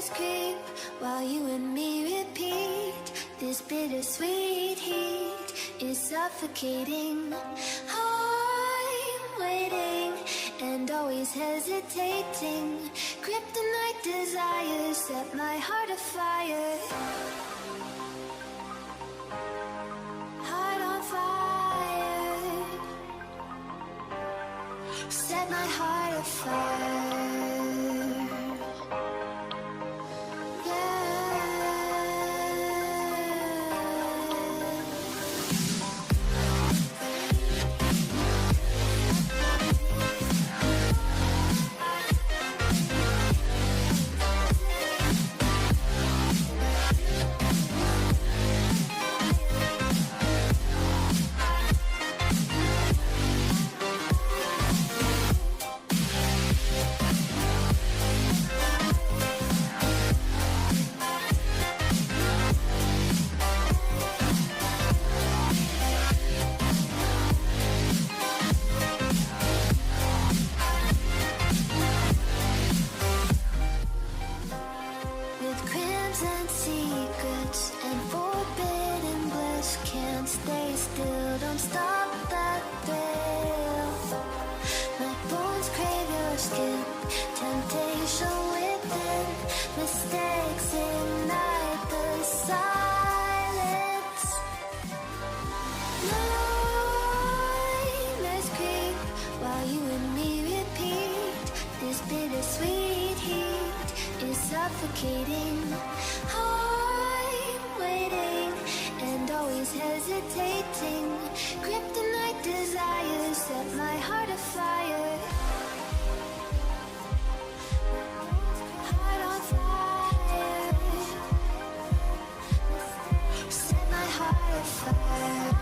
nightmares creep while you and me repeat. This bittersweet heat is suffocating. I'm waiting and always hesitating. Kryptonite desires set my heart afire. Heart on fire. Set my heart afire. Suffocating. I'm waiting and always hesitating. Kryptonite desires set my heart afire. Heart on fire. Set my heart afire.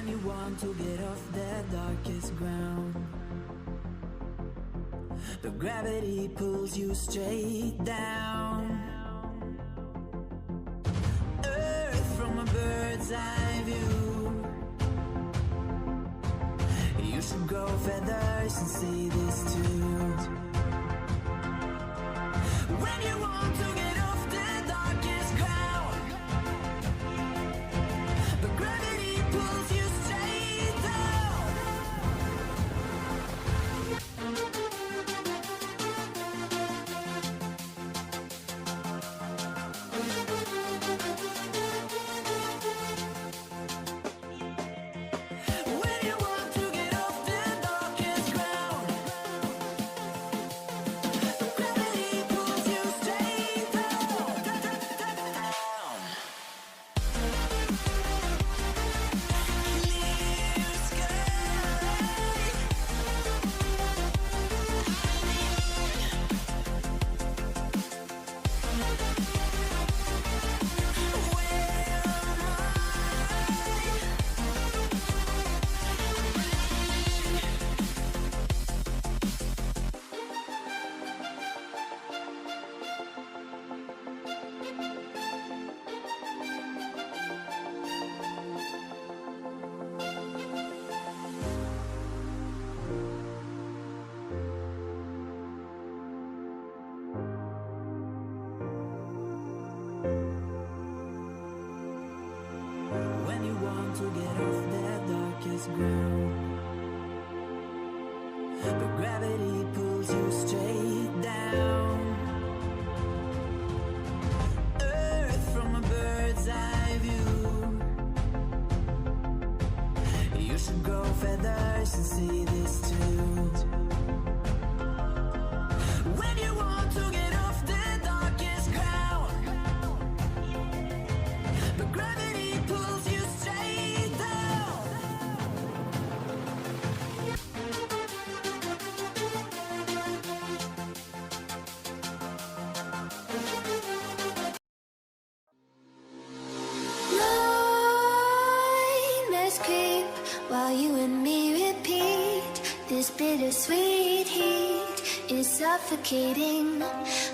When you want to get off the darkest ground, but gravity pulls you straight down. Earth from a bird's eye view. You should grow feathers and say this too. When you want to get off the darkest ground, but gravity pulls you straight down. When you want to get off the darkest ground, but gravity pulls you straight down, down. Clear sky. When you want to get off the darkest ground, but gravity pulls you straight down. Earth from a bird's eye view. You should grow feathers and see this too. When you want to get off the darkest ground, but gravity pulls you straight down. Nightmares creep while you and me repeat. This bittersweet heat is suffocating.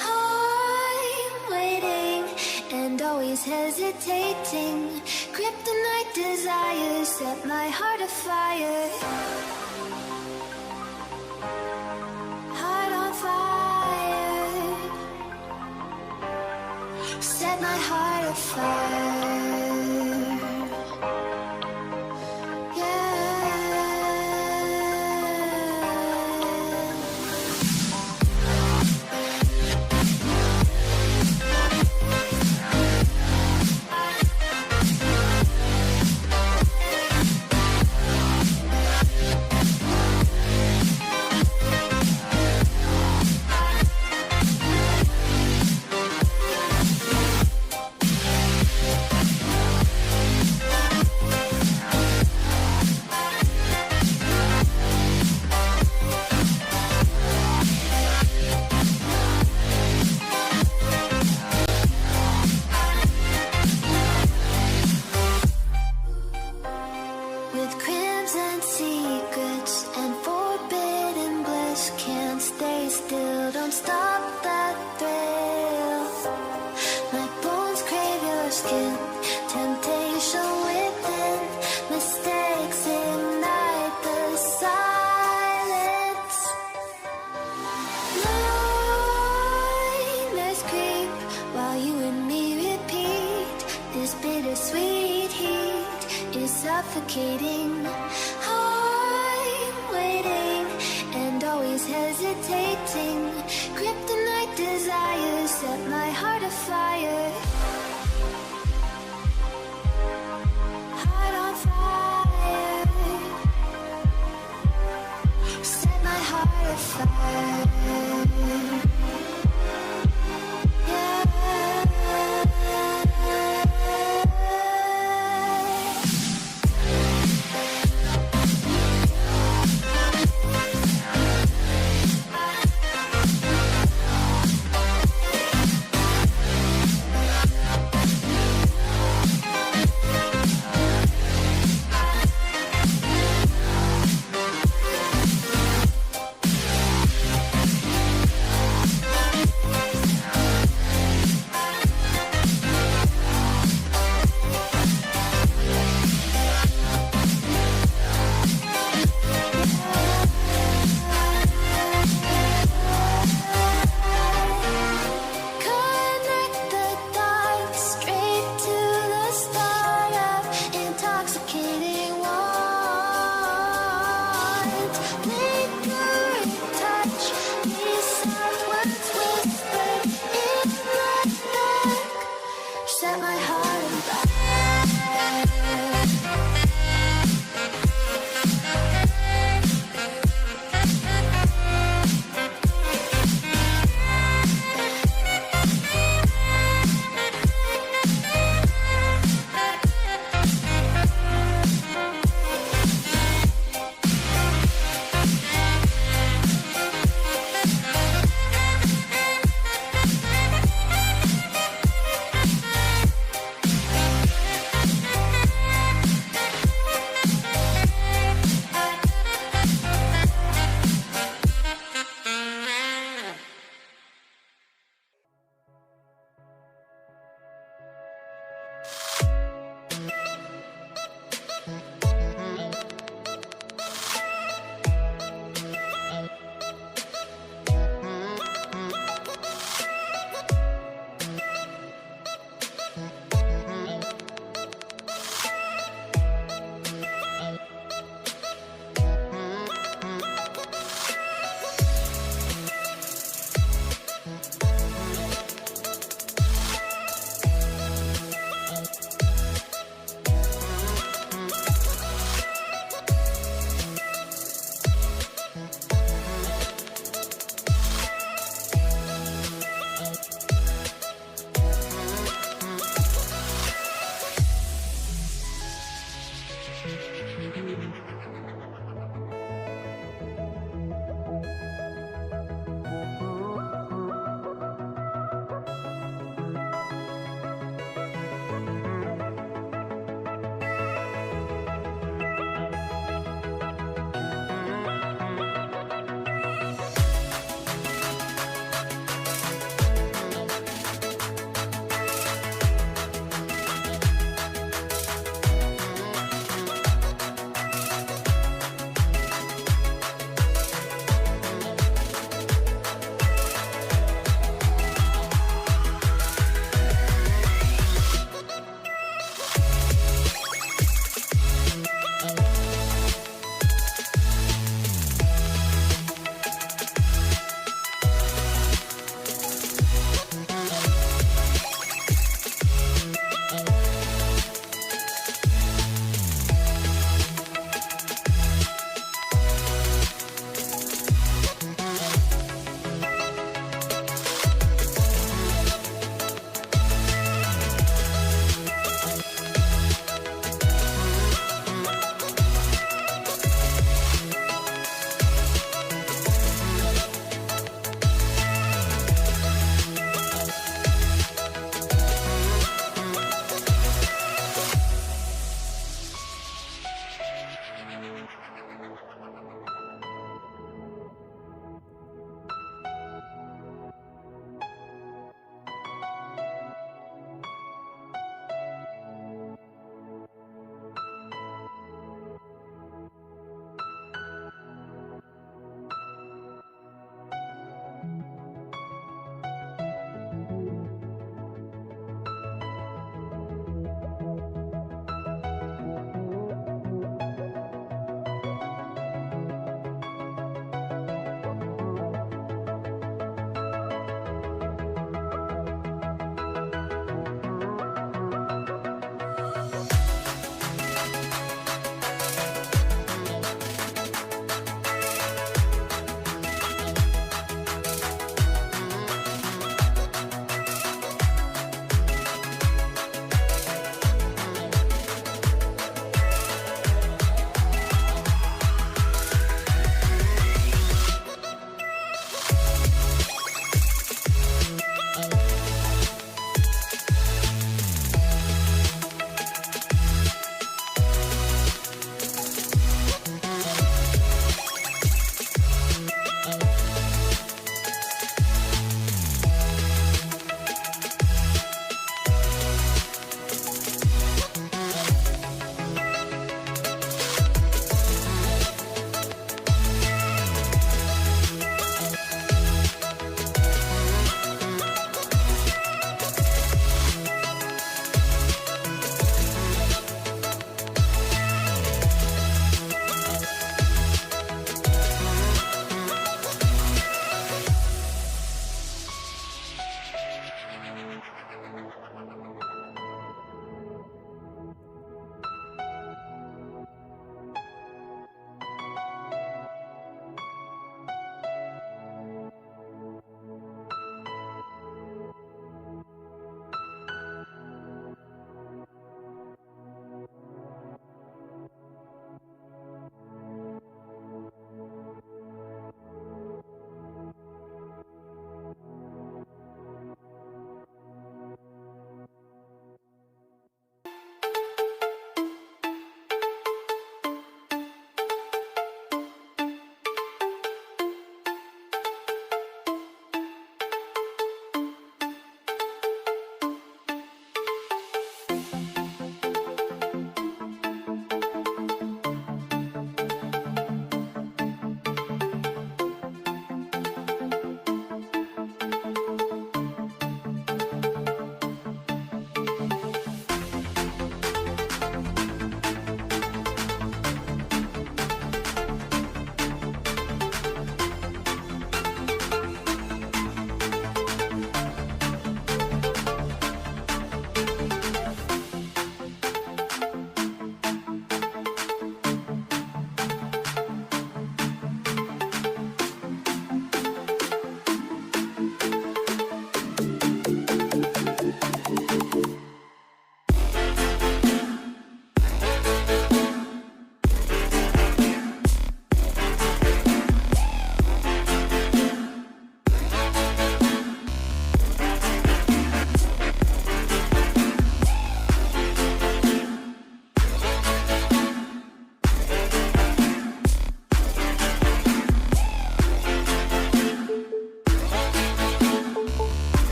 I'm waiting and always hesitating. Kryptonite desires set my heart afire. Heart on fire. Set my heart afire. With crimson secrets and forbidden bliss, can't stay still, don't stop that thrill. My bones crave your skin, temptation within, mistakes ignite the silence. Nightmares creep while you and me repeat. This bittersweet heat is suffocating. I'm waiting and always hesitating. Kryptonite desires set my heart afire. Heart on fire. Set my heart afire.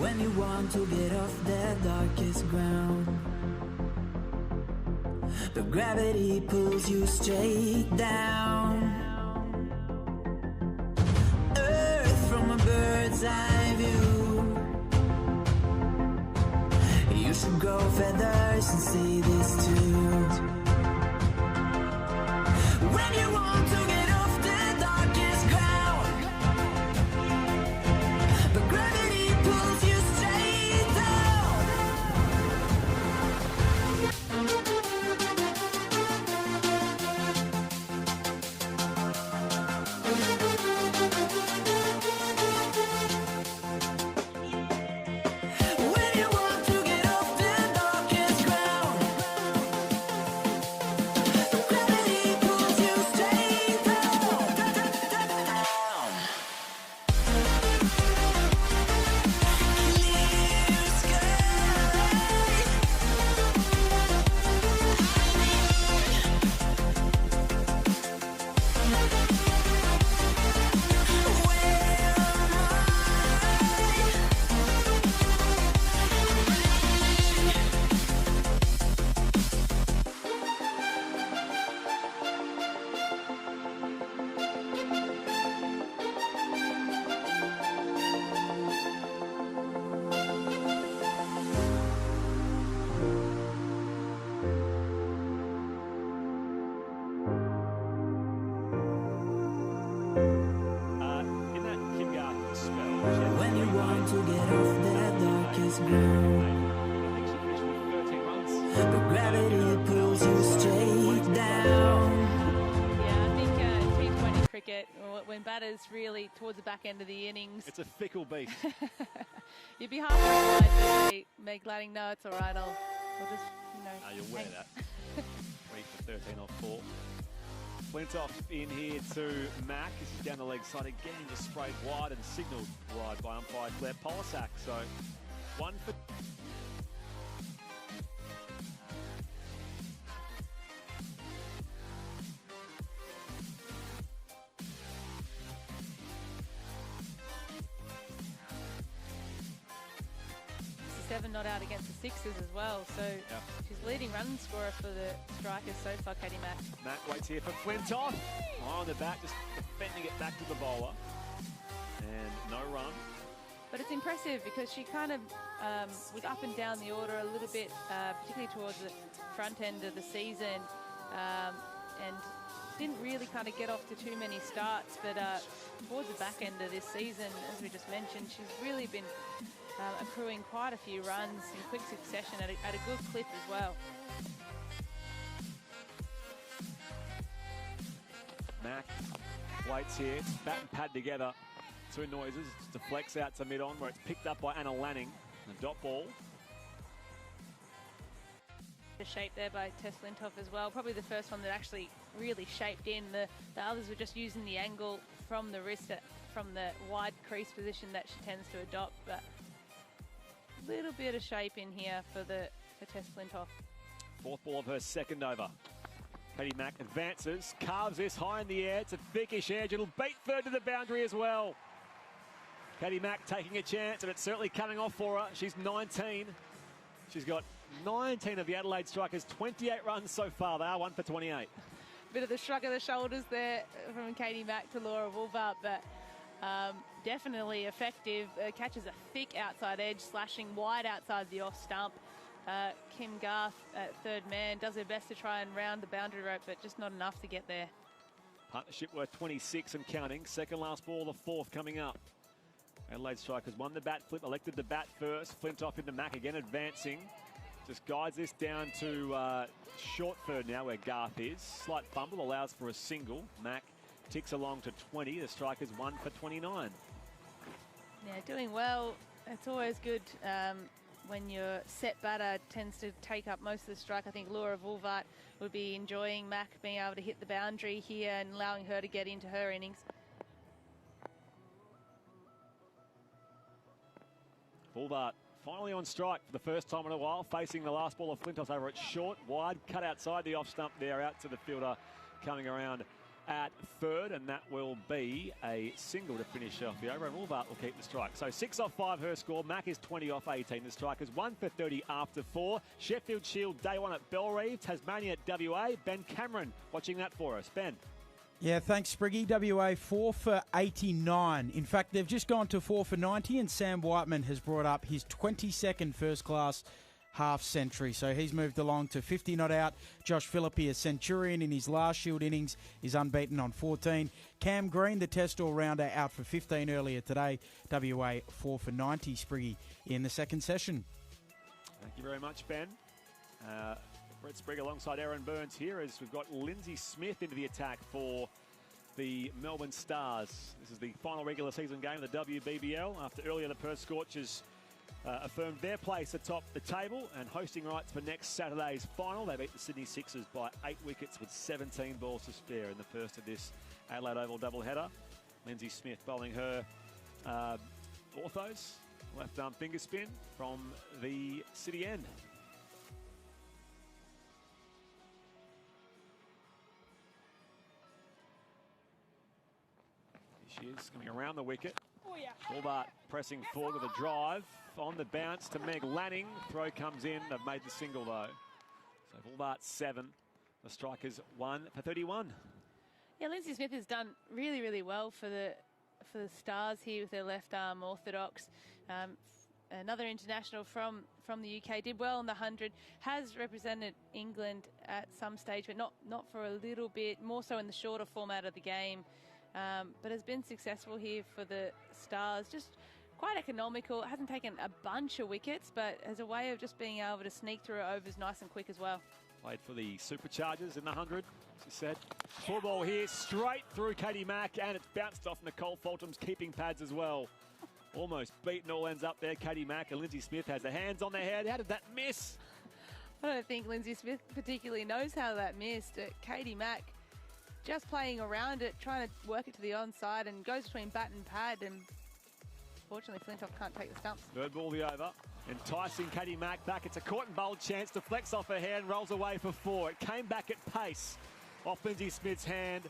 When you want to get off the darkest ground, but gravity pulls you straight down. Earth from a bird's eye view. You should grow feathers and see this too. When you want to get off the darkest ground, but gravity pulls you straight down. When you want to get off the darkest ground, but gravity pulls you straight down. Clear sky. In that kindergarten spell, she had When you 3 want games. to get off the darkest ground, I think she finished with 13 runs. but gravity pulls you straight down. Yeah, I think T20 cricket, when batters really towards the back end of the innings, It's a fickle beast. you'd be halfway inclined to say, Meg Gladding, no, it's all right, I'll just, You'll wear hang- that. 3 for 13 off 4. Flintoff in here to Mac. This is down the leg side again, just sprayed wide and signalled wide by umpire Claire Polisak. So 1 for. Seven not out against the Sixers as well, so she's leading run scorer for the Strikers so far, Katie Mack. Matt waits here for Flintoff. On the back, just defending it back to the bowler. And no run. But it's impressive because she kind of was up and down the order a little bit, particularly towards the front end of the season, and didn't really kind of get off to too many starts. But towards the back end of this season, as we just mentioned, she's really been accruing quite a few runs in quick succession at a good clip as well. Mac waits here, bat and pad together. 2 noises, it deflects out to mid-on where it's picked up by Anna Lanning. The dot ball. The shape there by Tess Flintoff as well. Probably the first one that actually really shaped in. The others were just using the angle from the wrist, from the wide crease position that she tends to adopt. But a little bit of shape in here for Tess Flintoff. 4th ball of her second over. Katie Mack advances, carves this high in the air. It's a thickish edge. It'll beat third to the boundary as well. Katie Mack taking a chance, and it's certainly coming off for her. She's 19. She's got 19 of the Adelaide Strikers, 28 runs so far. They are 1 for 28. Bit of the shrug of the shoulders there from Katie Mack to Laura Woolbart, but definitely effective. Catches a thick outside edge, slashing wide outside the off stump. Kim Garth at third man does her best to try and round the boundary rope, but just not enough to get there. Partnership worth 26 and counting. Second last ball, the 4th coming up. Adelaide Strikers won the bat flip, elected the bat first. Flintoff into Mack again, advancing. Just guides this down to short third now where Garth is. Slight fumble allows for a single. Mack ticks along to 20. The Strikers 1 for 29. Yeah, doing well. It's always good when your set batter tends to take up most of the strike. I think Laura Woolbart would be enjoying Mack being able to hit the boundary here and allowing her to get into her innings. Woolbart finally on strike for the first time in a while, facing the last ball of Flintoff over at short, wide, cut outside the off stump there, out to the fielder, coming around at third, and that will be a single to finish off the over, and Wolvart will keep the strike. So 6 off 5 her score. Mack is 20 off 18. The strike is 1 for 30 after 4. Sheffield Shield day 1 at Bellerive. Tasmania at WA. Ben Cameron watching that for us. Ben. Yeah, thanks, Spriggy. WA 4 for 89. In fact, they've just gone to 4 for 90, and Sam Whiteman has brought up his 22nd first-class half century. So he's moved along to 50 not out. Josh Philippi, a Centurion in his last Shield innings, is unbeaten on 14. Cam Green, the test all-rounder, out for 15 earlier today. WA 4 for 90, Spriggy, in the second session. Thank you very much, Ben. Brett Sprigg alongside Aaron Burns here as we've got Lindsay Smith into the attack for the Melbourne Stars. This is the final regular season game of the WBBL after earlier the Perth Scorchers affirmed their place atop the table and hosting rights for next Saturday's final. They beat the Sydney Sixers by 8 wickets with 17 balls to spare in the first of this Adelaide Oval doubleheader. Lindsay Smith bowling her orthos, left arm finger spin from the city end. Here she is coming around the wicket. Wolvart pressing forward with a drive on the bounce to Meg Lanning. Throw comes in. They've made the single though. So Wolvart 7. The strikers 1 for 31. Yeah, Lindsay Smith has done really, really well for the Stars here with their left arm orthodox. Another international from the UK, did well on the 100, has represented England at some stage, but not for a little bit, more so in the shorter format of the game. But has been successful here for the Stars. Just quite economical. Hasn't taken a bunch of wickets, but as a way of just being able to sneak through overs nice and quick as well. Played for the Superchargers in the 100, as you said. Full ball here, straight through Katie Mack, and it's bounced off Nicole Fulton's keeping pads as well. Almost beaten all ends up there, Katie Mack, and Lindsay Smith has the hands on their head. How did that miss? I don't think Lindsay Smith particularly knows how that missed. Katie Mack just playing around it, trying to work it to the onside, and goes between bat and pad, and fortunately Flintoff can't take the stumps. Third ball the over. Enticing Katie Mack back. It's a caught and bowled chance. Deflects off her hand, rolls away for 4. It came back at pace off Lindsay Smith's hand.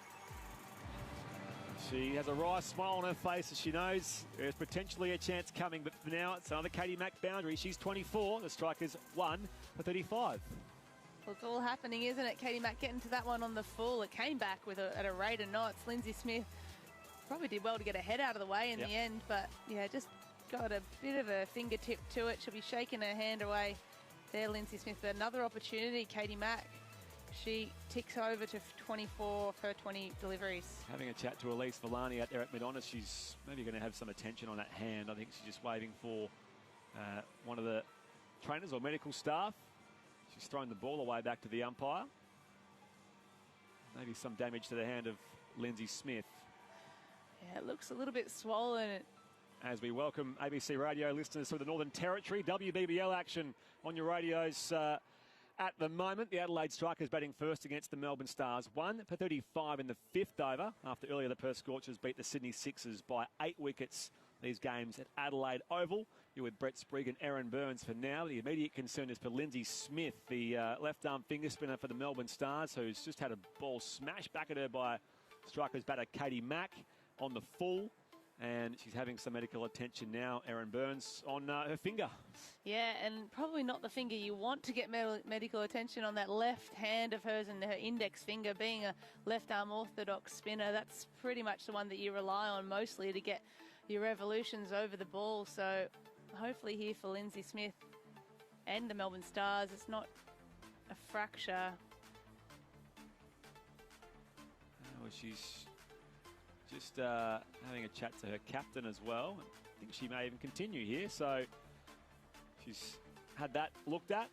She has a wry smile on her face as she knows there's potentially a chance coming, but for now it's another Katie Mack boundary. She's 24. The striker's 1 for 35. Well, it's all happening, isn't it? Katie Mack getting to that one on the full. It came back at a rate of knots. Lindsay Smith probably did well to get her head out of the way in the end, but yeah, just got a bit of a fingertip to it. She'll be shaking her hand away there, Lindsay Smith. But another opportunity, Katie Mack. She ticks over to 24 for 20 deliveries. Having a chat to Elise Villani out there at mid-honors. She's maybe going to have some attention on that hand. I think she's just waving for one of the trainers or medical staff. She's thrown the ball away back to the umpire. Maybe some damage to the hand of Lindsay Smith. Yeah, it looks a little bit swollen. As we welcome ABC Radio listeners through the Northern Territory, WBBL action on your radios at the moment. The Adelaide Strikers batting first against the Melbourne Stars. 1 for 35 in the 5th over after earlier the Perth Scorchers beat the Sydney Sixers by 8 wickets. These games at Adelaide Oval. You're with Brett Sprigg and Aaron Burns for now. The immediate concern is for Lindsay Smith, the left-arm finger spinner for the Melbourne Stars, who's just had a ball smashed back at her by Strikers batter Katie Mack on the full. And she's having some medical attention now, Aaron Burns, on her finger. Yeah, and probably not the finger you want to get medical attention on, that left hand of hers and her index finger. Being a left-arm orthodox spinner, that's pretty much the one that you rely on mostly to get your revolutions over the ball. So hopefully here for Lindsay Smith and the Melbourne Stars, it's not a fracture. Well, she's just having a chat to her captain as well. I think she may even continue here. So she's had that looked at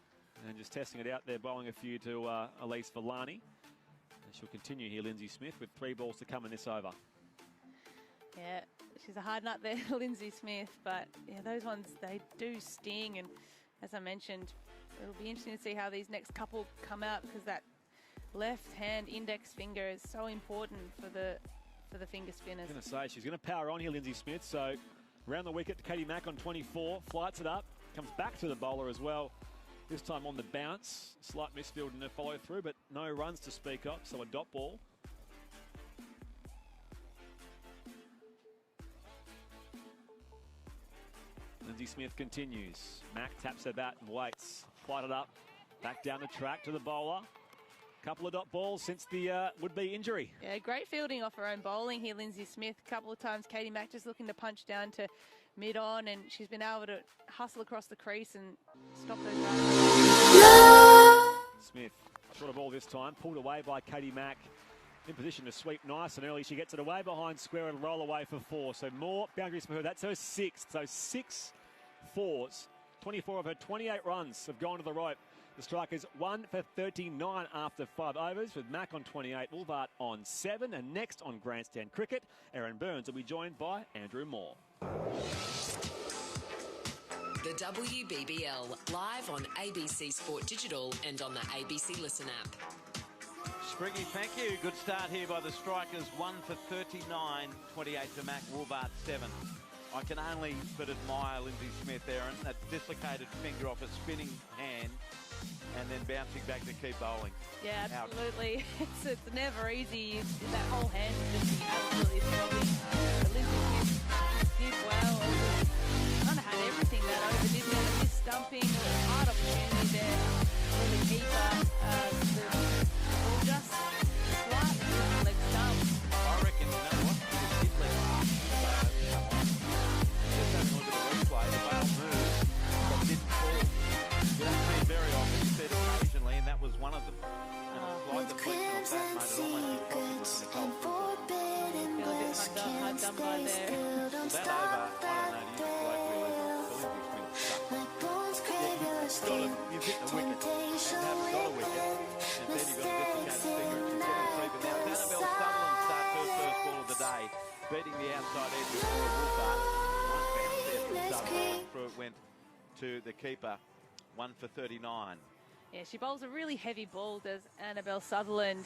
and just testing it out there, bowling a few to Elise Villani. And she'll continue here, Lindsay Smith, with 3 balls to come in this over. Yeah, she's a hard nut there, Lindsay Smith. But yeah, those ones, they do sting. And as I mentioned, it'll be interesting to see how these next couple come out, because that left hand index finger is so important for the finger spinners. I was going to say, she's going to power on here, Lindsay Smith. So around the wicket to Katie Mack on 24, flights it up, comes back to the bowler as well. This time on the bounce, slight misfield in her follow through, but no runs to speak of, so a dot ball. Lindsay Smith continues. Mack taps her bat and waits. Fight it up. Back down the track to the bowler. Couple of dot balls since the would-be injury. Yeah, great fielding off her own bowling here, Lindsay Smith. A couple of times Katie Mack just looking to punch down to mid-on, and she's been able to hustle across the crease and stop those runs. Smith, short of all this time, pulled away by Katie Mack. In position to sweep nice and early. She gets it away behind square and roll away for 4. So more boundaries for her. That's her 6th. So 6 fours. 24 of her 28 runs have gone to the rope. The strikers 1 for 39 after 5 overs, with Mack on 28, Woolvart on 7. And next on Grandstand Cricket, Aaron Burns will be joined by Andrew Moore. The WBBL, live on ABC Sport Digital and on the ABC Listen app. Spriggy, thank you. Good start here by the strikers. 1 for 39, 28 to Mac, Woolvart 7. I can only but admire Lindsay Smith, Aaron. That dislocated finger off a spinning hand and then bouncing back to keep bowling. Yeah, absolutely. It's never easy. That whole hand is just absolutely throbbing. But Lindsay Smith did well. Kind of had everything that over, didn't it? A missed stumping, a hard opportunity there for the keeper. The ball just slightly missed the leg stump. I reckon, you know what? It did let just having a look at the replay. The bail moved, but didn't fall. You don't see it very often. You see it occasionally, and that was one of them. And a slight deflection of that made it almost impossible to Feel a bit hard done by there. that over, I don't know, do you like you've hit the wicket and haven't got a wicket, and then you've got a dislocated finger and she's getting sleeping. Now, Annabelle Sutherland starts her first ball of the day, beating the outside edge of Laura Woolfart. Nice bounce there from Sutherland. Through it went to the keeper, 1 for 39. Yeah, she bowls a really heavy ball, does Annabelle Sutherland.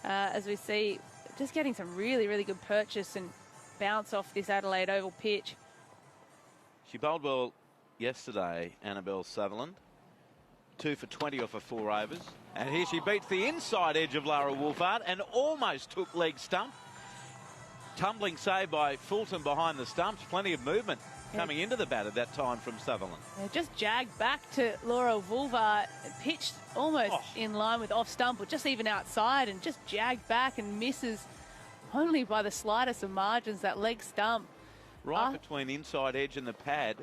As we see, just getting some really, really good purchase and bounce off this Adelaide oval pitch. She bowled well yesterday, Annabelle Sutherland. 2 for 20 off her 4 overs. And here she beats the inside edge of Lara Woolfart and almost took leg stump. Tumbling save by Fulton behind the stumps. Plenty of movement coming into the bat at that time from Sutherland. Yeah, just jagged back to Laura Woolfart, pitched almost in line with off stump or just even outside, and just jagged back and misses only by the slightest of margins that leg stump. Right between inside edge and the pad,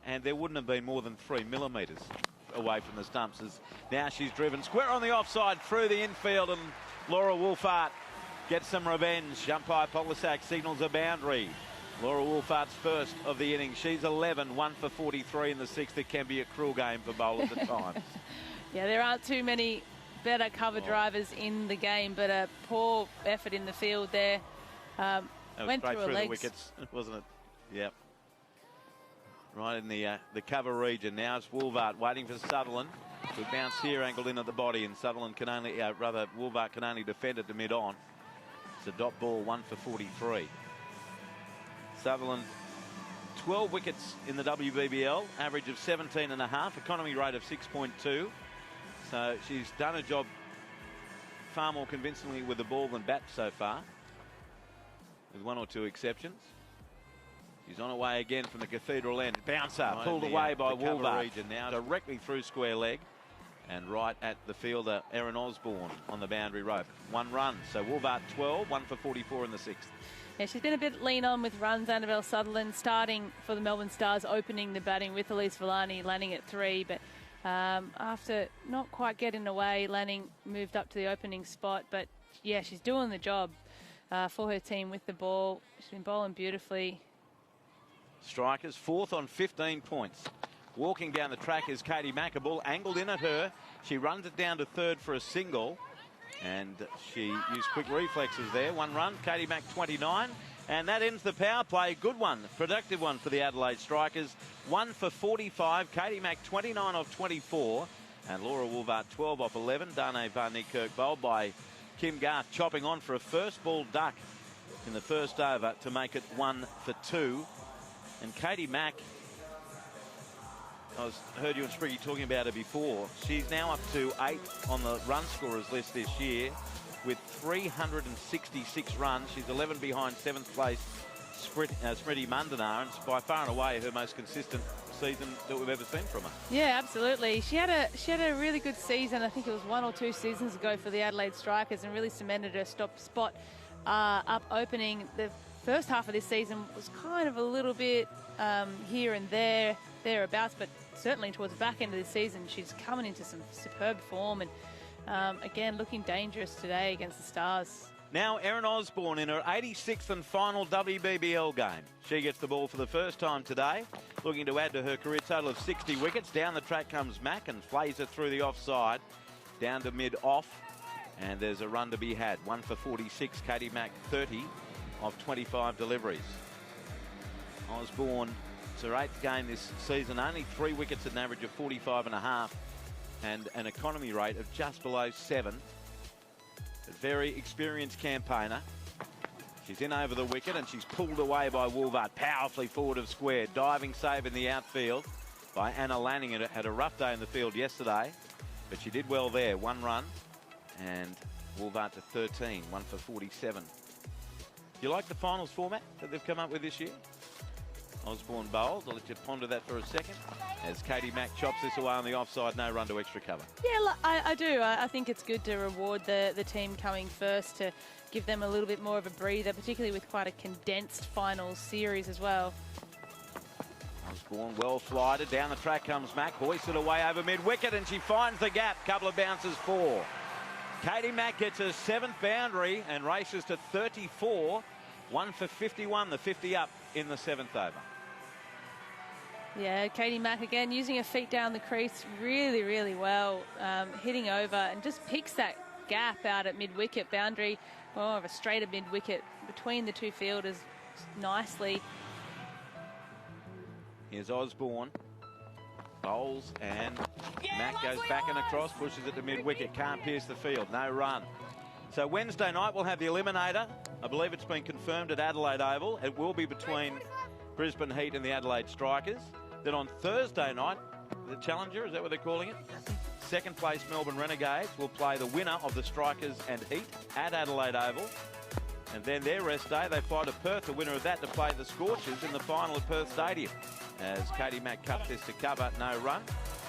and there wouldn't have been more than 3 millimetres away from the stumps. As now she's driven square on the offside through the infield, and Laura Woolfart gets some revenge. Umpire Polisak signals a boundary. Laura Woolfart's first of the innings. She's 11, 1 for 43 in the 6th. It can be a cruel game for bowlers at times. Yeah, there aren't too many better cover drivers in the game, but a poor effort in the field there. That was went straight through her the legs. wickets, wasn't it? Yep. Right in the cover region. Now it's Woolfart waiting for Sutherland. Good bounce here, angled in at the body, and Sutherland can only, Woolfart can only defend it to mid-on. It's a dot ball, 1 for 43. Sutherland, 12 wickets in the WBBL, average of 17.5, economy rate of 6.2. So she's done a job far more convincingly with the ball than bat so far, with 1 or 2 exceptions. She's on her way again from the cathedral end. Bouncer pulled away by Woolfart now, directly through square leg and right at the fielder Erin Osborne on the boundary rope. 1 run, so Woolfart 12, 1 for 44 in the 6th. Yeah, she's been a bit lean on with runs. Annabelle Sutherland starting for the Melbourne Stars, opening the batting with Elise Villani, landing at 3. But after not quite getting away, Lanning moved up to the opening spot. But yeah, she's doing the job for her team with the ball. She's been bowling beautifully. Strikers 4th on 15 points. Walking down the track is Katie Mack. A ball angled in at her. She runs it down to 3rd for a single. And she used quick reflexes there. 1 run, Katie Mack 29. And that ends the power play. Good one, productive one for the Adelaide Strikers. 1 for 45. Katie Mack 29 off 24. And Laura Woolfart 12 off 11. Dane van Niekerk bowled by Kim Garth, chopping on for a first ball duck in the first over to make it 1 for 2. And Katie Mack, heard you and Spriggy talking about her before. She's now up to 8th on the run scorers list this year with 366 runs. She's 11 behind 7th place Smriti Mandana, and it's by far and away her most consistent season that we've ever seen from her. Yeah, absolutely. She had a really good season. I think it was 1 or 2 seasons ago for the Adelaide Strikers, and really cemented her spot up opening. The first half of this season was kind of a little bit here and thereabouts, but certainly towards the back end of the season, she's coming into some superb form, and again, looking dangerous today against the Stars. Now Erin Osborne in her 86th and final WBBL game. She gets the ball for the first time today, looking to add to her career total of 60 wickets. Down the track comes Mack and flays it through the offside, down to mid-off, and there's a run to be had. 1 for 46, Katie Mack 30 of 25 deliveries. Osborne, it's her 8th game this season, only 3 wickets at an average of 45.5 and an economy rate of just below 7. A very experienced campaigner. She's in over the wicket and she's pulled away by Woolvart, powerfully forward of square. Diving save in the outfield by Anna Lanning. Had a rough day in the field yesterday, but she did well there. 1 run, and Woolvart to 13, 1 for 47. Do you like the finals format that they've come up with this year? Osborne bowls. I'll let you ponder that for a second. As Katie Mack chops this away on the offside, no run to extra cover. Yeah, I do. I think it's good to reward the team coming first, to give them a little bit more of a breather, particularly with quite a condensed finals series as well. Osborne well flighted. Down the track comes Mack, hoisted away over mid-wicket, and she finds the gap. Couple of bounces, 4. Katie Mack gets her 7th boundary and races to 34. 1 for 51, the 50 up in the 7th over. Yeah, Katie Mack again using her feet down the crease really, really well, hitting over, and just picks that gap out at mid-wicket boundary, more of a straighter mid-wicket between the 2 fielders nicely. Here's Osborne. Bowls, and Mack goes back and across, pushes it to mid-wicket, can't pierce the field, no run. So Wednesday night we'll have the Eliminator. I believe it's been confirmed at Adelaide Oval. It will be between Brisbane Heat and the Adelaide Strikers. Then on Thursday night, the Challenger, is that what they're calling it? 2nd place Melbourne Renegades will play the winner of the Strikers and Heat at Adelaide Oval. And then their rest day, they fly to Perth, the winner of that, to play the Scorchers in the final at Perth Stadium. As Katie Mack cuts this to cover, no run.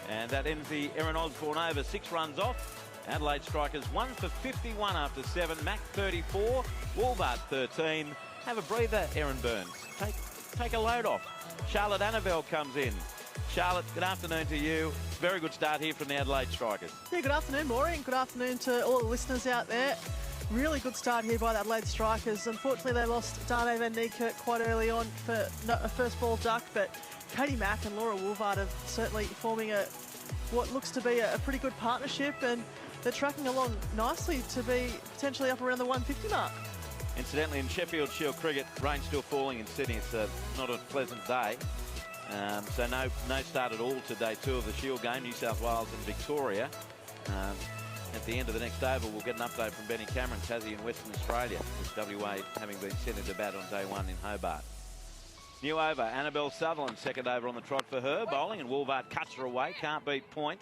And that ends the Erin Osborne over, 6 runs off. Adelaide Strikers 1 for 51 after 7. Mack 34, Woolvart 13. Have a breather, Erin Burns. Take a load off. Charlotte Annabelle comes in. Charlotte, good afternoon to you. Very good start here from the Adelaide Strikers. Yeah, good afternoon, Maury, and good afternoon to all the listeners out there. Really good start here by the Adelaide Strikers. Unfortunately, they lost Dane van Niekerk quite early on for a first ball duck, but Katie Mack and Laura Woolvart are certainly forming what looks to be a pretty good partnership, and they're tracking along nicely to be potentially up around the 150 mark. Incidentally, in Sheffield Shield cricket, rain still falling in Sydney. It's not a pleasant day. So no start at all to day 2 of the Shield game, New South Wales and Victoria. At the end of the next over, we'll get an update from Benny Cameron, Tassie and Western Australia, with WA having been sent into bat on day 1 in Hobart. New over, Annabelle Sutherland, 2nd over on the trot for her, bowling, and Woolvart cuts her away, can't beat point.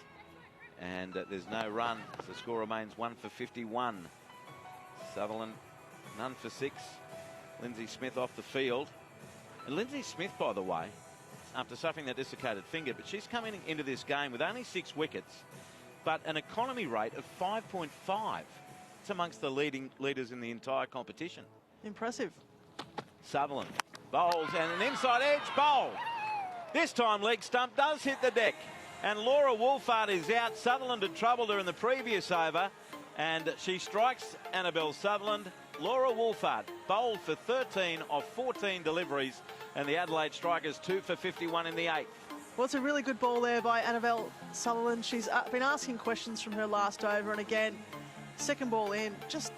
And there's no run, so the score remains 1 for 51. Sutherland, none for 6. Lindsay Smith off the field. And Lindsay Smith, by the way, after suffering that dislocated finger, but she's coming into this game with only 6 wickets, but an economy rate of 5.5. It's amongst the leaders in the entire competition. Impressive. Sutherland bowls, and an inside edge bowl. This time leg stump does hit the deck, and Laura Woolvart is out. Sutherland had troubled her in the previous over, and she strikes Annabelle Sutherland. Laura Woolvart bowled for 13 of 14 deliveries, and the Adelaide Strikers 2 for 51 in the 8th. Well, it's a really good ball there by Annabelle Sutherland. She's been asking questions from her last over, and again, 2nd ball in, just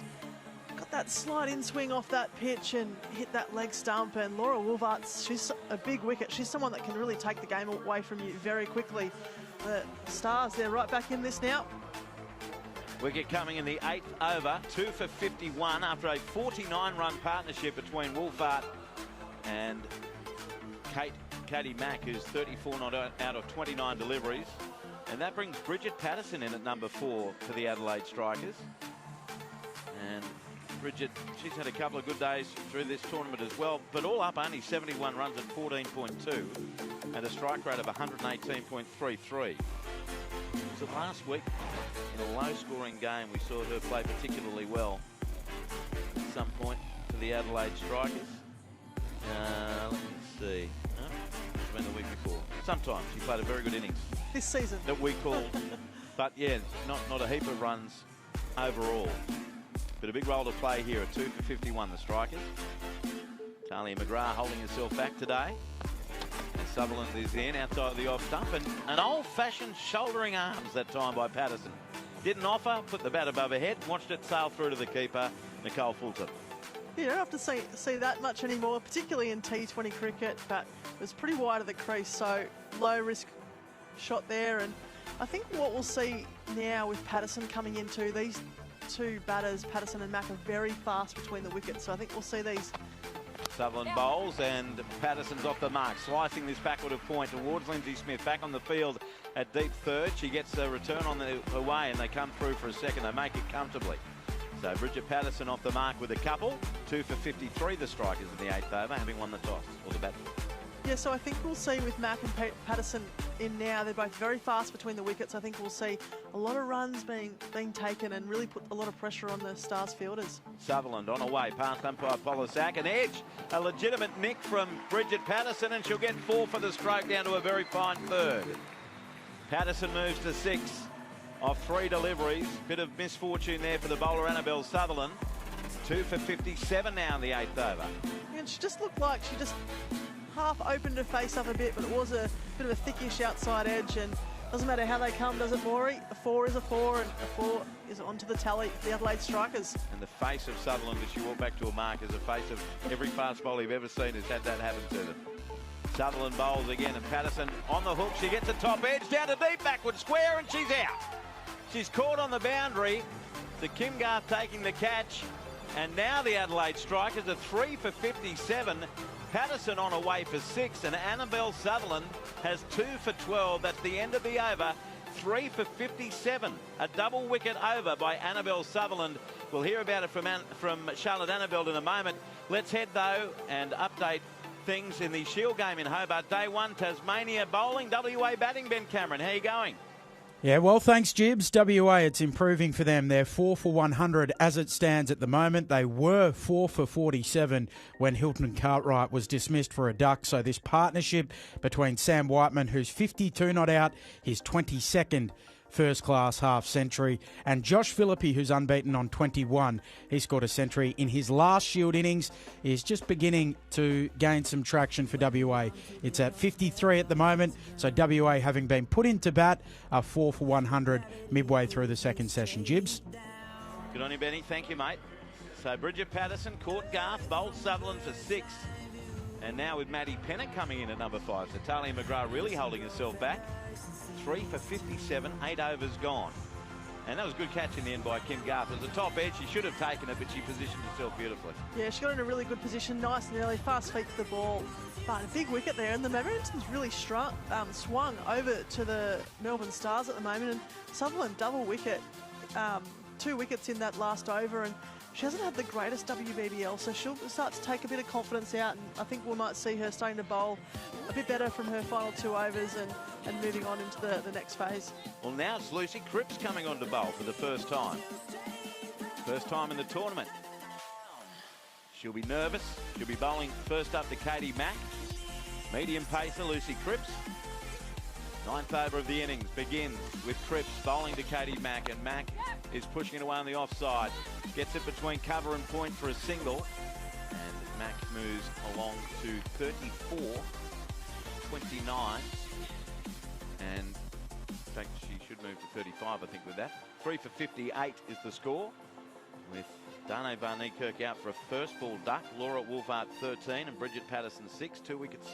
got that slight in swing off that pitch and hit that leg stump. And Laura Woolvart, she's a big wicket. She's someone that can really take the game away from you very quickly. The Stars, they're right back in this now. Wicket coming in the 8th over, 2 for 51 after a 49-run partnership between Woolvart and Katie Mack, who's 34 not out of 29 deliveries. And that brings Bridget Patterson in at number 4 for the Adelaide Strikers. And Bridget, she's had a couple of good days through this tournament as well, but all up only 71 runs at 14.2 and a strike rate of 118.33. So last week, in a low-scoring game, we saw her play particularly well at some point for the Adelaide Strikers. Let me see. No, it's been the week before. Sometime she played a very good innings. This season. That we called. But yeah, not a heap of runs overall. But a big role to play here at 2 for 51, the Strikers. Talia McGrath holding herself back today. And Sutherland is in outside of the off stump. And an old-fashioned shouldering arms that time by Patterson. Didn't offer, put the bat above her head, watched it sail through to the keeper, Nicole Fulton. You don't have to see that much anymore, particularly in T20 cricket, but it was pretty wide of the crease, so low-risk shot there. And I think what we'll see now with Patterson coming into, these two batters, Patterson and Mack, are very fast between the wickets, so I think we'll see these. Sutherland bowls and Patterson's off the mark, slicing this backward of point towards Lindsay Smith, back on the field at deep third. She gets a return on the away and they come through for a second. They make it comfortably. So Bridget Patterson off the mark with a couple. 2 for 53, the Strikers in the 8th over, having won the toss, or the bat. Yeah, so I think we'll see with Mack and Patterson in now, they're both very fast between the wickets. I think we'll see a lot of runs being taken and really put a lot of pressure on the Stars fielders. Sutherland on away, past umpire Polisak, an edge, a legitimate nick from Bridget Patterson, and she'll get 4 for the stroke down to a very fine third. Patterson moves to 6 off 3 deliveries. Bit of misfortune there for the bowler Annabelle Sutherland. 2 for 57 now in the 8th over. And she just looked like she just half opened her face up a bit, but it was a bit of a thickish outside edge, and doesn't matter how they come, does it, Maury? A 4 is a 4, and a 4 is onto the tally for the Adelaide Strikers. And the face of Sutherland as she walked back to a mark is the face of every fast bowler you've ever seen has had that happen to them. Sutherland bowls again, and Patterson on the hook. She gets a top edge, down to deep, backward square, and she's out. She's caught on the boundary. The Kim Garth taking the catch, and now the Adelaide Strikers are 3 for 57. Patterson on away for 6, and Annabelle Sutherland has 2 for 12. That's the end of the over. 3 for 57. A double wicket over by Annabelle Sutherland. We'll hear about it from Charlotte Annabelle in a moment. Let's head, though, and update things in the Shield game in Hobart. Day 1, Tasmania bowling, WA batting. Ben Cameron, how are you going? Yeah, well, thanks, Jibs. WA, it's improving for them. They're 4 for 100 as it stands at the moment. They were 4 for 47 when Hilton Cartwright was dismissed for a duck. So this partnership between Sam Whiteman, who's 52 not out, his 22nd first-class half-century, and Josh Philippi, who's unbeaten on 21. He scored a century in his last Shield innings. Is just beginning to gain some traction for WA. It's at 53 at the moment, so WA, having been put into bat, are 4 for 100 midway through the second session. Jibs? Good on you, Benny. Thank you, mate. So Bridget Patterson caught Garth, bowled Sutherland for 6. And now with Maddie Pennant coming in at number 5. So Talia McGrath really holding herself back. 3 for 57, 8 overs gone. And that was a good catch in the end by Kim Garth. It was a top edge. She should have taken it, but she positioned herself beautifully. Yeah, she got in a really good position, nice and early, fast feet to the ball. But a big wicket there, and the momentum's really swung over to the Melbourne Stars at the moment. And Sutherland, double wicket, 2 wickets in that last over, and she hasn't had the greatest WBBL, so she'll start to take a bit of confidence out, and I think we might see her starting to bowl a bit better from her final 2 overs and moving on into the next phase. Well, now it's Lucy Cripps coming on to bowl for the first time. First time in the tournament. She'll be nervous. She'll be bowling first up to Katie Mack. Medium pacer, Lucy Cripps. 9th over of the innings begins with Cripps bowling to Katie Mack, and Mack is pushing it away on the offside. Gets it between cover and point for a single, and Mack moves along to 34, 29, and in fact she should move to 35, I think, with that. 3 for 58 is the score, with Dane Van Niekerk out for a first ball duck, Laura Wolfhard 13 and Bridget Patterson 6. 2 wickets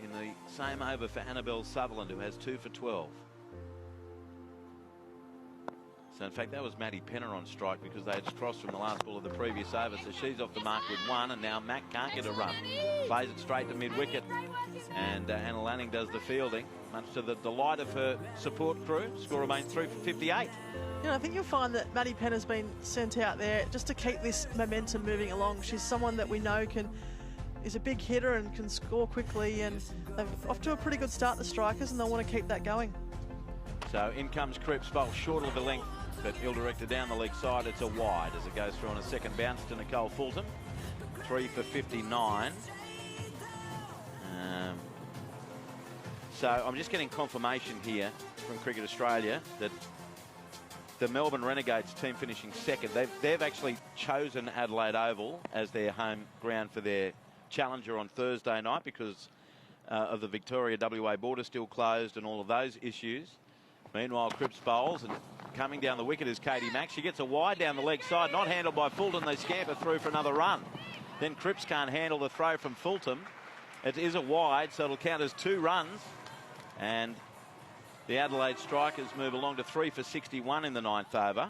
in the same over for Annabelle Sutherland, who has 2 for 12. So in fact that was Maddie Penner on strike because they had crossed from the last ball of the previous over, so she's off the mark with 1, and now Mack can't get a run. Plays it straight to mid-wicket, and Anna Lanning does the fielding, much to the delight of her support crew. Score remains 3 for 58. You know, I think you'll find that Maddie Penn has been sent out there just to keep this momentum moving along. She's someone that we know is a big hitter and can score quickly, and they're off to a pretty good start, the Strikers, and they'll want to keep that going. So in comes Cripps, bowl short of the length, but ill-directed down the leg side. It's a wide as it goes through on a second bounce to Nicole Fulton. 3 for 59. So I'm just getting confirmation here from Cricket Australia that the Melbourne Renegades team finishing second. They've actually chosen Adelaide Oval as their home ground for their challenger on Thursday night because of the Victoria-WA border still closed and all of those issues. Meanwhile, Cripps bowls, and coming down the wicket is Katie Mack. She gets a wide down the leg side, not handled by Fulton. They scamper through for another run. Then Cripps can't handle the throw from Fulton. It is a wide, so it'll count as 2 runs. And the Adelaide Strikers move along to 3 for 61 in the 9th over.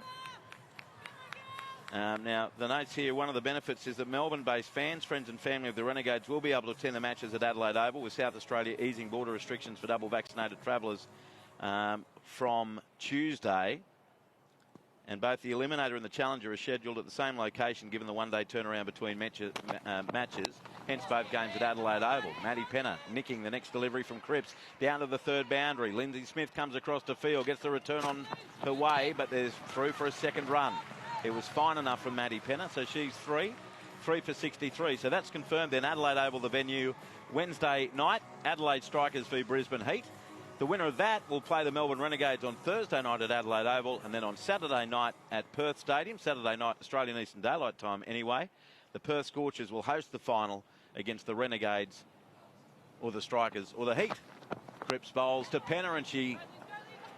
Now, the notes here, one of the benefits is that Melbourne-based fans, friends and family of the Renegades will be able to attend the matches at Adelaide Oval, with South Australia easing border restrictions for double vaccinated travellers from Tuesday. And both the Eliminator and the Challenger are scheduled at the same location given the one-day turnaround between matches. Hence both games at Adelaide Oval. Maddie Penner nicking the next delivery from Cripps. Down to the third boundary. Lindsay Smith comes across to field, gets the return on her way, but there's through for a second run. It was fine enough from Maddie Penner, so she's 3 for 63. So that's confirmed then. Adelaide Oval, the venue, Wednesday night. Adelaide Strikers v Brisbane Heat. The winner of that will play the Melbourne Renegades on Thursday night at Adelaide Oval, and then on Saturday night at Perth Stadium. Saturday night, Australian Eastern Daylight Time anyway. The Perth Scorchers will host the final against the Renegades, or the Strikers, or the Heat. Cripps bowls to Penner, and she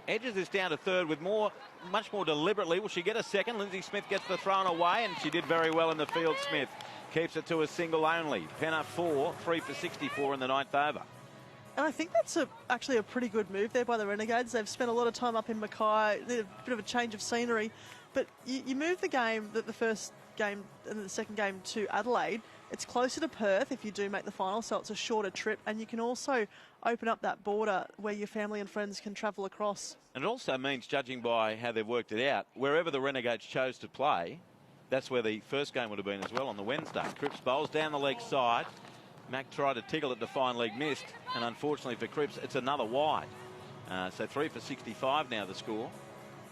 edges this down to third with much more deliberately. Will she get a second? Lindsay Smith gets the throw away, and she did very well in the field. Smith keeps it to a single only. Penner 3 for 64 in the 9th over. And I think that's actually a pretty good move there by the Renegades. They've spent a lot of time up in Mackay, a bit of a change of scenery. But you move the game, the first game and the second game, to Adelaide. It's closer to Perth if you do make the final, so it's a shorter trip. And you can also open up that border where your family and friends can travel across. And it also means, judging by how they've worked it out, wherever the Renegades chose to play, that's where the first game would have been as well on the Wednesday. Cripps bowls down the leg side. Mack tried to tickle it to fine leg, missed, and unfortunately for Cripps, it's another wide. So 3 for 65 now the score.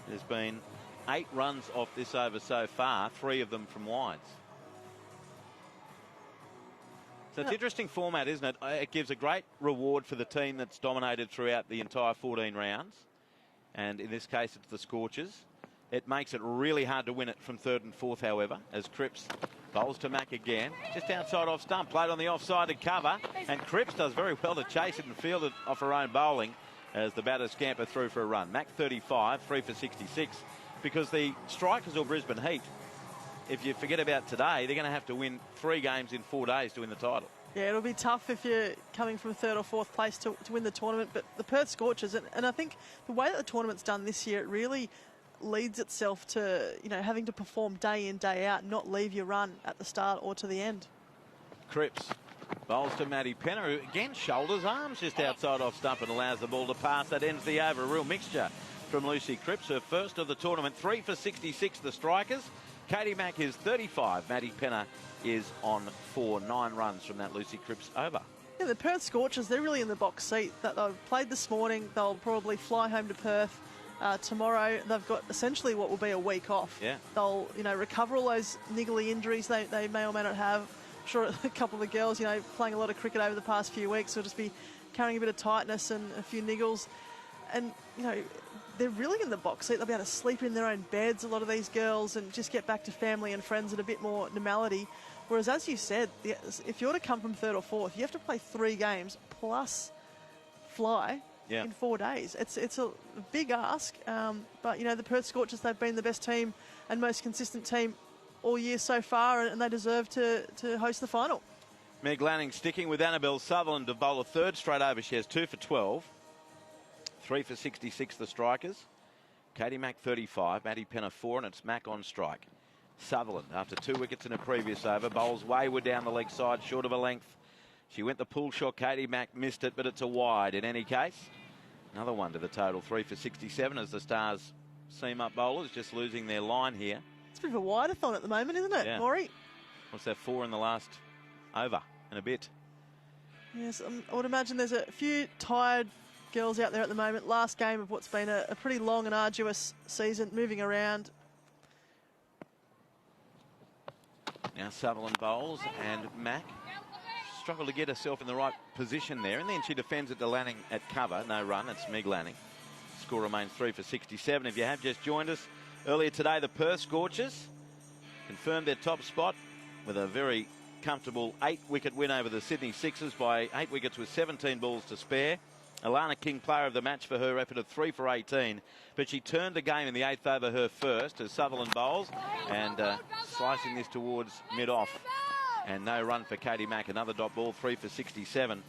There's been 8 runs off this over so far, 3 of them from wides. So it's an interesting format, isn't it? It gives a great reward for the team that's dominated throughout the entire 14 rounds. And in this case, it's the Scorchers. It makes it really hard to win it from third and fourth, however, as Cripps bowls to Mack again. Just outside off stump, played on the offside to cover. And Cripps does very well to chase it and field it off her own bowling as the batters scamper through for a run. Mack 35, 3 for 66. Because the Strikers or Brisbane Heat, if you forget about today, they're going to have to win 3 games in 4 days to win the title. Yeah, it'll be tough if you're coming from third or fourth place to win the tournament. But the Perth Scorchers, and I think the way that the tournament's done this year, it really leads itself to, having to perform day in, day out, not leave your run at the start or to the end. Cripps bowls to Maddie Penner, who again shoulders arms just outside off stump and allows the ball to pass. That ends the over. A real mixture from Lucy Cripps, her first of the tournament. 3 for 66, the Strikers. Katie Mack is 35. Maddie Penner is on 9 runs from that Lucy Cripps over. Yeah, the Perth Scorchers, they're really in the box seat. That they've played this morning. They'll probably fly home to Perth tomorrow. They've got essentially what will be a week off. Yeah. They'll, recover all those niggly injuries they may or may not have. I'm sure a couple of the girls, playing a lot of cricket over the past few weeks, will just be carrying a bit of tightness and a few niggles. And, they're really in the box seat. They'll be able to sleep in their own beds, a lot of these girls, and just get back to family and friends and a bit more normality. Whereas, as you said, if you're to come from third or fourth, you have to play 3 games plus fly in 4 days. It's a big ask, but, the Perth Scorchers, they've been the best team and most consistent team all year so far, and they deserve to host the final. Meg Lanning sticking with Annabelle Sutherland to bowl a third straight over. She has 2 for 12. 3 for 66, the Strikers. Katie Mack 35, Maddie Penner 4, and it's Mack on strike. Sutherland, after 2 wickets in a previous over, bowls wayward down the leg side, short of a length. She went the pull shot. Katie Mack missed it, but it's a wide in any case. Another one to the total, 3 for 67, as the Stars seam-up bowlers, just losing their line here. It's a bit of a wide-a-thon at the moment, isn't it, Yeah. Maury? What's that, 4 in the last over and a bit? Yes, I would imagine there's a few tired girls out there at the moment. Last game of what's been a pretty long and arduous season, moving around. Now Sutherland bowls and Mack struggled to get herself in the right position there, and then she defends it to Lanning at cover. No run, it's Meg Lanning. Score remains 3 for 67. If you have just joined us, earlier today the Perth Scorchers confirmed their top spot with a very comfortable 8-wicket win over the Sydney Sixers by 8 wickets with 17 balls to spare. Alana King, player of the match for her effort of 3 for 18, but she turned the game in the 8th over her first as Sutherland bowls and slicing this towards mid-off. And no run for Katie Mack, another dot ball, 3 for 67.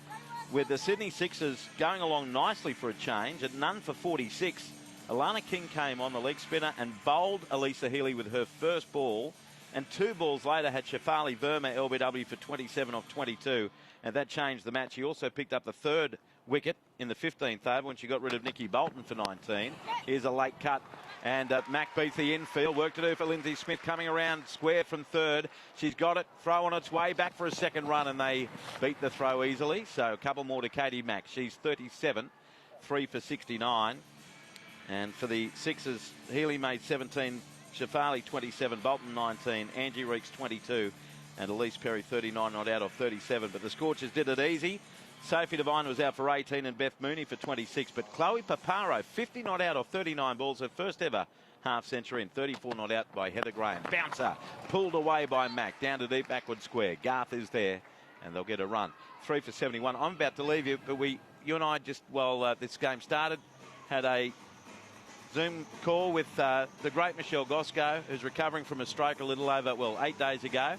With the Sydney Sixers going along nicely for a change, at none for 46, Alana King came on, the leg spinner, and bowled Elisa Healy with her first ball. And 2 balls later had Shafali Verma LBW for 27 off 22, and that changed the match. She also picked up the 3rd wicket in the 15th over when she got rid of Nikki Bolton for 19. Here's a late cut, and Mack beats the infield. Work to do for Lindsay Smith, coming around square from 3rd. She's got it, throw on its way, back for a second run, and they beat the throw easily. So a couple more to Katie Mack. She's 37, 3 for 69. And for the Sixers, Healy made 17, Shafali 27, Bolton 19, Angie Reeks 22, and Elise Perry 39 not out of 37. But the Scorchers did it easy. Sophie Devine was out for 18 and Beth Mooney for 26. But Chloe Paparo, 50 not out of 39 balls, her first ever half century, and 34 not out by Heather Graham. Bouncer pulled away by Mack, down to deep backward square. Garth is there, and they'll get a run. 3 for 71. I'm about to leave you, but you and I just, while this game started, had a Zoom call with the great Michelle Gosco, who's recovering from a stroke a little over, 8 days ago.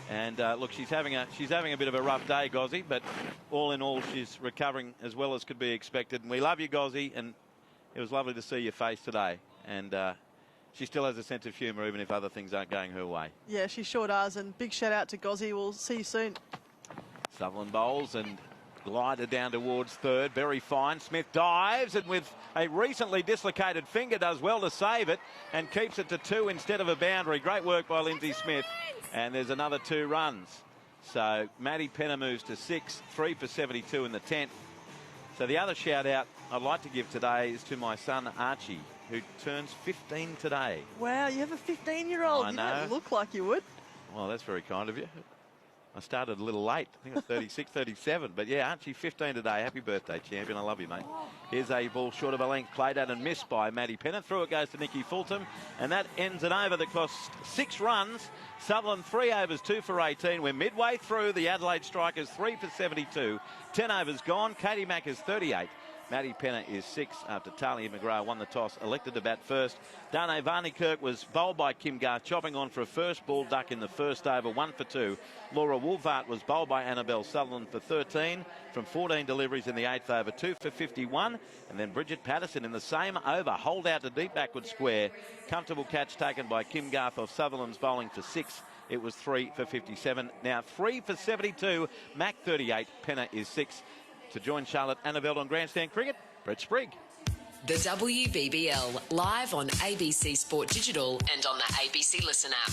And look, she's having a bit of a rough day, Gozzy, but all in all, she's recovering as well as could be expected. And we love you, Gozzy, and it was lovely to see your face today. And she still has a sense of humour, even if other things aren't going her way. Yeah, she sure does. And big shout out to Gozzy. We'll see you soon. Sutherland bowls and glider down towards 3rd. Very fine. Smith dives and with a recently dislocated finger does well to save it and keeps it to 2 instead of a boundary. Great work by Lindsay Smith. And there's another 2 runs. So Maddie Penner moves to 6, 3 for 72 in the 10th. So the other shout out I'd like to give today is to my son Archie, who turns 15 today. Wow, you have a 15-year-old. I You know. don't look like you would. Well, that's very kind of you. I started a little late. I think it was 36, 37. But yeah, Archie, 15 today. Happy birthday, champion. I love you, mate. Here's a ball short of a length, played out and missed by Maddie Penner. Through it goes to Nikki Fulton. And that ends an over that cost 6 runs. Sutherland 3 overs, 2 for 18. We're midway through. The Adelaide Strikers 3 for 72. 10 overs gone. Katie Mack is 38. Maddie Penner is 6 after Talia McGrath won the toss, elected to bat first. Dane Varney-Kirk was bowled by Kim Garth, chopping on for a first ball duck in the first over, 1 for 2. Laura Woolfart was bowled by Annabelle Sutherland for 13 from 14 deliveries in the 8th over, 2 for 51. And then Bridget Patterson in the same over, hold out to deep backward square. Comfortable catch taken by Kim Garth off Sutherland's bowling for 6. It was 3 for 57. Now 3 for 72. Mack 38. Penner is 6. To join Charlotte Annabelle on Grandstand Cricket, Brett Sprigg. The WBBL, live on ABC Sport Digital and on the ABC Listen app.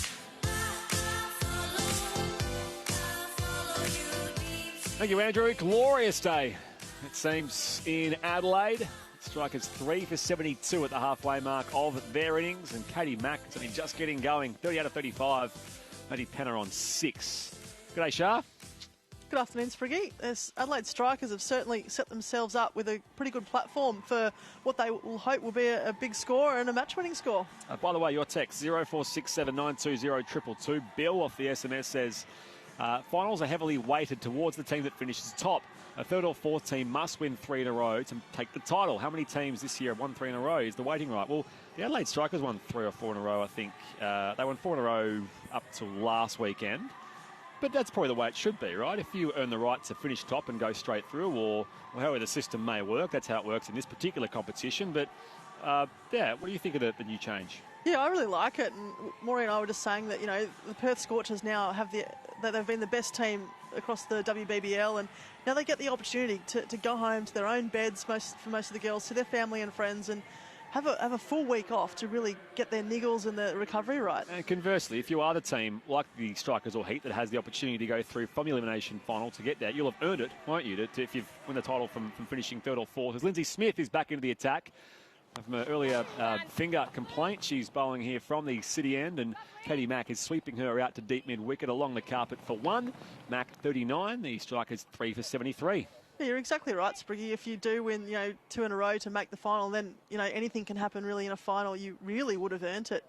Thank you, Andrew. Glorious day, it seems, in Adelaide. Strikers 3 for 72 at the halfway mark of their innings. And Katie Mack is only just getting going. 30 out of 35. Maddie Penner on 6. G'day, Shah. Good afternoon, Spriggy. Adelaide Strikers have certainly set themselves up with a pretty good platform for what they will hope will be a big score and a match-winning score. By the way, your text 0467920222. Bill off the SMS says, finals are heavily weighted towards the team that finishes top. A 3rd or 4th team must win 3 in a row to take the title. How many teams this year have won 3 in a row? Is the weighting right? Well, the Adelaide Strikers won 3 or 4 in a row, I think. They won 4 in a row up till last weekend. But that's probably the way it should be, right? If you earn the right to finish top and go straight through, or however the system may work, that's how it works in this particular competition. But, yeah, what do you think of the new change? Yeah, I really like it. And Maury and I were just saying that, the Perth Scorchers now have that they've been the best team across the WBBL, and now they get the opportunity to go home to their own beds for most of the girls, to their family and friends, and have a full week off to really get their niggles and the recovery right. And conversely, if you are the team like the Strikers or Heat that has the opportunity to go through from the elimination final to get there, you'll have earned it, won't you, if you've won the title from finishing third or fourth. As Lindsay Smith is back into the attack from an earlier finger complaint. She's bowling here from the city end, and Katie Mack is sweeping her out to deep mid-wicket along the carpet for 1. Mack 39, the Strikers 3 for 73. Yeah, you're exactly right, Spriggy. If you do win, 2 in a row to make the final, then, anything can happen really in a final. You really would have earned it.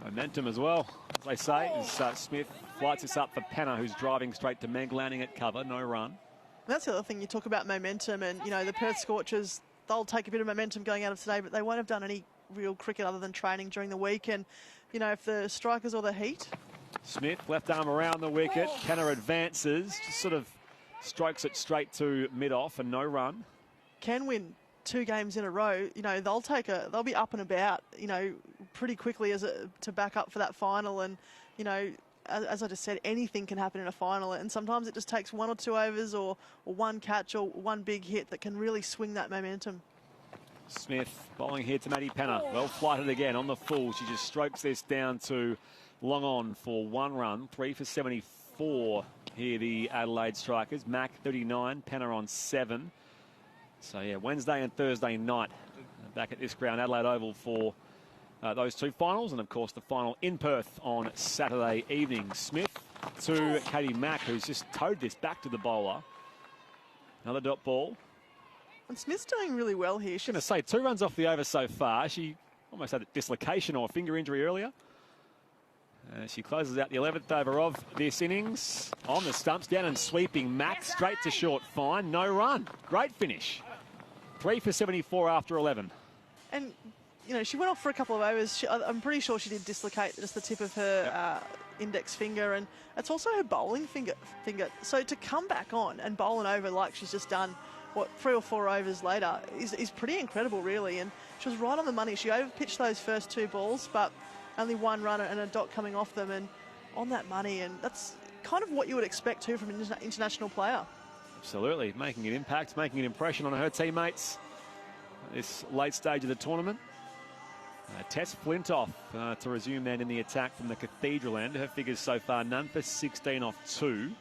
Momentum as well, as they say, as Smith flights this up for Penner, who's driving straight to Meg, landing at cover, no run. And that's the other thing, you talk about momentum, and, the Perth Scorchers, they'll take a bit of momentum going out of today, but they won't have done any real cricket other than training during the week. And, if the Strikers or the Heat... Smith, left arm around the wicket, Penner advances, just sort of strokes it straight to mid-off and no run. Can win 2 games in a row, they'll be up and about, pretty quickly to back up for that final. And, as I just said, anything can happen in a final. And sometimes it just takes 1 or 2 overs or 1 catch or 1 big hit that can really swing that momentum. Smith bowling here to Maddie Penner. Well flighted again on the full. She just strokes this down to long on for 1 run. 3 for 74 here, the Adelaide Strikers. Mack 39, Penner on 7. So, yeah, Wednesday and Thursday night back at this ground, Adelaide Oval, for those 2 finals. And, of course, the final in Perth on Saturday evening. Smith to Katie Mack, who's just towed this back to the bowler. Another dot ball. And Smith's doing really well here. She's going to say 2 runs off the over so far. She almost had a dislocation or a finger injury earlier. She closes out the 11th over of this innings. On the stumps, down and sweeping. Mack straight to short, fine, no run. Great finish. 3 for 74 after 11. And, she went off for a couple of overs. I'm pretty sure she did dislocate just the tip of her index finger, and it's also her bowling finger. So to come back on and bowl an over like she's just done, 3 or 4 overs later, is pretty incredible, really. And she was right on the money. She overpitched those first 2 balls, but only 1 run and a dot coming off them, and on that money. And that's kind of what you would expect, too, from an international player. Absolutely. Making an impact, making an impression on her teammates at this late stage of the tournament. Tess Flintoff to resume then in the attack from the Cathedral end. Her figures so far, none for 16 off 2.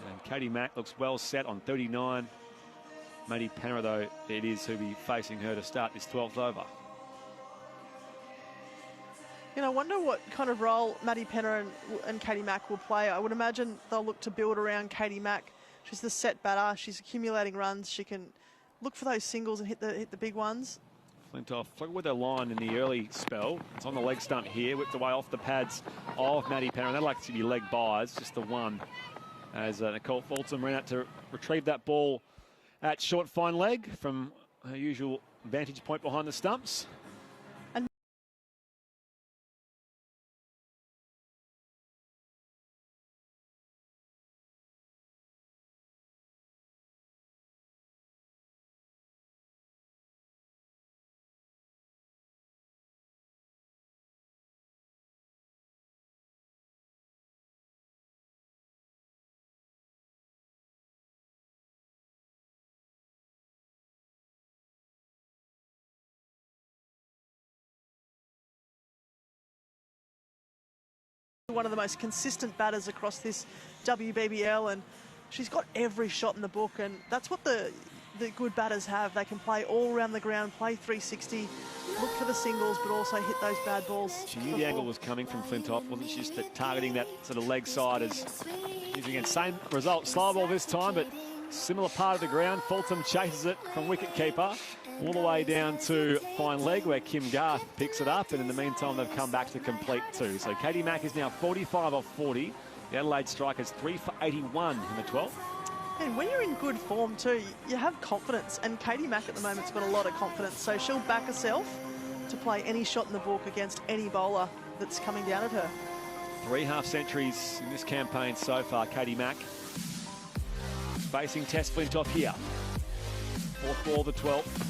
And Katie Mack looks well set on 39. Maddie Penner, though, it is who'll be facing her to start this 12th over. I wonder what kind of role Maddie Penner and Katie Mack will play. I would imagine they'll look to build around Katie Mack. She's the set batter. She's accumulating runs. She can look for those singles and hit the big ones. Flintoff with her line in the early spell. It's on the leg stump here, whipped away off the pads of Maddie Penner. And they'd like to be leg buys, just the one, as Nicole Fulton ran out to retrieve that ball at short fine leg from her usual vantage point behind the stumps. And one of the most consistent batters across this WBBL, and she's got every shot in the book, and that's what the good batters have. They can play all around the ground, play 360, look for the singles, but also hit those bad balls. She knew the angle was coming from Flintoff, wasn't she? Just targeting that sort of leg side as using the same result. Slow ball this time, but similar part of the ground. Fulton chases it from wicket-keeper all the way down to fine leg, where Kim Garth picks it up, and in the meantime they've come back to complete 2. So Katie Mack is now 45 off 40. The Adelaide Strikers 3 for 81 in the 12th. And when you're in good form too, you have confidence, and Katie Mack at the moment's got a lot of confidence, so she'll back herself to play any shot in the book against any bowler that's coming down at her. 3 half-centuries in this campaign so far, Katie Mack. Facing Tess Flintoff here. 4th ball, the 12th.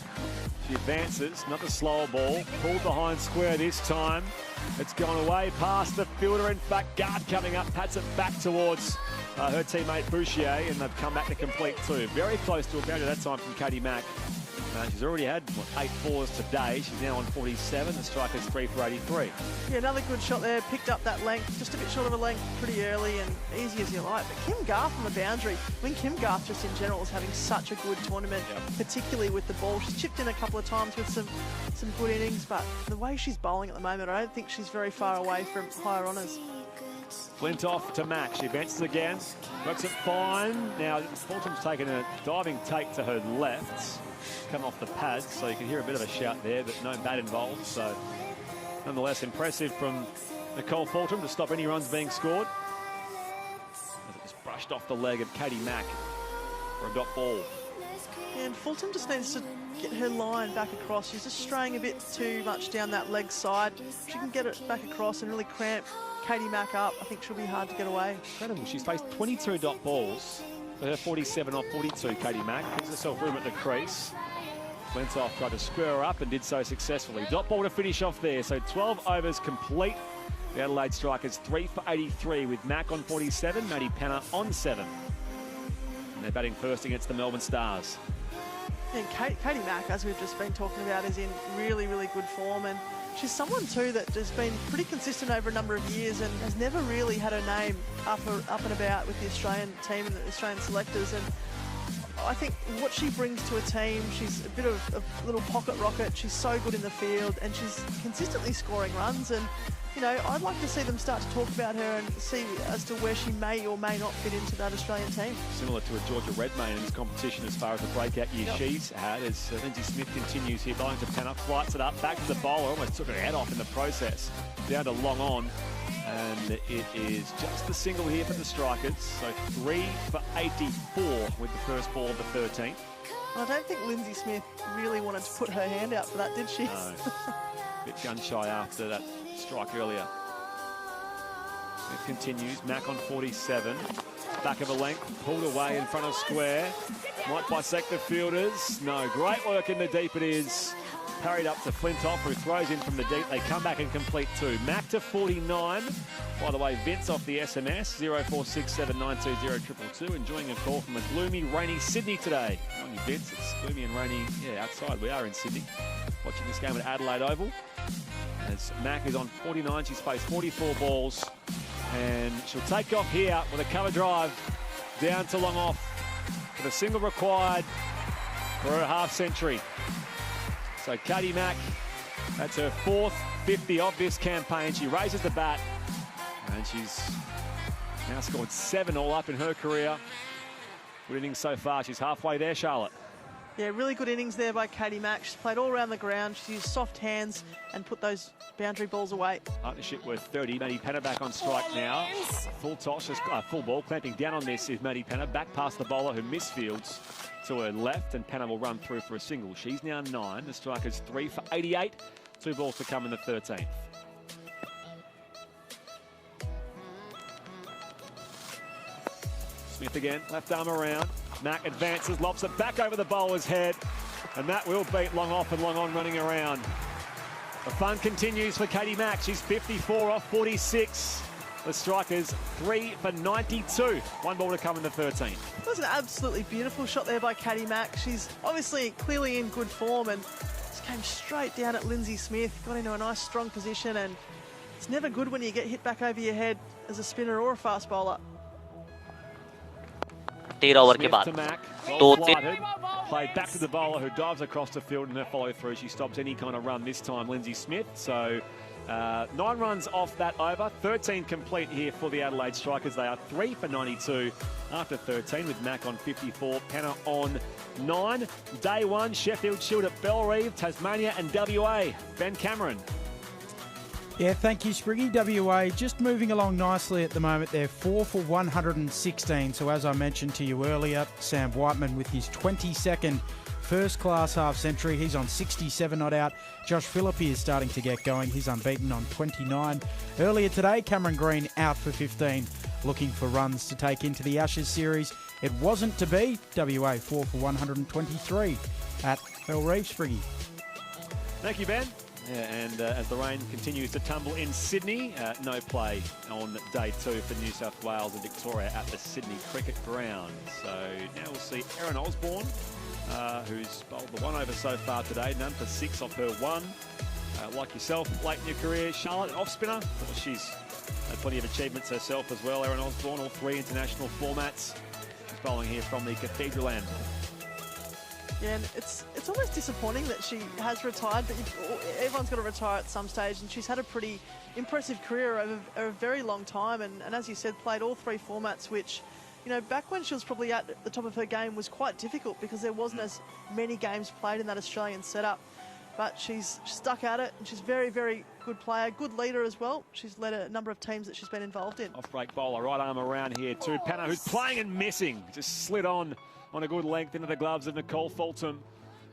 She advances, not the slower ball. Pulled behind square this time. It's gone away past the fielder. In fact, Guard coming up, pats it back towards her teammate Bouchier, and they've come back to complete 2. Very close to a boundary that time from Katie Mack. She's already had 8 fours today. She's now on 47. The striker's 3 for 83. Yeah, another good shot there. Picked up that length, just a bit short of a length pretty early and easy as you like. But Kim Garth on the boundary. I mean, Kim Garth just in general is having such a good tournament, particularly with the ball. She's chipped in a couple of times with some good innings, but the way she's bowling at the moment, I don't think she's very far away from higher honours. Flintoff to Mack. She advances again. Works it fine. Now, Fulton's taken a diving take to her left. Come off the pad, so you can hear a bit of a shout there, but no bat involved. So, nonetheless, impressive from Nicole Fulton to stop any runs being scored. As it was brushed off the leg of Katie Mack for a dot ball. Yeah, and Fulton just needs to get her line back across. She's just straying a bit too much down that leg side. If she can get it back across and really cramp Katie Mack up, I think she'll be hard to get away. Incredible. She's faced 22 dot balls. For her 47 off 42, Katie Mack gives herself room at the crease. Flintoff tried to square her up and did so successfully. Dot ball to finish off there. So 12 overs complete. The Adelaide Strikers 3 for 83 with Mack on 47, Maddie Penner on 7. And they're batting first against the Melbourne Stars. And Katie Mack, as we've just been talking about, is in really, really good form. And she's someone too that has been pretty consistent over a number of years and has never really had her name up and about with the Australian team and the Australian selectors. And I think what she brings to a team, she's a bit of a little pocket rocket. She's so good in the field and she's consistently scoring runs. And, you know, I'd like to see them start to talk about her and see as to where she may or may not fit into that Australian team. Similar to a Georgia Redmayne in this competition as far as the breakout year she's had, as Lindsay Smith continues here, bowling to Penner, flights it up, back to the bowler, almost took her head off in the process, down to long on. And it is just a single here for the Strikers. So 3 for 84 with the first ball of the 13th. I don't think Lindsay Smith really wanted to put her hand out for that, did she? No. Bit gun shy after that strike earlier. Smith continues. Mack on 47. Back of a length. Pulled away in front of square. Might bisect the fielders. No. Great work in the deep it is. Parried up to Flintoff, who throws in from the deep. They come back and complete 2. Mack to 49. By the way, Vince off the SMS, 0467920222, enjoying a call from a gloomy, rainy Sydney today. On you, Vince, it's gloomy and rainy, outside. We are in Sydney. Watching this game at Adelaide Oval. As Mack is on 49, she's faced 44 balls. And she'll take off here with a cover drive down to long off with a single required for her half century. So Katie Mack, that's her 4th 50 of this campaign. She raises the bat and she's now scored 7 all up in her career. Good innings so far. She's halfway there, Charlotte. Yeah, really good innings there by Katie Mack. She's played all around the ground. She's used soft hands and put those boundary balls away. Partnership worth 30. Maddie Penner back on strike now. Full toss, full ball. Clamping down on this is Maddie Penner. Back past the bowler who misfields to her left, and Penner will run through for a single. She's now 9. The Strikers 3 for 88. 2 balls to come in the 13th. Smith again, left arm around. Mack advances, lobs it back over the bowler's head, and that will beat long off and long on running around. The fun continues for Katie Mack. She's 54 off 46. The Strikers 3 for 92. 1 ball to come in the 13th. That was an absolutely beautiful shot there by Katie Mack. She's obviously clearly in good form and just came straight down at Lindsay Smith. Got into a nice strong position, and it's never good when you get hit back over your head as a spinner or a fast bowler. 13 over के बाद 2-3 played back to the bowler who dives across the field in her follow through. She stops any kind of run this time, Lindsay Smith. So 9 runs off that over. 13 complete here for the Adelaide Strikers. They are 3 for 92 after 13 with Mack on 54, Penner on 9. Day 1, Sheffield Shield at Bellerive, Tasmania and WA. Ben Cameron. Yeah, thank you, Spriggy. WA just moving along nicely at the moment. They're 4 for 116. So as I mentioned to you earlier, Sam Whiteman with his 22nd first-class half-century. He's on 67 not out. Josh Philippi is starting to get going. He's unbeaten on 29. Earlier today, Cameron Green out for 15, looking for runs to take into the Ashes series. It wasn't to be. WA 4 for 123 at Bellerive, Spriggy. Thank you, Ben. Yeah, and as the rain continues to tumble in Sydney, no play on day 2 for New South Wales and Victoria at the Sydney Cricket Ground. So now we'll see Erin Osborne, who's bowled the 1 over so far today, none for 6 off her 1. Like yourself, late in your career, Charlotte, an off-spinner. Well, she's had plenty of achievements herself as well. Erin Osborne, all 3 international formats. She's bowling here from the Cathedral end. Yeah, and it's almost disappointing that she has retired, but everyone's got to retire at some stage, and she's had a pretty impressive career over a very long time, and as you said, played all 3 formats, which, you know, back when she was probably at the top of her game was quite difficult because there wasn't as many games played in that Australian setup. But she's stuck at it, and she's very, very good player, good leader as well. She's led a number of teams that she's been involved in. Off-break bowler, right arm around here to Panna, who's playing and missing. Just slid on a good length into the gloves of Nicole Fulton.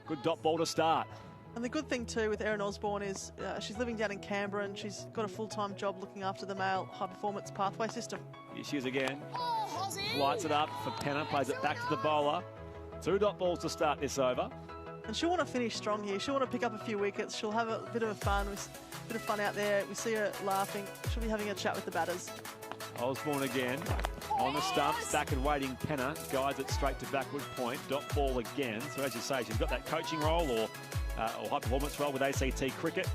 Good dot ball to start. And the good thing too with Erin Osborne is she's living down in Canberra, and she's got a full-time job looking after the male high-performance pathway system. Here she is again. Lights it up for Panna, plays it back to the bowler. 2 dot balls to start this over. And she'll want to finish strong here. She'll want to pick up a few wickets. She'll have a bit of fun out there. We see her laughing. She'll be having a chat with the batters. Osborne again on the stumps, back and waiting. Panna guides it straight to backward point. Dot ball again. So as you say, she's got that coaching role or high performance role with ACT cricket,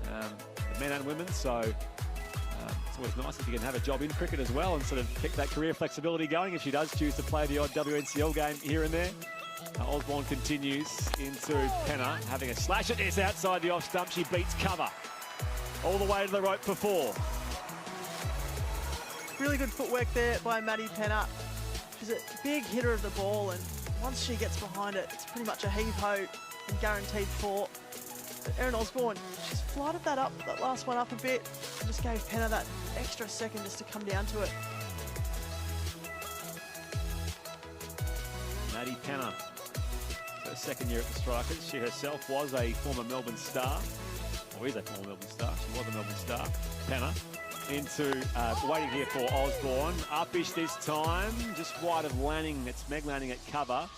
the men and women. So it's always nice if you can have a job in cricket as well and sort of keep that career flexibility going if she does choose to play the odd WNCL game here and there. Osborne continues into Panna, having a slash at this outside the off stump. She beats cover all the way to the rope for 4. Really good footwork there by Maddie Panna. She's a big hitter of the ball, and once she gets behind it, it's pretty much a heave-ho and guaranteed 4. But Erin Osborne, she's flighted that last one up a bit, and just gave Panna that extra second just to come down to it. Maddie Panna, her second year at the Strikers. She herself was a former Melbourne star, or is a former Melbourne star. She was a Melbourne star. Panna into waiting here for Osborne. Upish this time, just wide of Lanning. It's Meg Lanning at cover.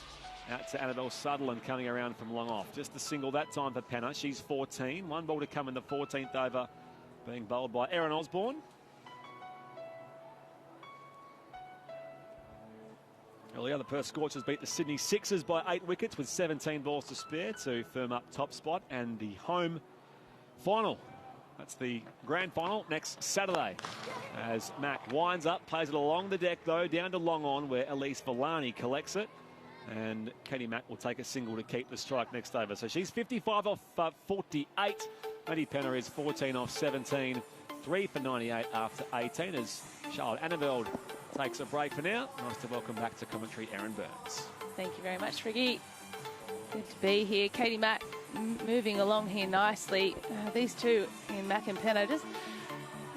Out to Annabelle Sutherland coming around from long off. Just a single that time for Panna. She's 14. 1 ball to come in the 14th over, being bowled by Erin Osborne. Earlier, the Perth Scorchers beat the Sydney Sixers by 8 wickets with 17 balls to spare to firm up top spot, and the home final. That's the grand final next Saturday. As Mack winds up, plays it along the deck though, down to long on where Elise Villani collects it. And Katie Mack will take a single to keep the strike next over. So she's 55 off 48. Maddie Panna is 14 off 17. 3 for 98 after 18 as Charlotte Anneveld takes a break for now. Nice to welcome back to commentary Aaron Burns. Thank you very much, Ricky. Good to be here. Katie Mack moving along here nicely. These two, Mack and Panna, just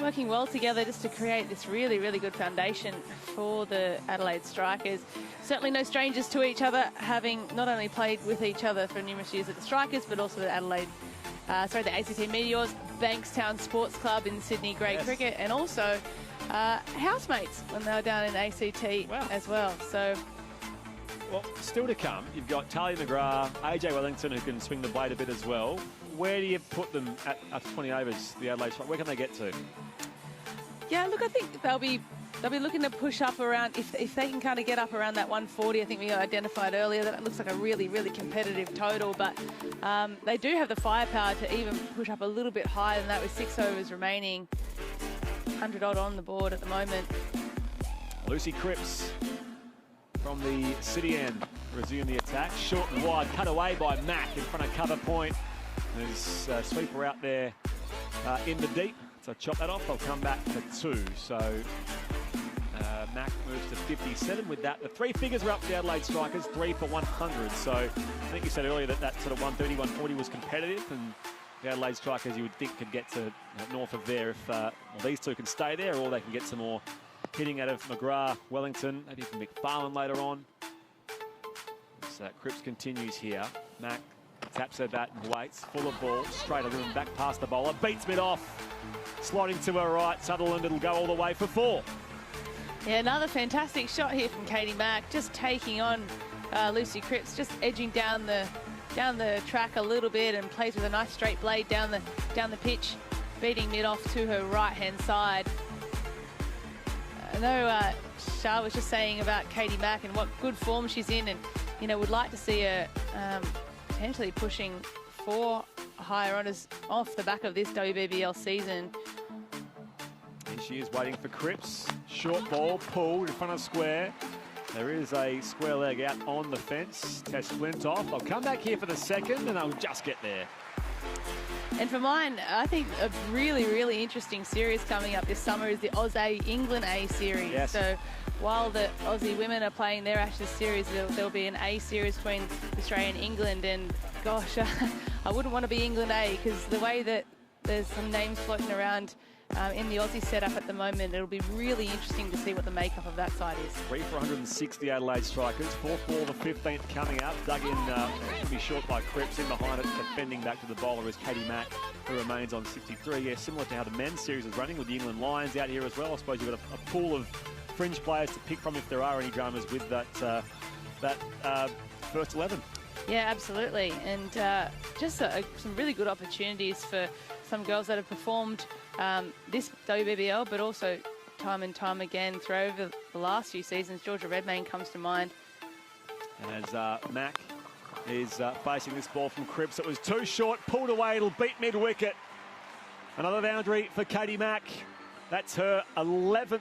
working well together just to create this really, really good foundation for the Adelaide Strikers. Certainly no strangers to each other, having not only played with each other for numerous years at the Strikers, but also at Adelaide, the ACT Meteors, Bankstown Sports Club in Sydney, great cricket, and also housemates when they were down in ACT as well. So, well, still to come, you've got Talia McGrath, AJ Wellington, who can swing the blade a bit as well. Where do you put them at 20 overs, the Adelaide Strikers? Where can they get to? Yeah, look, I think they'll be looking to push up around, if they can kind of get up around that 140. I think we identified earlier that it looks like a really, really competitive total, but they do have the firepower to even push up a little bit higher than that with 6 overs remaining. 100 odd on the board at the moment. Lucy Cripps from the city end resume the attack. Short and wide, cut away by Mack in front of cover point. There's a sweeper out there in the deep. So chop that off, they'll come back for 2. So Mack moves to 57 with that. The 3 figures are up for the Adelaide Strikers, 3 for 100. So I think you said earlier that sort of 130, 140 was competitive, and the Adelaide Strikers you would think could get to north of there if these two can stay there, or they can get some more hitting out of McGrath, Wellington, maybe from McFarlane later on. So Cripps continues here. Mack taps her bat and waits, full of ball, straight of them, back past the bowler, beats mid off. Sliding to her right, Sutherland, it'll go all the way for 4. Yeah, another fantastic shot here from Katie Mack, just taking on Lucy Cripps, just edging down the down the track a little bit and plays with a nice straight blade down the pitch, beating mid off to her right-hand side. I know Shah was just saying about Katie Mack and what good form she's in, and would like to see her potentially pushing 4 higher honours off the back of this WBBL season. And she is waiting for Cripps. Short ball pulled in front of square. There is a square leg out on the fence. Tess Flintoff. I'll come back here for the second and I'll just get there. And for mine, I think a really, really interesting series coming up this summer is the Aussie England A series. Yes. So while the Aussie women are playing their Ashes series, there'll be an A series between Australia and England. And gosh, I wouldn't want to be England A, because the way that there's some names floating around in the Aussie setup at the moment, it'll be really interesting to see what the makeup of that side is. 3 for 160 Adelaide Strikers. 4th ball, the 15th coming up. Dug in, to be short by Cripps. In behind it, defending back to the bowler is Katie Mack, who remains on 63. Yeah, similar to how the men's series is running with the England Lions out here as well. I suppose you've got a pool of fringe players to pick from if there are any dramas with that first 11. Yeah, absolutely. And just some really good opportunities for some girls that have performed this WBBL, but also time and time again through over the last few seasons. Georgia Redmayne comes to mind. And as Mack is facing this ball from Cripps, it was too short, pulled away, it'll beat mid-wicket. Another boundary for Katie Mack. That's her 11th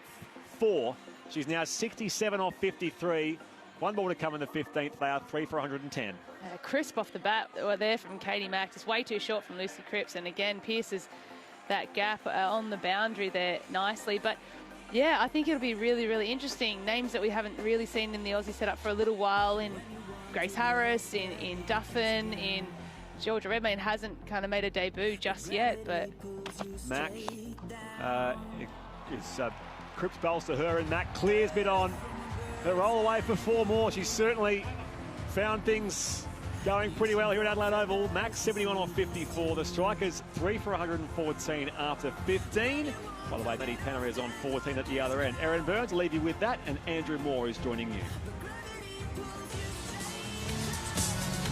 4. She's now 67 off 53. 1 ball to come in the 15th. They are 3 for 110. Crisp off the bat there from Katie Mack. Just way too short from Lucy Cripps. And again, pierces that gap on the boundary there nicely. But yeah, I think it'll be really, really interesting. Names that we haven't really seen in the Aussie setup for a little while, in Grace Harris, in Duffin, in Georgia Redmayne hasn't kind of made a debut just yet. But Mack Cripps bowls to her, and Mack clears mid on. Her roll away for 4 more. She's certainly found things going pretty well here at Adelaide Oval. Max 71 off 54. The Strikers 3 for 114 after 15. By the way, Maddie Penner is on 14 at the other end. Erin Burns will leave you with that, and Andrew Moore is joining you.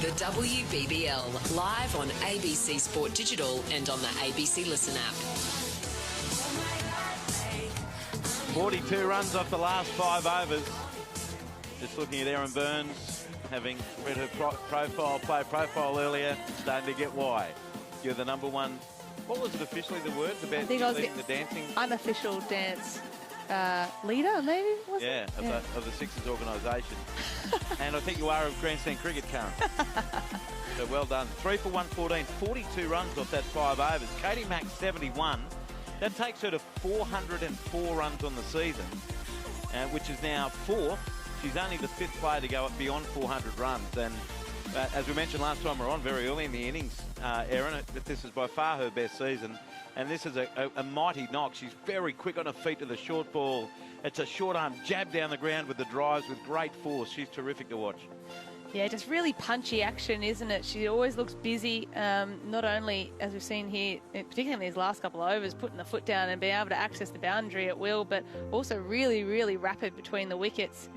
The WBBL, live on ABC Sport Digital and on the ABC Listen app. 42 runs off the last 5 overs. Just looking at Erin Burns, having read her play profile earlier, starting to get why. You're the number 1. What was it officially, the words about I think I was leading the dancing? Unofficial dance leader, maybe? Of the Sixers organisation. And I think you are of grandstand cricket, Karen. So well done. 3 for 114, 42 runs off that 5 overs. Katie Mack 71. That takes her to 404 runs on the season, which is now 4th. She's only the 5th player to go up beyond 400 runs. And as we mentioned last time we were on, very early in the innings, Erin, this is by far her best season. And this is a mighty knock. She's very quick on her feet to the short ball. It's a short arm jab down the ground with the drives with great force. She's terrific to watch. Yeah, just really punchy action, isn't it? She always looks busy, not only, as we've seen here, particularly in these last couple of overs, putting the foot down and being able to access the boundary at will, but also really, really rapid between the wickets.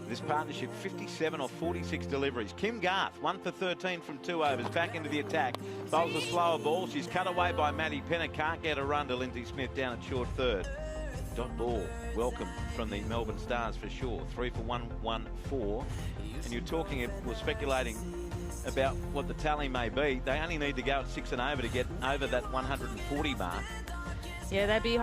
This partnership, 57 or 46 deliveries. Kim Garth, 1 for 13 from 2 overs, back into the attack. Bowls a slower ball. She's cut away by Maddie Penner. Can't get a run to Lindsay Smith down at short third. Dot ball, welcome from the Melbourne Stars for sure. 3 for 114. And you're talking, we're speculating about what the tally may be. They only need to go at 6 and over to get over that 140 mark. Yeah, they'd be,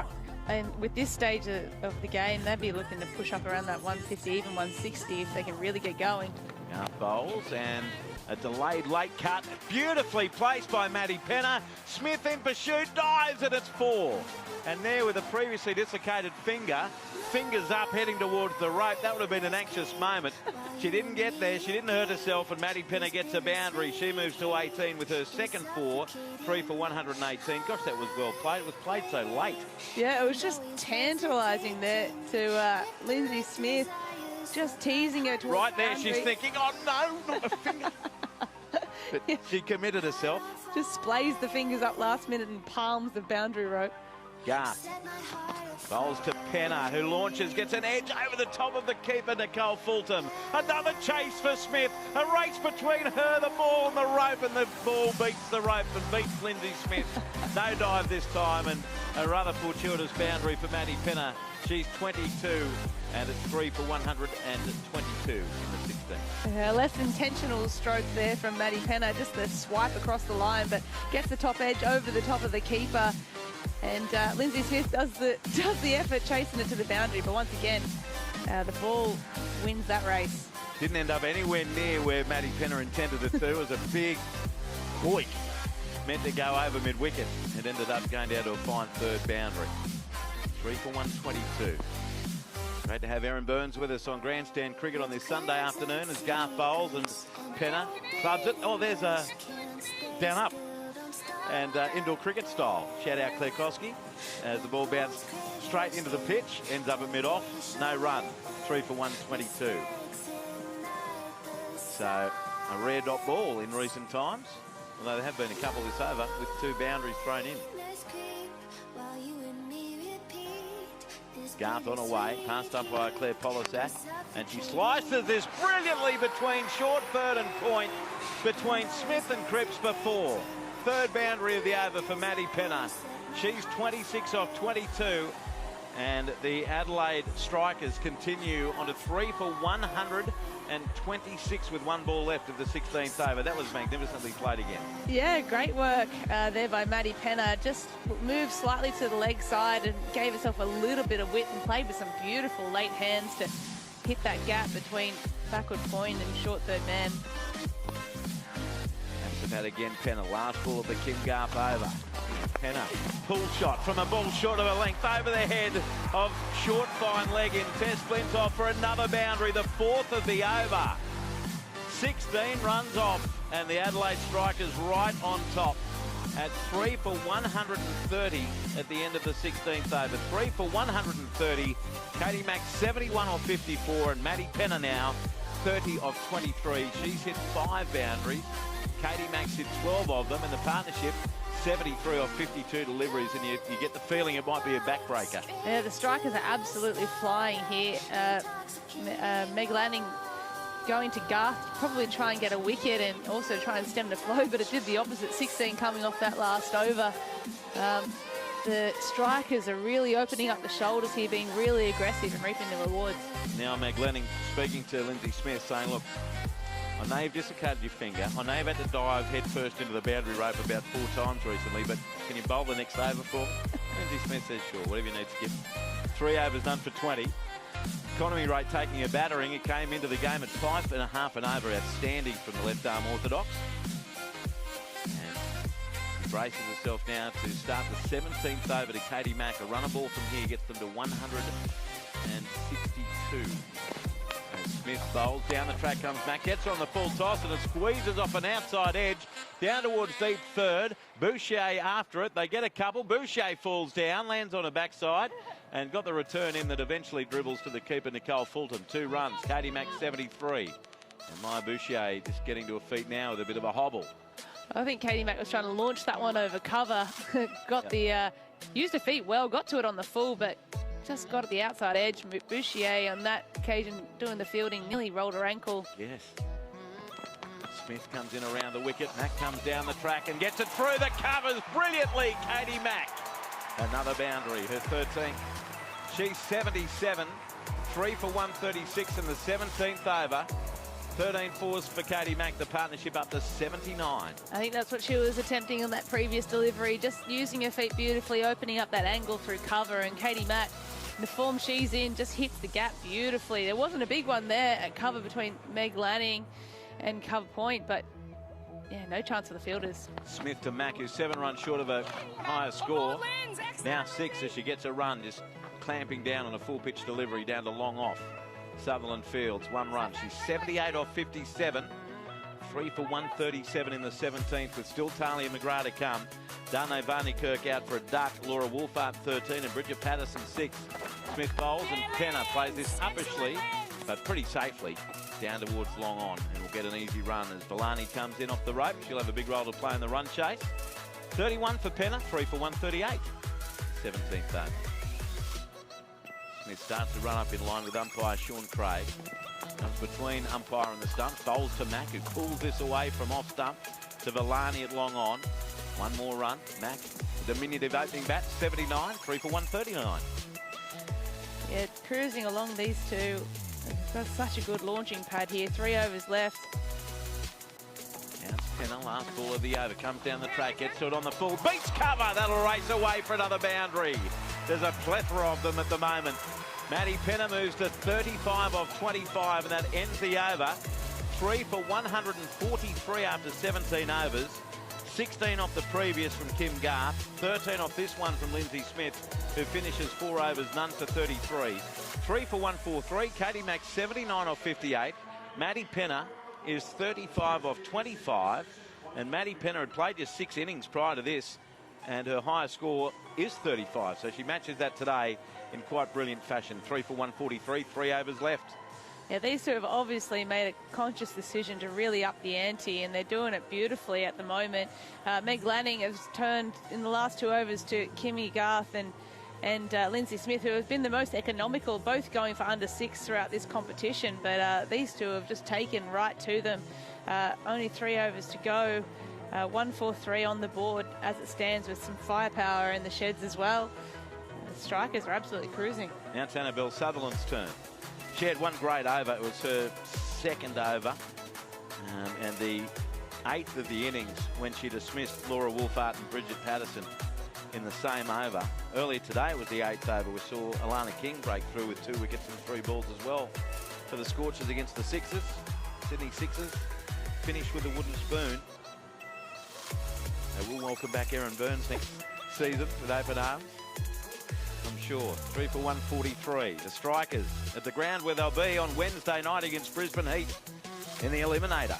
and with this stage of the game, they'd be looking to push up around that 150, even 160 if they can really get going. Garth bowls, and a delayed late cut. Beautifully placed by Maddie Penner. Smith in pursuit, dives, and it's 4. And there with a previously dislocated finger, fingers up, heading towards the rope. That would have been an anxious moment. She didn't get there. She didn't hurt herself, and Maddie Penner gets a boundary. She moves to 18 with her second 4, 3 for 118. Gosh, that was well played. It was played so late. Yeah, it was just tantalising there to Lindsay Smith, just teasing her towards right there, boundary. she's thinking, oh no, not a finger. But she committed herself. Just splays the fingers up last minute and palms the boundary rope. Garth bowls to Penner, who launches, gets an edge over the top of the keeper, Nicole Fulton. Another chase for Smith. A race between her, the ball and the rope, and the ball beats the rope and beats Lindsay Smith. No dive this time, and a rather fortuitous boundary for Maddie Penner. She's 22, and it's 3 for 122 in the 16. A less intentional stroke there from Maddie Penner, just the swipe across the line, but gets the top edge over the top of the keeper. And Lindsay Smith does the effort chasing it to the boundary, but once again, the ball wins that race. Didn't end up anywhere near where Maddie Penner intended it to. It was a big boink, meant to go over mid-wicket. It ended up going down to a fine third boundary. 3 for 122. Great to have Erin Burns with us on Grandstand Cricket on this Sunday afternoon as Garth bowls and Penner clubs it. Oh, there's a down up. And indoor cricket style. Shout out Claire Koski as the ball bounced straight into the pitch, ends up at mid-off, no run, 3 for 122. So a rare dot ball in recent times, although there have been a couple this over with 2 boundaries thrown in. Garth on away, passed up by Claire Polisak, and she slices this brilliantly between short third and point, between Smith and Cripps for 4. Third boundary of the over for Maddie Penner. She's 26 off 22, and the Adelaide Strikers continue on to 3 for 126 with 1 ball left of the 16th over. That was magnificently played again. Yeah, great work there by Maddie Penner. Just moved slightly to the leg side and gave herself a little bit of width and played with some beautiful late hands to hit that gap between backward point and short third man. That again, Penner, last ball of the Kim Garth over. Penner, pull shot from a ball short of a length over the head of short fine leg in Tess Flintoff for another boundary, the 4th of the over. 16 runs off, and the Adelaide Strikers right on top at 3 for 130 at the end of the 16th over. 3 for 130. Katie Mack 71 off 54, and Maddie Penner now 30 off 23. She's hit 5 boundaries. Katie Mack's hit 12 of them in the partnership, 73 off 52 deliveries, and you get the feeling it might be a backbreaker. Yeah, the Strikers are absolutely flying here. Meg Lanning going to Garth, probably try and get a wicket and also try and stem the flow, but it did the opposite, 16 coming off that last over. The Strikers are really opening up the shoulders here, being really aggressive and reaping the rewards. Now Meg Lanning speaking to Lindsay Smith saying, look, I know you've dislocated your finger. I know you've had to dive head first into the boundary rope about 4 times recently, but can you bowl the next over for me? Lindsay Smith says, sure, whatever you need to get. 3 overs done for 20. Economy rate taking a battering. It came into the game at 5.5 and over. Outstanding from the left arm orthodox. And braces herself now to start the 17th over to Katie Mack. A runner ball from here gets them to 162. Smith bowls, down the track comes Mack, gets her on the full toss and it squeezes off an outside edge, down towards deep third. Boucher after it, they get a couple. Boucher falls down, lands on her backside and got the return in that eventually dribbles to the keeper Nicole Fulton. 2 runs, Katie Mack 73. And Maya Boucher just getting to her feet now with a bit of a hobble. I think Katie Mack was trying to launch that one over cover. Got the, used her feet well, got to it on the full, but just got at the outside edge. Boucher on that occasion doing the fielding, nearly rolled her ankle. Yes. Smith comes in around the wicket. Mack comes down the track and gets it through the covers brilliantly. Katie Mack. Another boundary, her 13th. She's 77. 3 for 136 in the 17th over. 13 fours for Katie Mack, the partnership up to 79. I think that's what she was attempting on that previous delivery, just using her feet beautifully, opening up that angle through cover, and Katie Mack, the form she's in, just hits the gap beautifully. There wasn't a big one there at cover between Meg Lanning and cover point, but yeah, no chance for the fielders. Smith to Mack, who's 7 runs short of a higher score. Now 6 as she gets a run, just clamping down on a full pitch delivery down to long off. Sutherland Fields, 1 run. She's 78 off 57. 3 for 137 in the 17th with still Talia McGrath to come. Darnay Varney-Kirk out for a duck. Laura Wolfart 13 and Bridget Patterson 6. Smith bowls and Penner plays this uppishly but pretty safely down towards long on and will get an easy run as Villani comes in off the rope. She'll have a big role to play in the run chase. 31 for Penner, 3 for 138. 17th over. Smith starts to run up in line with umpire Sean Craig. Comes between umpire and the stump. Bowls to Mack, who pulls this away from off stump to Villani at long on. One more run. Mack, diminutive opening bat, 79, 3 for 139. Yeah, cruising along these two. They've got such a good launching pad here. 3 overs left. Counts Penner, last ball of the over. Comes down the track, gets to it on the full. Beats cover. That'll race away for another boundary. There's a plethora of them at the moment. Maddie Penner moves to 35 of 25, and that ends the over. 3 for 143 after 17 overs. 16 off the previous from Kim Garth. 13 off this one from Lindsay Smith, who finishes 4 overs, none for 33. 3 for 143. Katie Mack 79 off 58. Maddie Penner is 35 off 25. And Maddie Penner had played just 6 innings prior to this, and her highest score is 35. So she matches that today in quite brilliant fashion. 3 for 143, 3 overs left. Yeah, these two have obviously made a conscious decision to really up the ante, and they're doing it beautifully at the moment. Meg Lanning has turned in the last 2 overs to Kimmy Garth and Lindsay Smith, who have been the most economical, both going for under 6 throughout this competition. But these two have just taken right to them. Only 3 overs to go. 143 on the board as it stands, with some firepower in the sheds as well. The strikers are absolutely cruising. Now it's Annabelle Sutherland's turn. She had one great over. It was her second over, and the 8th of the innings when she dismissed Laura Wolfart and Bridget Patterson in the same over. Earlier today was the 8th over. We saw Alana King break through with 2 wickets and 3 balls as well for the Scorchers against the Sixers. Sydney Sixers finished with a wooden spoon. They will welcome back Erin Burns next season with open arms, I'm sure. 3 for 143. The Strikers at the ground where they'll be on Wednesday night against Brisbane Heat in the Eliminator.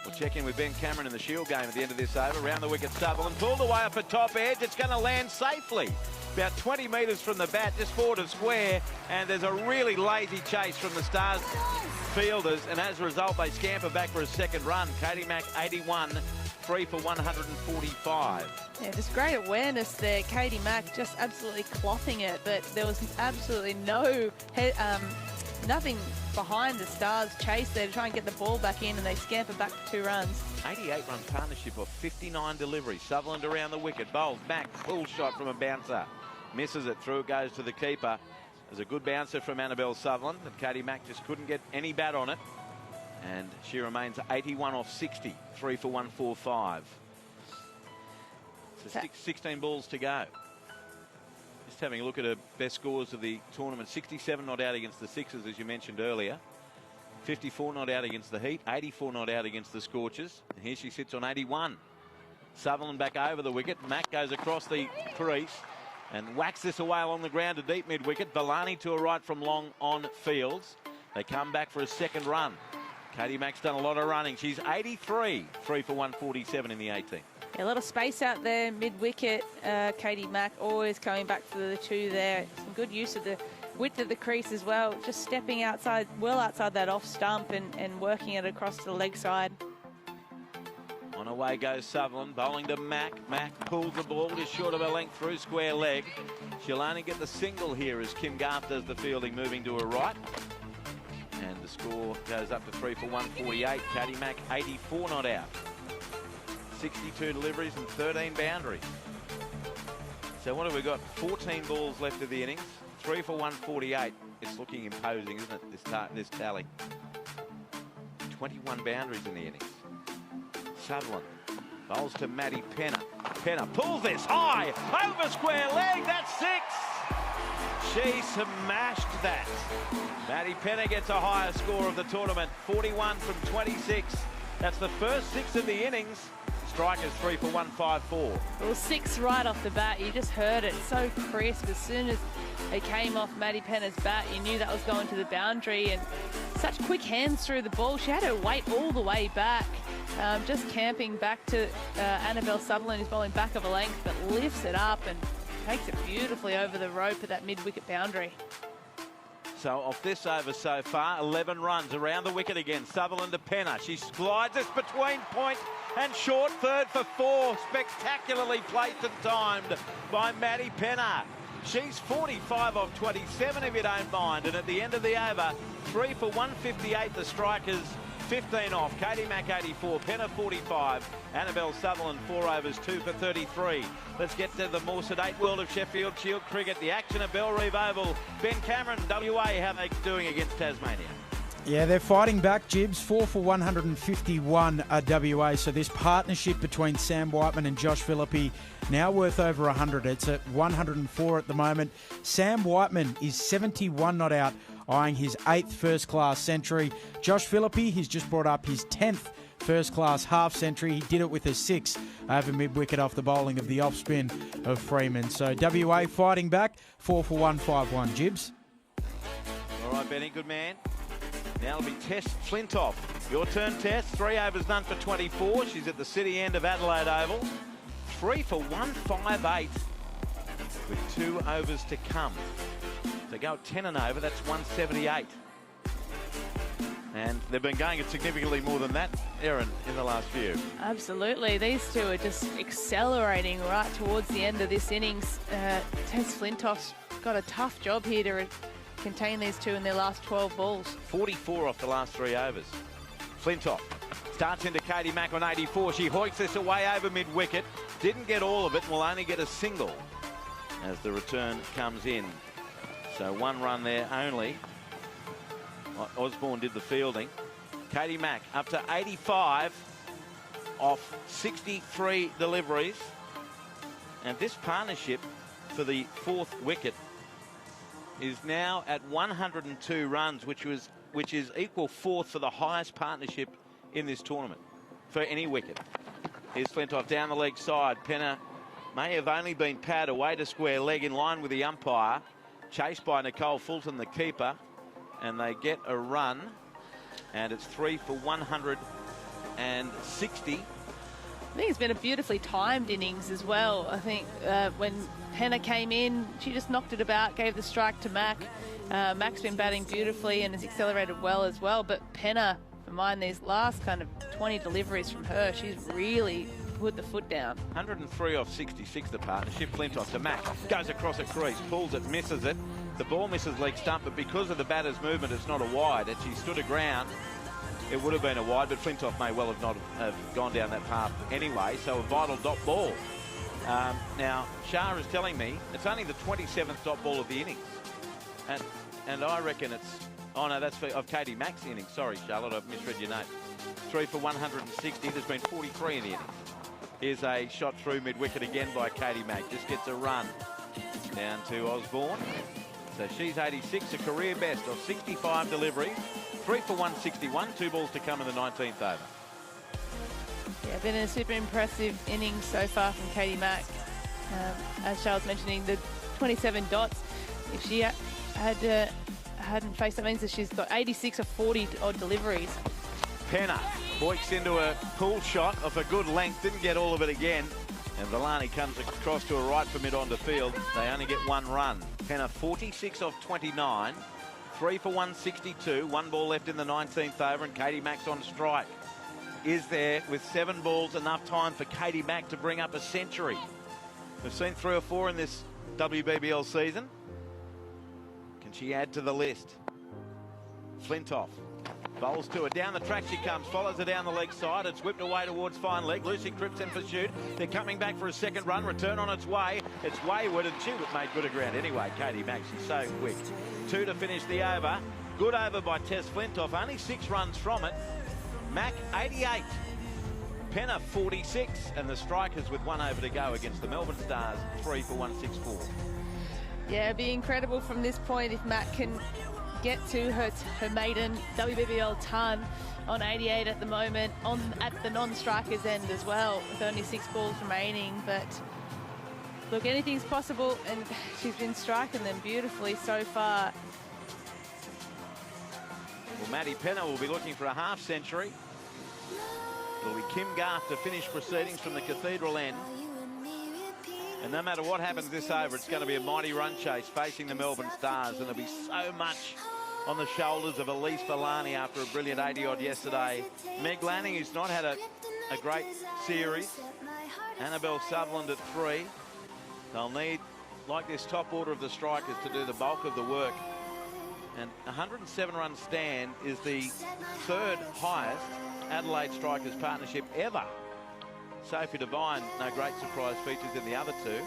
We'll check in with Ben Cameron in the Shield game at the end of this over. Round the wicket, Sutherland pulled away off the top edge. It's going to land safely. About 20 metres from the bat, just forward of square, and there's a really lazy chase from the Stars fielders, and as a result, they scamper back for a second run. Katie Mack, 81, 3 for 145. Yeah, just great awareness there. Katie Mack just absolutely clothing it, but there was absolutely nothing behind the Stars' chase there to try and get the ball back in, and they scamper back for 2 runs. 88-run partnership of 59 deliveries. Sutherland around the wicket. Bowls back, full shot from a bouncer. Misses it, through it goes to the keeper. There's a good bouncer from Annabelle Sutherland, but Katie Mack just couldn't get any bat on it. And she remains 81 off 60, 3 for 145. So 16 balls to go. Just having a look at her best scores of the tournament. 67 not out against the Sixers, as you mentioned earlier. 54 not out against the Heat. 84 not out against the Scorchers. And here she sits on 81. Sutherland back over the wicket. Mack goes across the crease and whacks this away along the ground to deep mid-wicket. Villani to a right from long on Fields. They come back for a second run. Katie Mack's done a lot of running. She's 83, 3 for 147 in the 18th. Yeah, a lot of space out there, mid-wicket. Katie Mack always coming back for the 2 there. Some good use of the width of the crease as well. Just stepping outside, well outside that off stump and working it across to the leg side. On away goes Sutherland, bowling to Mack. Mack pulls the ball just short of her length through square leg. She'll only get the single here as Kim Garth does the fielding, moving to her right. And the score goes up to 3 for 148. Katie Mack, 84 not out. 62 deliveries and 13 boundaries. So what have we got? 14 balls left of the innings. 3 for 148. It's looking imposing, isn't it, this tally? 21 boundaries in the innings. Sutherland bowls to Maddie Penner. Penner pulls this high over square leg. That's 6. She smashed that. Maddie Penner gets a higher score of the tournament, 41 from 26. That's the first 6 of the innings. Strikers 3 for 154. Well, 6 right off the bat. You just heard it so crisp. As soon as it came off Maddie Penner's bat, you knew that was going to the boundary, and such quick hands through the ball. She had her weight all the way back. Just camping back to Annabelle Sutherland, who's bowling back of a length, but lifts it up and takes it beautifully over the rope at that mid-wicket boundary. So off this over so far, 11 runs around the wicket again. Sutherland to Penner. She glides us between point and short. Third for 4. Spectacularly placed and timed by Maddie Penner. She's 45 off 27 if you don't mind. And at the end of the over, 3 for 158. The strikers 15 off. Katie Mack 84, Penner 45, Annabelle Sutherland 4 overs 2 for 33. Let's get to the more sedate world of Sheffield Shield cricket. The action at Bellerive Oval. Ben Cameron, WA, how are they doing against Tasmania? Yeah, they're fighting back, Jibs. 4 for 151 WA. So this partnership between Sam Whiteman and Josh Philippi now worth over 100. It's at 104 at the moment. Sam Whiteman is 71 not out, eyeing his 8th first-class century. Josh Philippi, he's just brought up his 10th first-class half-century. He did it with a 6 over mid-wicket off the bowling of the off-spin of Freeman. So WA fighting back, 4 for 151, Jibs. All right, Benny, good man. Now it'll be Tess Flintoff. Your turn, Tess. 3 overs, none for 24. She's at the city end of Adelaide Oval. 3 for 158 with 2 overs to come. They go at 10 and over, that's 178. And they've been going at significantly more than that, Erin, in the last few. Absolutely. These two are just accelerating right towards the end of this innings. Tess Flintoff's got a tough job here to contain these two in their last 12 balls. 44 off the last 3 overs. Flintoff starts into Katie Mack on 84. She hoiks this away over mid-wicket. Didn't get all of it and will only get a single as the return comes in. So 1 run there only. Osborne did the fielding. Katie Mack up to 85 off 63 deliveries. And this partnership for the 4th wicket is now at 102 runs, which is equal 4th for the highest partnership in this tournament for any wicket. Here's Flintoff down the leg side. Penner may have only been pad away to square leg in line with the umpire. Chased by Nicole Fulton, the keeper. And they get a run. And it's 3 for 160. I think it's been a beautifully timed innings as well. I think when Penner came in, she just knocked it about, gave the strike to Mack. Mack's been batting beautifully and has accelerated well as well. But Penner, for mine, these last kind of 20 deliveries from her, she's really put the foot down. 103 off 66, the partnership. Flintoff to Mack. Goes across a crease, pulls it, misses it. The ball misses leg stump, but because of the batter's movement, it's not a wide. As she stood her ground, it would have been a wide, but Flintoff may well have gone down that path anyway, so a vital dot ball. Now, Shah is telling me it's only the 27th dot ball of the innings. And I reckon it's... Oh, no, that's of Katie Mack's innings. Sorry, Charlotte, I've misread your note. 3 for 160. There's been 43 in the innings. Here's a shot through mid-wicket again by Katie Mack. Just gets a run down to Osborne. So she's 86, a career best of 65 deliveries. 3 for 161, 2 balls to come in the 19th over. Yeah, been a super impressive innings so far from Katie Mack. As Charles mentioning, the 27 dots. If she hadn't faced, that means that she's got 86 of 40 odd deliveries. Penner boiks into a pull shot of a good length, didn't get all of it again. And Villani comes across to a right for mid onto field. They only get 1 run. Penner 46 off 29, 3 for 162, 1 ball left in the 19th over, and Katie Mack's on strike. Is there, with 7 balls, enough time for Katie Mack to bring up a century? We've seen 3 or 4 in this WBBL season. Can she add to the list? Flintoff bowls to her. Down the track she comes, follows her down the leg side. It's whipped away towards fine leg. Lucy Cripps in pursuit. They're coming back for a second run. Return on its way. It's wayward, and she was made good ground anyway. Katie Mack, she's so quick. 2 to finish the over. Good over by Tess Flintoff. Only 6 runs from it. Mack 88. Penner 46. And the strikers with 1 over to go against the Melbourne Stars. 3 for 164. Yeah, it'd be incredible from this point if Mack can get to her maiden WBBL ton on 88 at the moment, at the non-strikers end as well, with only 6 balls remaining. But look, anything's possible, and she's been striking them beautifully so far. Well, Maddie Penner will be looking for a half century. It'll be Kim Garth to finish proceedings from the Cathedral end. And no matter what happens this over, it's going to be a mighty run chase facing the Melbourne Stars, and there'll be so much on the shoulders of Elise Villani after a brilliant 80-odd yesterday. Meg Lanning, who's not had a great series. Annabelle Sutherland at 3. They'll need, like this top order of the strikers, to do the bulk of the work. And 107-run stand is the third highest Adelaide Strikers partnership ever. Sophie Devine, no great surprise features in the other two.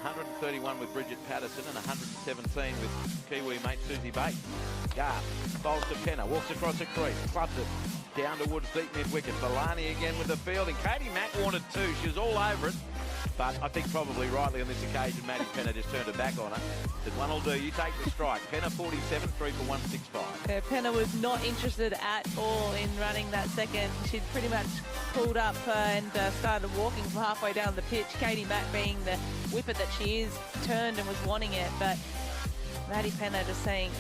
131 with Bridget Patterson and 117 with Kiwi mate Susie Bates. Garth bowls to Penner, walks across a crease, clubs it down towards deep mid-wicket. Villani again with the fielding. Katie Mack wanted 2. She was all over it. But I think probably rightly on this occasion, Maddie Penner just turned her back on her. Said, one will do, you take the strike. Penner 47, 3 for 165. Yeah, Penner was not interested at all in running that second. She'd pretty much pulled up and started walking from halfway down the pitch. Katie Mack, being the whipper that she is, turned and was wanting it. But Maddie Penner just saying,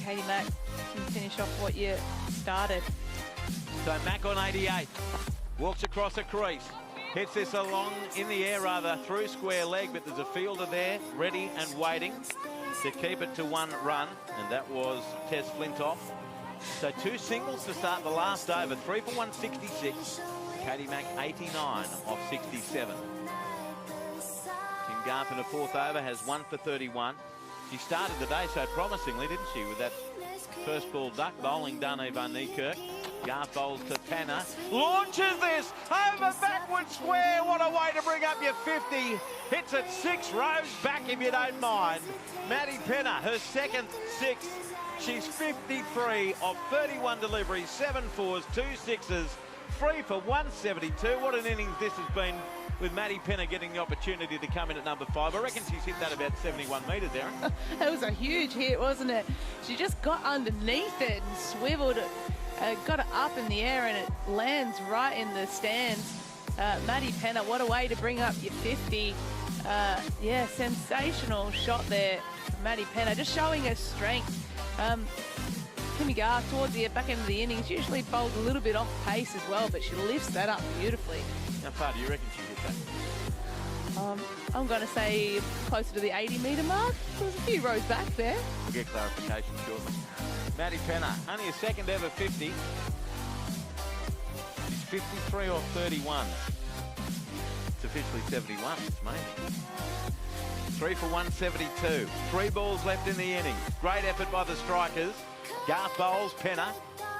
Katie Mack, can finish off what you started. So Mack on 88, walks across a crease. Hits this along in the air, rather, through square leg, but there's a fielder there, ready and waiting to keep it to 1 run, and that was Tess Flintoff. So 2 singles to start the last over, 3 for 166. Katie Mack 89 off 67. Kim Garth in the 4th over has 1 for 31. She started the day so promisingly, didn't she, with that first ball duck bowling Dane van Niekerk. Garth bowls to Penner, launches this over backward square. What a way to bring up your 50. Hits it 6 rows back if you don't mind. Maddie Penner, her second 6. She's 53 of 31 deliveries, 7 fours, 2 sixes, 3 for 172. What an innings this has been, with Maddie Penner getting the opportunity to come in at number 5. I reckon she's hit that about 71 metres, Aaron. That was a huge hit, wasn't it? She just got underneath it and swiveled it. Got it up in the air and it lands right in the stands. Maddie Penner, what a way to bring up your 50. Yeah, sensational shot there from Maddie Penner, just showing her strength. Kimmy Garth towards the back end of the innings usually bowls a little bit off pace as well, but she lifts that up beautifully. How far do you reckon she hit that? I'm going to say closer to the 80-metre mark. There was a few rows back there. We'll get clarification shortly. Maddie Penner, only a second ever 50. She's 53 off 31. It's officially 71. It's amazing. 3 for 172. 3 balls left in the inning. Great effort by the strikers. Garth bowls, Penner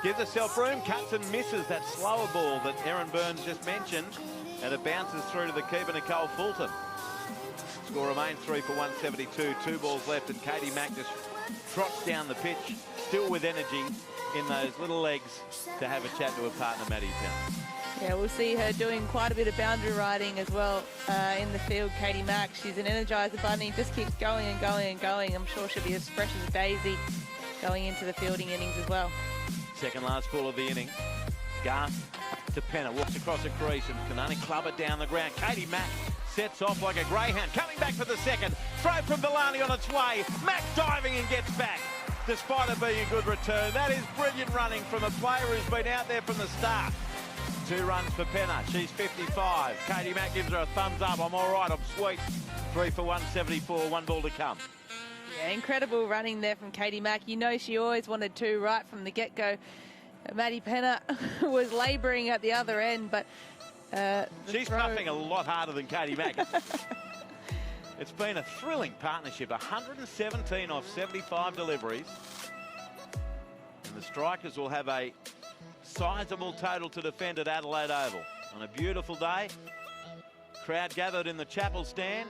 gives herself room, cuts and misses that slower ball that Erin Burns just mentioned, and it bounces through to the keeper, Nicole Fulton. Score remains 3 for 172. 2 balls left, and Katie Mack just trots down the pitch, still with energy in those little legs, to have a chat to her partner, Maddie Penner. Yeah, we'll see her doing quite a bit of boundary riding as well in the field, Katie Mack. She's an energizer bunny, just keeps going and going and going. I'm sure she'll be as fresh as a daisy going into the fielding innings as well. Second last ball of the inning. Garth to Penner, walks across a crease and can only club it down the ground. Katie Mack sets off like a greyhound, coming back for the second. Throw from Villani on its way. Mack diving and gets back, despite it being a good return. That is brilliant running from a player who's been out there from the start. 2 runs for Penner. She's 55. Katie Mack gives her a thumbs up. I'm all right, I'm sweet. 3 for 174, 1 ball to come. Yeah, incredible running there from Katie Mack. You know she always wanted 2 right from the get-go. Maddie Penner was labouring at the other end, but she's puffing a lot harder than Katie Mack. It's been a thrilling partnership. 117 off 75 deliveries. And the strikers will have a sizable total to defend at Adelaide Oval. On a beautiful day, crowd gathered in the chapel stand.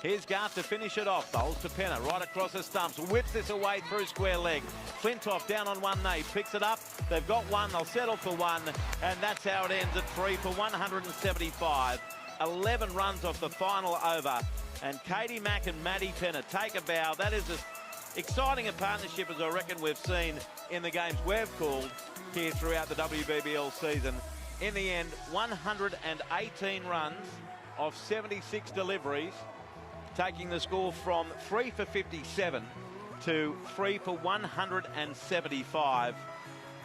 Here's Garth to finish it off. Bowls to Penner, right across the stumps. Whips this away through square leg. Flintoff down on one knee, picks it up. They've got 1, they'll settle for 1. And that's how it ends at 3 for 175. 11 runs off the final over. And Katie Mack and Maddie Penner take a bow. That is as exciting a partnership as I reckon we've seen in the games we've called here throughout the WBBL season. In the end, 118 runs off 76 deliveries, taking the score from 3 for 57 to 3 for 175.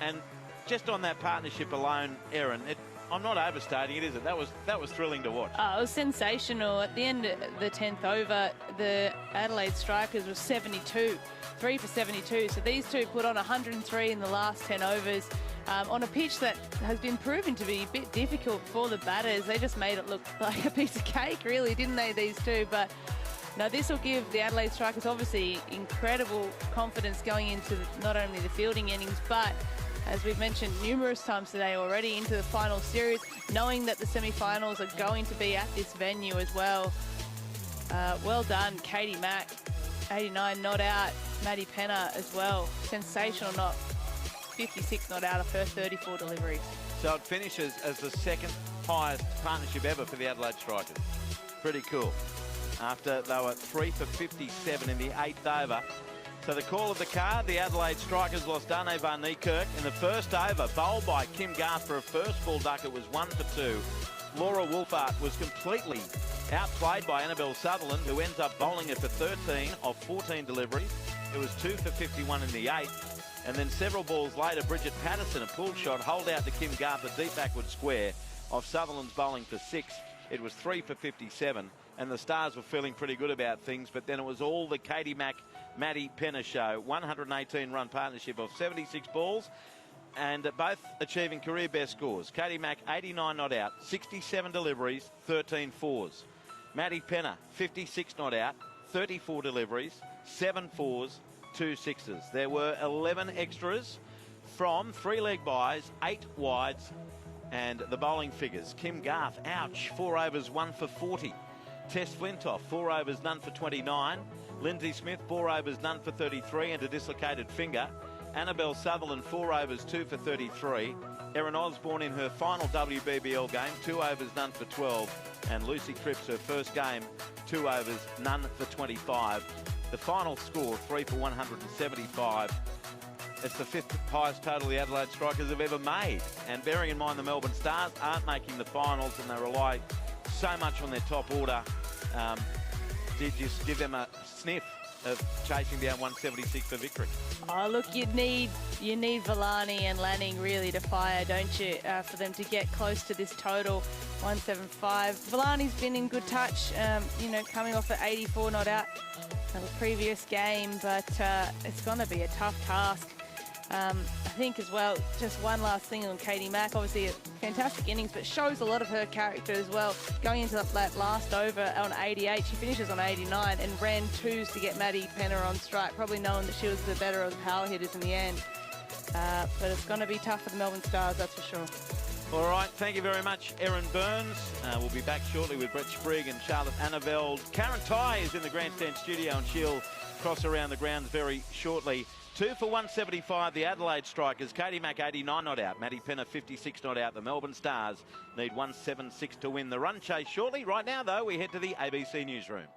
And just on that partnership alone, Erin, I'm not overstating it, is it? That was thrilling to watch. It was sensational. At the end of the 10th over, the Adelaide Strikers were 72, 3 for 72. So these two put on 103 in the last 10 overs on a pitch that has been proven to be a bit difficult for the batters. They just made it look like a piece of cake, really, didn't they, these two? But now this will give the Adelaide Strikers obviously incredible confidence going into not only the fielding innings, but as we've mentioned numerous times today already, into the final series, knowing that the semi-finals are going to be at this venue as well. Well done, Katie Mack, 89 not out, Maddie Penner as well, sensational not, 56 not out of her 34 deliveries. So it finishes as the second highest partnership ever for the Adelaide Strikers. Pretty cool. After they were 3 for 57 in the 8th over. So the call of the card, the Adelaide Strikers lost Dane van Niekerk in the first over, bowled by Kim Garth for a first ball duck. It was 1 for 2. Laura Wolfart was completely outplayed by Annabelle Sutherland, who ends up bowling it for 13 of 14 deliveries. It was 2 for 51 in the 8th. And then several balls later, Bridget Patterson, a pull shot, hold out to Kim Garth, a deep backward square of Sutherland's bowling for 6. It was 3 for 57. And the Stars were feeling pretty good about things, but then it was all the Katie Mack, Maddie Penner show. 118-run partnership of 76 balls, and both achieving career best scores. Katie Mack, 89 not out, 67 deliveries, 13 fours. Maddie Penner, 56 not out, 34 deliveries, 7 fours, 2 sixes. There were 11 extras from 3-leg buys, 8 wides, and the bowling figures. Kim Garth, ouch, 4 overs, 1 for 40. Tess Flintoff, 4 overs, none for 29. Lindsay Smith, 4 overs, none for 33 and a dislocated finger. Annabelle Sutherland, 4 overs, 2 for 33. Erin Osborne in her final WBBL game, 2 overs, none for 12. And Lucy Cripps, her first game, 2 overs, none for 25. The final score, 3 for 175. It's the 5th highest total the Adelaide Strikers have ever made. And bearing in mind the Melbourne Stars aren't making the finals and they rely so much on their top order, did just give them a sniff of chasing down 176 for victory. Oh, look, you need Villani and Lanning really to fire, don't you, for them to get close to this total, 175. Villani's been in good touch, coming off at 84 not out in the previous game, but it's going to be a tough task. I think as well, just one last thing on Katie Mack, obviously a fantastic innings, but shows a lot of her character as well. Going into that last over on 88, she finishes on 89 and ran 2s to get Maddie Penner on strike, probably knowing that she was the better of the power hitters in the end. But it's going to be tough for the Melbourne Stars, that's for sure. All right, thank you very much, Erin Burns. We'll be back shortly with Brett Sprigg and Charlotte Annaveld. Karen Tighe is in the grandstand studio and she'll cross around the grounds very shortly. 2 for 175, the Adelaide Strikers. Katie Mack, 89 not out. Maddie Penner, 56 not out. The Melbourne Stars need 176 to win. The run chase shortly. Right now, though, we head to the ABC newsroom.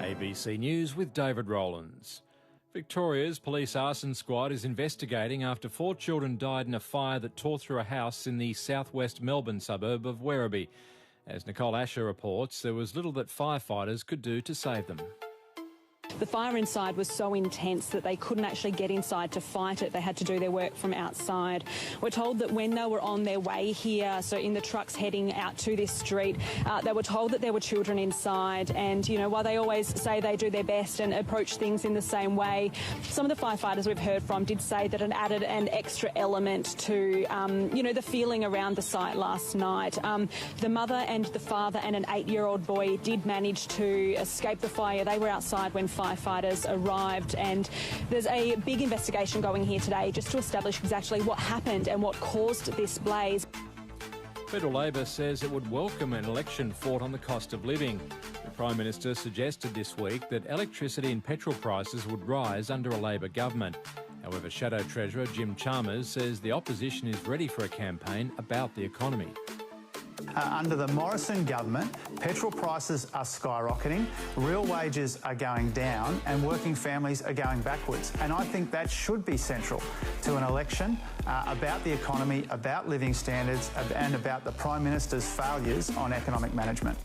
ABC News with David Rowlands. Victoria's police arson squad is investigating after 4 children died in a fire that tore through a house in the southwest Melbourne suburb of Werribee. As Nicole Asher reports, there was little that firefighters could do to save them. The fire inside was so intense that they couldn't actually get inside to fight it. They had to do their work from outside. We're told that when they were on their way here, so in the trucks heading out to this street, they were told that there were children inside. And, while they always say they do their best and approach things in the same way, some of the firefighters we've heard from did say that it added an extra element to, the feeling around the site last night. The mother and the father and an 8-year-old boy did manage to escape the fire. They were outside when firefighters arrived, and there's a big investigation going here today just to establish exactly what happened and what caused this blaze. Federal Labor says it would welcome an election fought on the cost of living. The Prime Minister suggested this week that electricity and petrol prices would rise under a Labor government. However, Shadow Treasurer Jim Chalmers says the opposition is ready for a campaign about the economy. Under the Morrison government, petrol prices are skyrocketing, real wages are going down and working families are going backwards. And I think that should be central to an election about the economy, about living standards and about the Prime Minister's failures on economic management.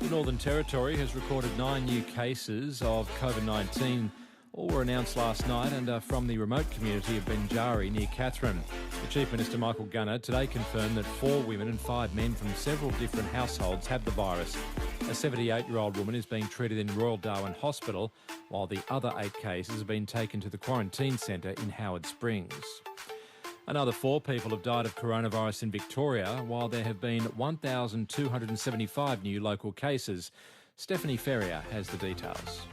The Northern Territory has recorded 9 new cases of COVID-19. All were announced last night and are from the remote community of Benjari near Katherine. The Chief Minister Michael Gunner today confirmed that 4 women and 5 men from several different households have the virus. A 78-year-old woman is being treated in Royal Darwin Hospital, while the other 8 cases have been taken to the quarantine centre in Howard Springs. Another 4 people have died of coronavirus in Victoria, while there have been 1,275 new local cases. Stephanie Ferrier has the details.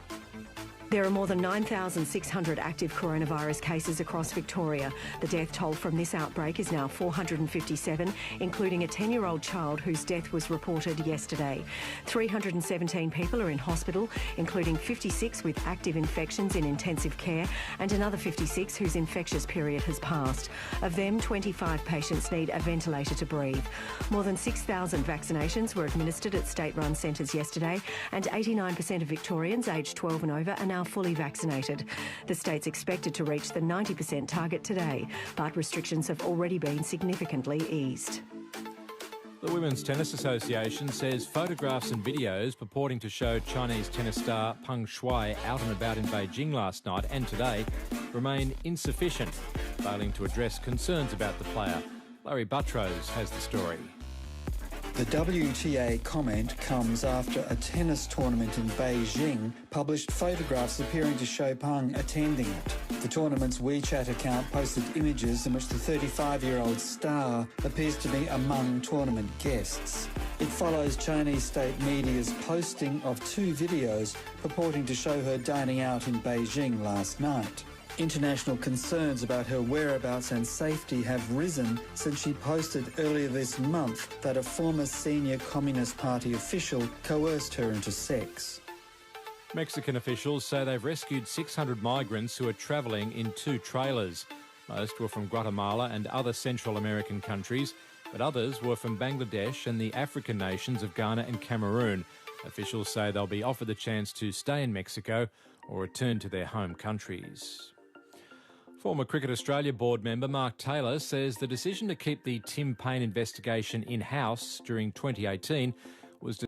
There are more than 9,600 active coronavirus cases across Victoria. The death toll from this outbreak is now 457, including a 10-year-old child whose death was reported yesterday. 317 people are in hospital, including 56 with active infections in intensive care and another 56 whose infectious period has passed. Of them, 25 patients need a ventilator to breathe. More than 6,000 vaccinations were administered at state-run centres yesterday, and 89% of Victorians aged 12 and over are now fully vaccinated. The state's expected to reach the 90% target today, but restrictions have already been significantly eased. The Women's Tennis Association says photographs and videos purporting to show Chinese tennis star Peng Shuai out and about in Beijing last night and today remain insufficient, failing to address concerns about the player. Larry Buttrose has the story. The WTA comment comes after a tennis tournament in Beijing published photographs appearing to show Peng attending it. The tournament's WeChat account posted images in which the 35-year-old star appears to be among tournament guests. It follows Chinese state media's posting of 2 videos purporting to show her dining out in Beijing last night. International concerns about her whereabouts and safety have risen since she posted earlier this month that a former senior Communist Party official coerced her into sex. Mexican officials say they've rescued 600 migrants who are travelling in 2 trailers. Most were from Guatemala and other Central American countries, but others were from Bangladesh and the African nations of Ghana and Cameroon. Officials say they'll be offered the chance to stay in Mexico or return to their home countries. Former Cricket Australia board member Mark Taylor says the decision to keep the Tim Payne investigation in-house during 2018 was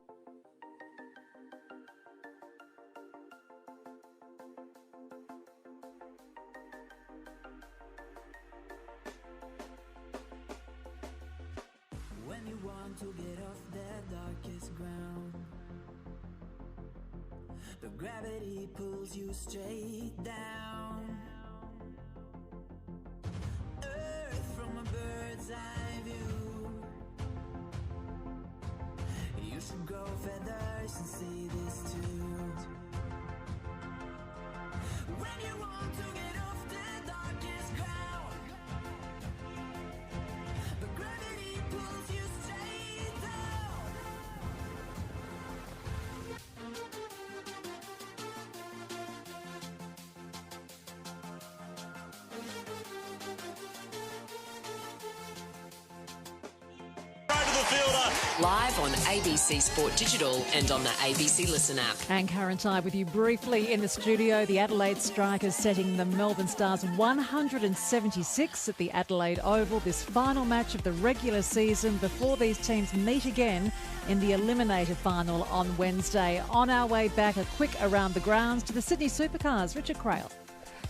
When you want to get off that darkest ground, the gravity pulls you straight down. From a bird's eye view, you should grow feathers and see this too. When you want to get off the darkest ground, the gravity pulls you straight down. Live on ABC Sport Digital and on the ABC Listen app. And Karen Ty with you briefly in the studio. The Adelaide Strikers setting the Melbourne Stars 176 at the Adelaide Oval. This final match of the regular season before these teams meet again in the Eliminator final on Wednesday. On our way back, a quick around the grounds to the Sydney Supercars. Richard Crail.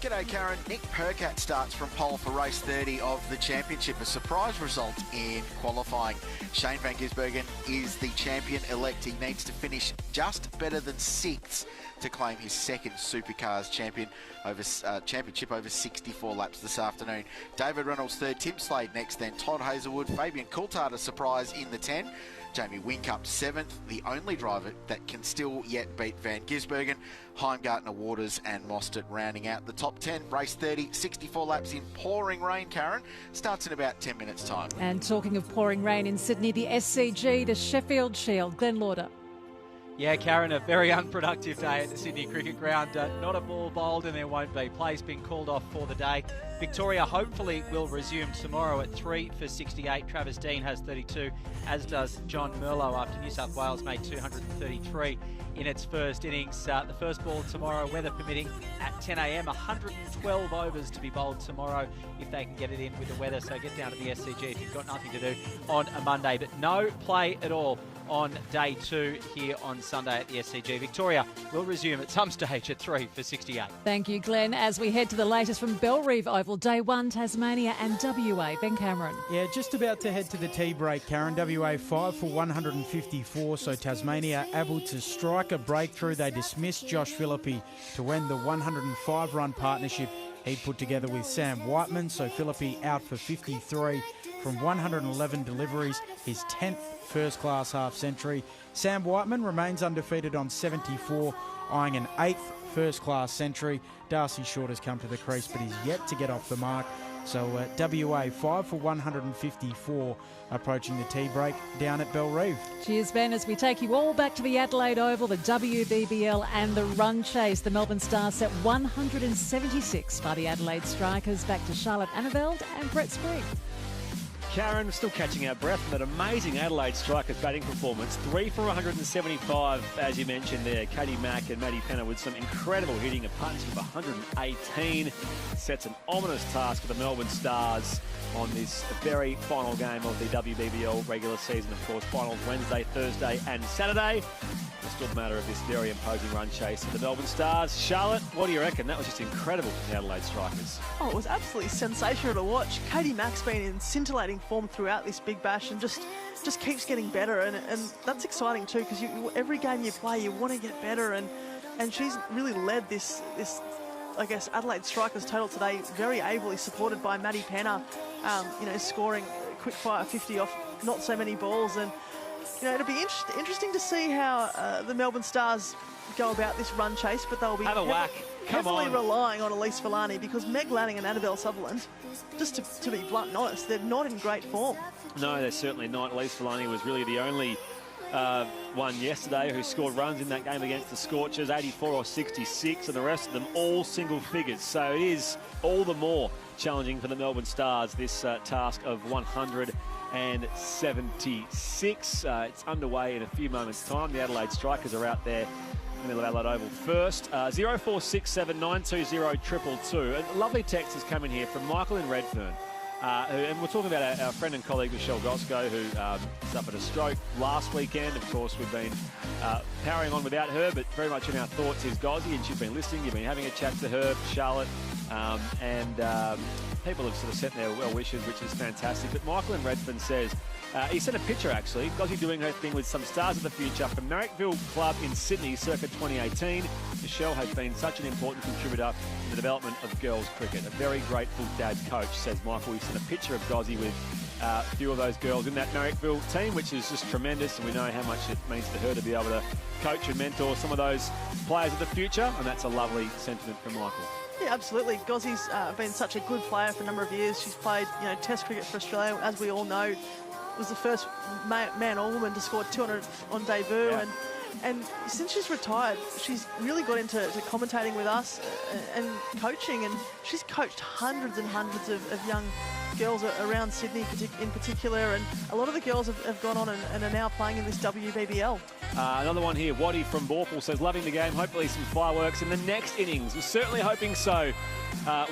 G'day, Karen. Nick Percat starts from pole for race 30 of the championship. A surprise result in qualifying. Shane van Gisbergen is the champion-elect. He needs to finish just better than 6th to claim his second Supercars championship over 64 laps this afternoon. David Reynolds third, Tim Slade next, then Todd Hazelwood, Fabian Coulthard a surprise in the 10. Jamie Whincup 7th, the only driver that can still yet beat Van Gisbergen. Heimgartner, Waters and Mostert rounding out the top 10. Race 30, 64 laps in pouring rain, Karen. Starts in about 10 minutes' time. And talking of pouring rain in Sydney, the SCG, the Sheffield Shield. Glenn Lauder. Yeah, Karen, a very unproductive day at the Sydney Cricket Ground. Not a ball bowled and there won't be. Play's been called off for the day. Victoria hopefully will resume tomorrow at 3 for 68. Travis Dean has 32, as does John Merlo after New South Wales made 233 in its first innings. The first ball tomorrow, weather permitting, at 10 a.m. 112 overs to be bowled tomorrow if they can get it in with the weather. So get down to the SCG if you've got nothing to do on a Monday. But no play at all on day 2 here on Sunday at the SCG. Victoria will resume at some stage at 3 for 68. Thank you, Glenn. As we head to the latest from Bellerive Oval, Day 1, Tasmania and WA. Ben Cameron. Yeah, just about to head to the tea break, Karen. WA 5 for 154, so Tasmania able to strike a breakthrough. They dismissed Josh Philippi to end the 105-run partnership he put together with Sam Whiteman. So Philippi out for 53 from 111 deliveries, his 10th first-class half-century. Sam Whiteman remains undefeated on 74, eyeing an 8th first-class century. Darcy Short has come to the crease, but he's yet to get off the mark. So WA 5 for 154, approaching the tea break down at Bellerive. Cheers, Ben, as we take you all back to the Adelaide Oval, the WBBL and the run chase. The Melbourne Stars set 176 by the Adelaide Strikers. Back to Charlotte Annaveld and Brett Sprigg. Karen, still catching our breath from that amazing Adelaide Strikers batting performance. 3 for 175, as you mentioned there. Katie Mack and Maddie Penner with some incredible hitting. A partnership of 118 sets an ominous task for the Melbourne Stars on this very final game of the WBBL regular season. Of course, finals Wednesday, Thursday and Saturday. It's still a matter of this very imposing run chase for the Melbourne Stars. Charlotte, what do you reckon? That was just incredible for the Adelaide Strikers. Oh, it was absolutely sensational to watch. Katie Mack's been in scintillating form throughout this big bash and just keeps getting better, and that's exciting too, because every game you play you want to get better, and she's really led this I guess Adelaide Strikers total today, very ably supported by Maddie Penner, scoring a quick fire 50 off not so many balls. And it'll be interesting to see how the Melbourne Stars go about this run chase, but they'll be heavily relying on Elise Villani, because Meg Lanning and Annabelle Sutherland, just to be blunt and honest, they're not in great form. No, they're certainly not. Elise Villani was really the only one yesterday who scored runs in that game against the Scorchers, 84 or 66, and the rest of them all single figures. So it is all the more challenging for the Melbourne Stars, this task of 176. It's underway in a few moments' time. The Adelaide Strikers are out there in the middle of Adelaide Oval first. 0467 920 222. A lovely text has come in here from Michael in Redfern. And we're talking about our friend and colleague Michelle Gosco, who suffered a stroke last weekend. Of course, we've been powering on without her, but very much in our thoughts is Gozzy, and she's been listening. You've been having a chat to her, Charlotte, and people have sort of sent their well wishes, which is fantastic. But Michael in Redfern says, he sent a picture actually, Gozzy doing her thing with some stars of the future from Marrickville Club in Sydney circa 2018. Michelle has been such an important contributor in the development of girls cricket. A very grateful dad coach, says Michael. He sent a picture of Gozzy with a few of those girls in that Marrickville team, which is just tremendous, and we know how much it means to her to be able to coach and mentor some of those players of the future, and that's a lovely sentiment from Michael. Yeah, absolutely. Gozzy's been such a good player for a number of years. She's played, Test cricket for Australia, as we all know. Was the first man or woman to score 200 on debut, and since she's retired, she's really got into commentating with us and coaching, and she's coached hundreds and hundreds of young girls around Sydney in particular, and a lot of the girls have gone on and are now playing in this WBBL. Another one here, Waddy from Borpal says, loving the game, hopefully some fireworks in the next innings. We're certainly hoping so,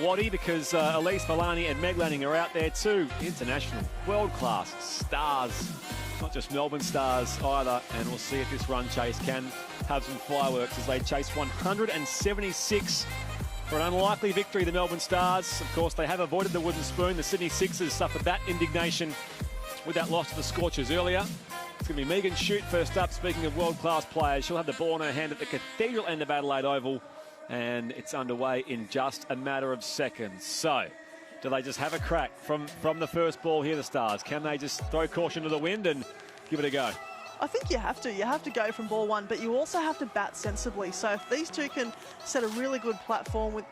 Waddy, because Elise Villani and Meg Lanning are out there too. International, world-class stars, not just Melbourne Stars either, and we'll see if this run chase can have some fireworks as they chase 176 for an unlikely victory, the Melbourne Stars. Of course, they have avoided the wooden spoon. The Sydney Sixers suffered that indignation with that loss to the Scorchers earlier. It's going to be Megan Shute first up. Speaking of world-class players, she'll have the ball in her hand at the Cathedral end of Adelaide Oval, and it's underway in just a matter of seconds. So, do they just have a crack from the first ball here, the Stars? Can they just throw caution to the wind and give it a go? I think you have to. You have to go from ball one, but you also have to bat sensibly. So if these two can set a really good platform with,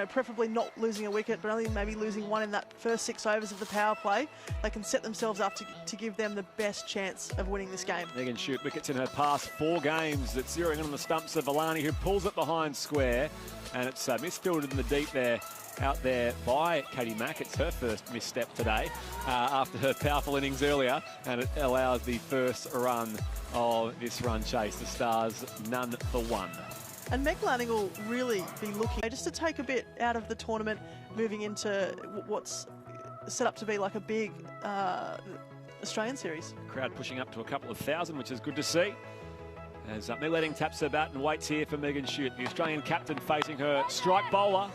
preferably not losing a wicket, but only maybe losing one in that first 6 overs of the power play, they can set themselves up to give them the best chance of winning this game. Megan Shute wickets in her past 4 games. That's zeroing in on the stumps of Villani, who pulls it behind square, and it's misfielded in the deep there. Out there by Katie Mack. It's her first misstep today after her powerful innings earlier, and it allows the first run of this run chase. The Stars none for one. And Meg Lanning will really be looking just to take a bit out of the tournament, moving into what's set up to be like a big Australian series. Crowd pushing up to a couple of thousand, which is good to see. As Meg Lanning taps her bat and waits here for Megan Shute, the Australian captain facing her strike bowler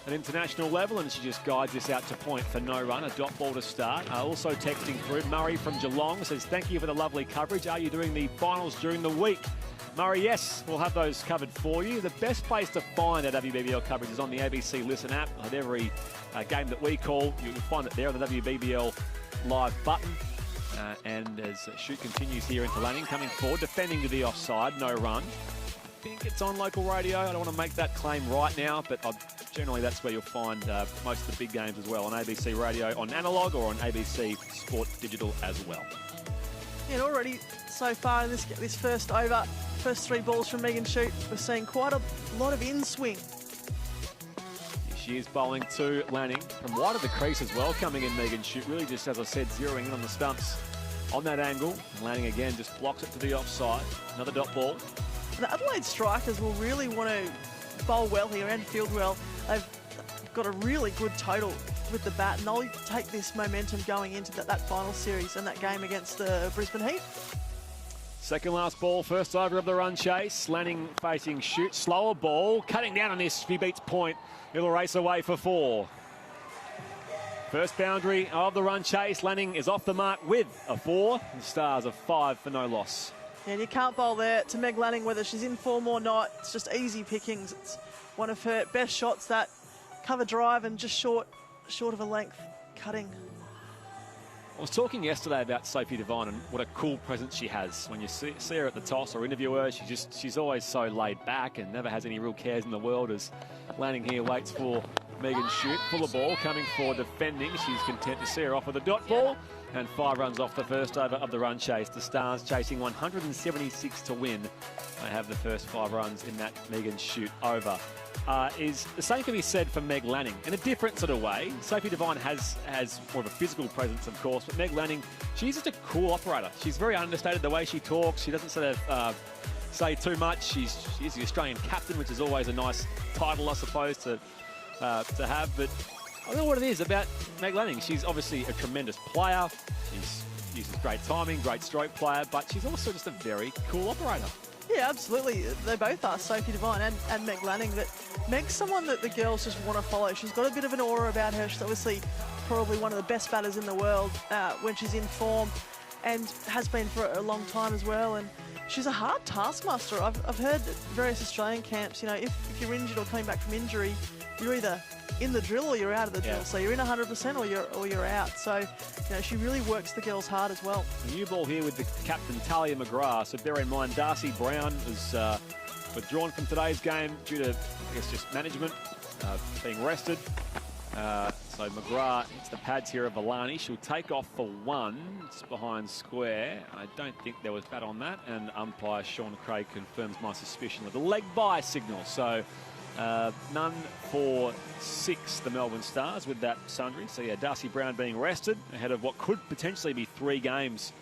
at international level, and she just guides this out to point for no run, a dot ball to start. Also texting through, Murray from Geelong says, thank you for the lovely coverage. Are you doing the finals during the week? Murray, yes, we'll have those covered for you. The best place to find our WBBL coverage is on the ABC Listen app. At every game that we call, you'll find it there on the WBBL live button. And as Shute continues here into Lanning, coming forward, defending to the offside, no run. I think it's on local radio. I don't want to make that claim right now, but generally that's where you'll find most of the big games as well, on ABC Radio, on analogue, or on ABC Sport Digital as well. And already so far in this first over, first 3 balls from Megan Shute, we're seeing quite a lot of in-swing. She is bowling to Lanning from wide of the crease as well, coming in Megan Shute, really just, as I said, zeroing in on the stumps on that angle. And Lanning again just blocks it to the offside. Another dot ball. The Adelaide Strikers will really want to bowl well here and field well. They've got a really good total with the bat, and they'll take this momentum going into that final series and that game against the Brisbane Heat. Second last ball, first over of the run chase. Lanning facing Shute, slower ball, cutting down on this. If he beats point, it'll race away for 4. First boundary of the run chase. Lanning is off the mark with a 4. The Stars of 5 for no loss. And you can't bowl there to Meg Lanning, whether she's in form or not. It's just easy pickings. It's one of her best shots, that cover drive, and just short of a length cutting. I was talking yesterday about Sophie Devine and what a cool presence she has. When you see her at the toss or interview her, she's always so laid back and never has any real cares in the world. As Lanning here waits for Megan Shute, full of ball, coming for defending. She's content to see her off with a dot ball, and 5 runs off the first over of the run chase. The Stars chasing 176 to win. They have the first 5 runs in that Megan Shute over. Is the same can be said for Meg Lanning in a different sort of way. Sophie Devine has more of a physical presence, of course, but Meg Lanning, she's just a cool operator. She's very understated the way she talks. She doesn't sort of say too much. She's the Australian captain, which is always a nice title, I suppose, to have. But I don't know what it is about Meg Lanning. She's obviously a tremendous player. She uses great timing, great stroke player, but she's also just a very cool operator. Yeah, absolutely. They both are, Sophie Devine and Meg Lanning. But Meg's someone that the girls just want to follow. She's got a bit of an aura about her. She's obviously probably one of the best batters in the world when she's in form, and has been for a long time as well. And she's a hard taskmaster. I've heard at various Australian camps, if you're injured or coming back from injury, you're either in the drill or you're out of the drill. Yeah. So you're in 100% or you're out. So she really works the girls hard as well. A new ball here with the captain Talia McGrath. So bear in mind, Darcy Brown was withdrawn from today's game due to, I guess, just management, being rested. So McGrath hits the pads here of Villani. She'll take off for 1. It's behind square. I don't think there was bat on that. And umpire Sean Craig confirms my suspicion of the leg by signal. So none for 6, the Melbourne Stars, with that sundry. So yeah, Darcy Brown being rested ahead of what could potentially be 3 games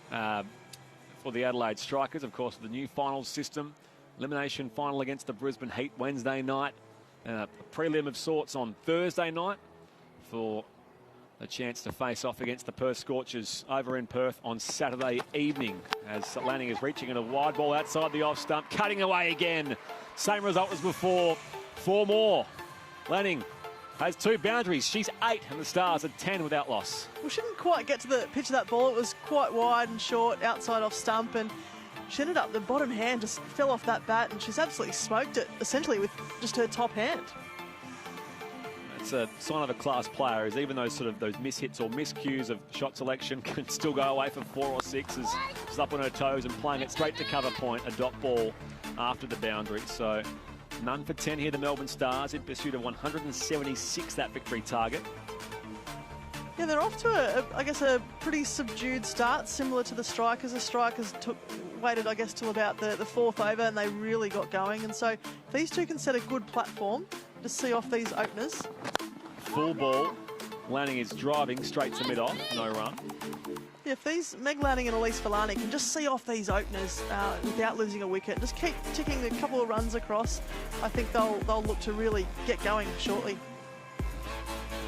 for the Adelaide Strikers. Of course, the new finals system. Elimination final against the Brisbane Heat Wednesday night. A prelim of sorts on Thursday night for a chance to face off against the Perth Scorchers over in Perth on Saturday evening, as Lanning is reaching in a wide ball outside the off stump, cutting away again. Same result as before, 4 more. Lanning has 2 boundaries. She's 8 and the Stars are 10 without loss. Well, she didn't quite get to the pitch of that ball. It was quite wide and short outside off stump, and she ended up, the bottom hand just fell off that bat, and she's absolutely smoked it, essentially with just her top hand. It's a sign of a class player, is even those mishits or miscues of shot selection can still go away for 4 or 6, as she's up on her toes and playing it straight to cover point, a dot ball after the boundary. So none for 10 here, the Melbourne Stars, in pursuit of 176, that victory target. Yeah, they're off to a pretty subdued start, similar to the Strikers. The Strikers waited, till about the 4th over, and they really got going. And so these two can set a good platform to see off these openers. Full ball. Lanning is driving straight to mid-off, no run. Yeah, if these Meg Lanning and Elise Villani can just see off these openers without losing a wicket, just keep ticking a couple of runs across, I think they'll look to really get going shortly.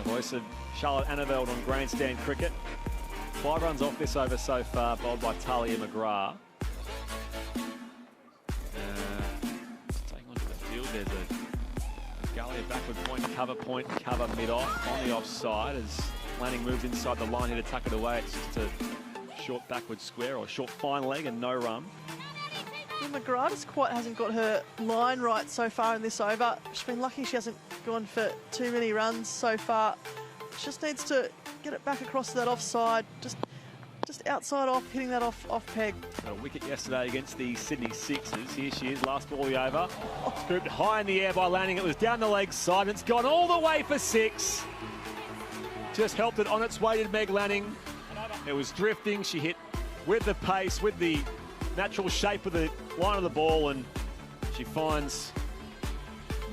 The voice of Charlotte Anneveld on Grandstand Cricket. 5 runs off this over so far, bowled by Talia McGrath. Taking onto the field, there's a gully, a backward point, cover mid-off, on the offside as Lanning moves inside the line here to tuck it away. It's just a short backward square or short fine leg and no run. Well, McGrath just quite hasn't got her line right so far in this over. She's been lucky she hasn't gone for too many runs so far. She just needs to get it back across to that offside, just outside off, hitting that off peg. A wicket yesterday against the Sydney Sixers. Here she is, last ball of the over. Scooped high in the air by Lanning. It was down the leg side, and it's gone all the way for 6. Just helped it on its way to Meg Lanning. It was drifting. She hit with the pace, with the natural shape of the line of the ball, and she finds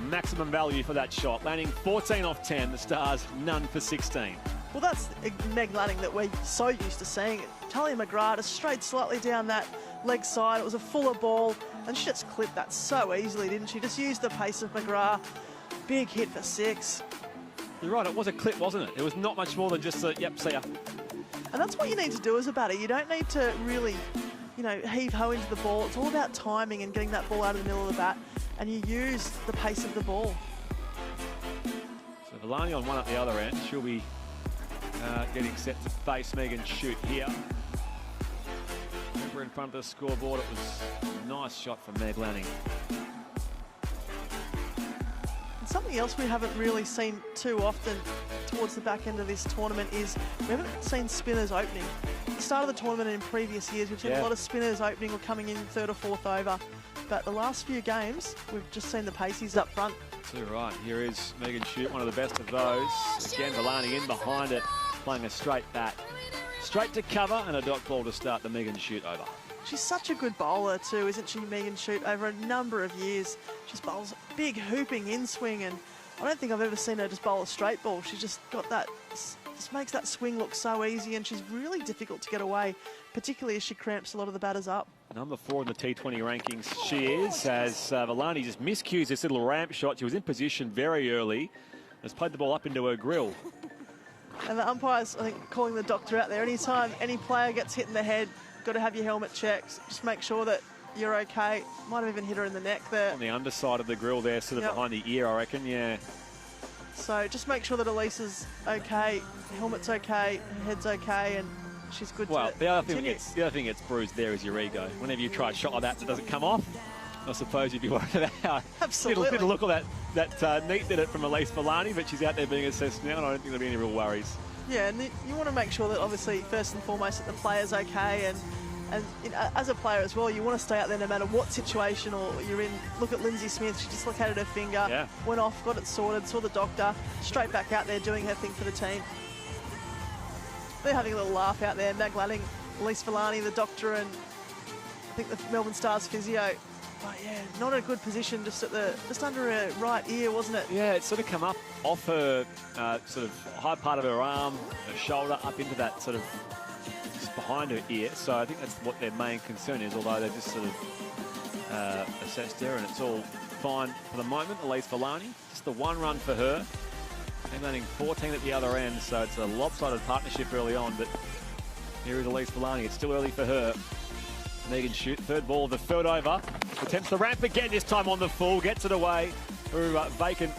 maximum value for that shot. Lanning 14 off 10, the Stars none for 16. Well, that's Meg Lanning that we're so used to seeing. Talia McGrath just strayed slightly down that leg side. It was a fuller ball, and she just clipped that so easily, didn't she? Just used the pace of McGrath. Big hit for 6. You're right, it was a clip, wasn't it? It was not much more than just a, yep, see ya. And that's what you need to do as a batter. You don't need to really, heave-ho into the ball. It's all about timing and getting that ball out of the middle of the bat, and you use the pace of the ball. So Villani on one at the other end. She'll be getting set to face Megan Shute here. Remember in front of the scoreboard, it was a nice shot from Meg Lanning. And something else we haven't really seen too often towards the back end of this tournament is we haven't seen spinners opening. At the start of the tournament and in previous years, we've seen a lot of spinners opening or coming in 3rd or 4th over. But the last few games, we've just seen the paces up front. So right, here is Megan Shute, one of the best of those. Again, Villani in behind it, playing a straight bat. Straight to cover and a dot ball to start the Megan Shute over. She's such a good bowler too, isn't she, Megan Shute? Over a number of years, she bowls big hooping in swing, and I don't think I've ever seen her just bowl a straight ball. She's just got that, just makes that swing look so easy, and she's really difficult to get away, particularly as she cramps a lot of the batters up. Number 4 in the T20 rankings she is, as Villani just miscues this little ramp shot. She was in position very early, has played the ball up into her grill. And the umpires, I think, calling the doctor out there. Anytime any player gets hit in the head, got to have your helmet checked. Just make sure that you're okay. Might have even hit her in the neck there. On the underside of the grill there, sort of behind the ear, I reckon, yeah. So just make sure that Elisa's okay, helmet's okay, her head's okay, and she's good to the other thing that gets bruised there is your ego. Whenever you try a shot like that doesn't come off, I suppose you'd be worried about how Absolutely. It'll look at that neat did it from Elise Villani, but she's out there being assessed now, and I don't think there'll be any real worries. Yeah, and you want to make sure that obviously first and foremost that the player's okay, and as a player as well, you want to stay out there no matter what situation or you're in. Look at Lindsay Smith, she dislocated her finger, went off, got it sorted, saw the doctor, straight back out there doing her thing for the team. They're having a little laugh out there, Meg Lanning, Elise Villani, the doctor, and I think the Melbourne Stars physio. But yeah, not a good position, just under her right ear, wasn't it? Yeah, it sort of come up off her sort of high part of her arm, her shoulder, up into that sort of just behind her ear. So I think that's what their main concern is, although they've just sort of assessed her and it's all fine for the moment. Elise Villani, just the 1 run for her. And landing 14 at the other end, so it's a lopsided partnership early on, but here is Elise Villani. It's still early for her. Megan Shute, 3rd ball of the 3rd over. Attempts the ramp again, this time on the full. Gets it away through vacant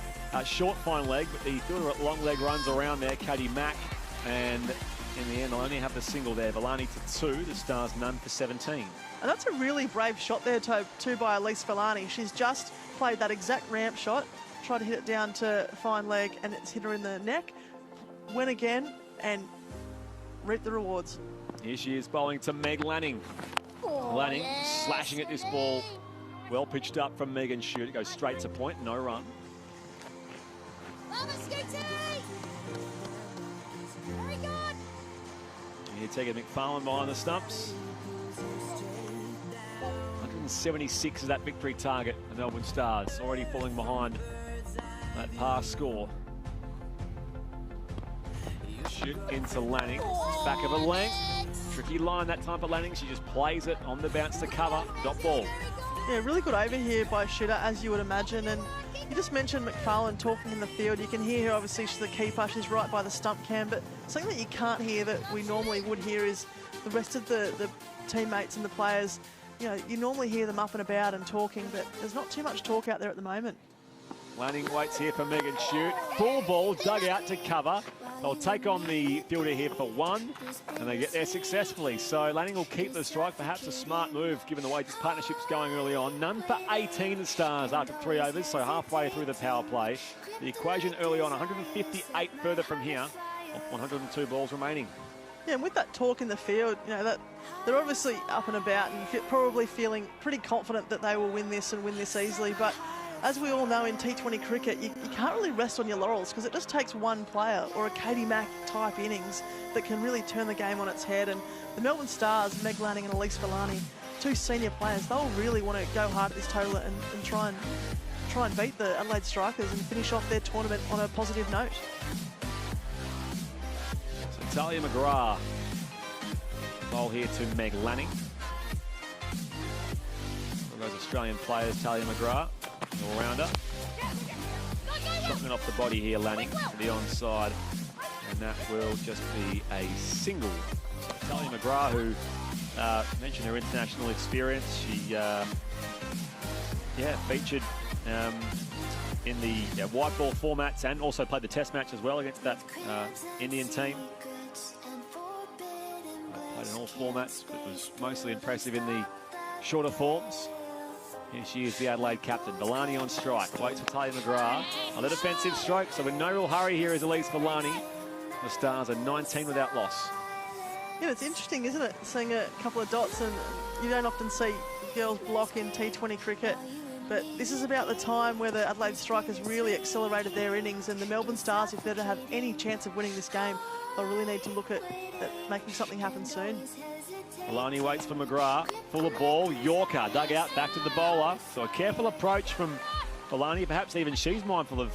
short fine leg, but the fielder at long leg runs around there, Katie Mack. And in the end, they'll only have the single there. Villani to 2, the Stars none for 17. And that's a really brave shot there too by Elise Villani. She's just played that exact ramp shot, tried to hit it down to fine leg, and it's hit her in the neck. Went again and reaped the rewards. Here she is bowling to Meg Lanning. Lanning slashing at this ball. Well pitched up from Megan Shute. It goes straight to point, no run. Very good. Here Tegan McFarlane behind the stumps. 176 is that victory target. The Melbourne Stars already falling behind that pass score. Shute into Lanning. Back of a length. Tricky line that time for Lanning. She just plays it on the bounce to cover. Dot ball. Yeah, really good over here by Shooter, as you would imagine. And You just mentioned McFarlane talking in the field. You can hear her, obviously she's the keeper, she's right by the stump cam, but something that you can't hear that we normally would hear is the rest of the teammates and the players. You know, you normally hear them up and about and talking, but there's not too much talk out there at the moment. Lanning waits here for Megan Shute. Full ball, dug out to cover. They'll take on the fielder here for one, and they get there successfully. So Lanning will keep the strike, perhaps a smart move given the way this partnership's going early on. None for 18 the Stars after 3 overs, so halfway through the power play. The equation early on, 158 further from here, off 102 balls remaining. Yeah, and with that talk in the field, you know, that they're obviously up and about and probably feeling pretty confident that they will win this and win this easily, but as we all know in T20 cricket, you can't really rest on your laurels because it just takes one player or a Katie Mack type innings that can really turn the game on its head. And the Melbourne Stars, Meg Lanning and Elise Villani, two senior players, they'll really want to go hard at this total and try and beat the Adelaide Strikers and finish off their tournament on a positive note. So Talia McGrath, ball here to Meg Lanning. One of those Australian players, Talia McGrath. All-rounder. Shotting it off the body here, Lanning, to the onside. And that will just be a single. Talia McGrath, who mentioned her international experience. She featured in the white ball formats and also played the test match as well against that Indian team. Played in all formats, but was mostly impressive in the shorter forms. Here she is, the Adelaide captain. Villani on strike. Waits for Talia McGrath. On the defensive stroke, so in no real hurry here is Elise Villani. The Stars are 19 without loss. Yeah, it's interesting, isn't it? Seeing a couple of dots, and you don't often see girls block in T20 cricket. But this is about the time where the Adelaide Strikers really accelerated their innings, and the Melbourne Stars, if they're to have any chance of winning this game, they'll really need to look at making something happen soon. Villani waits for McGrath, full of ball, Yorker dug out, back to the bowler. So a careful approach from Villani, perhaps even she's mindful of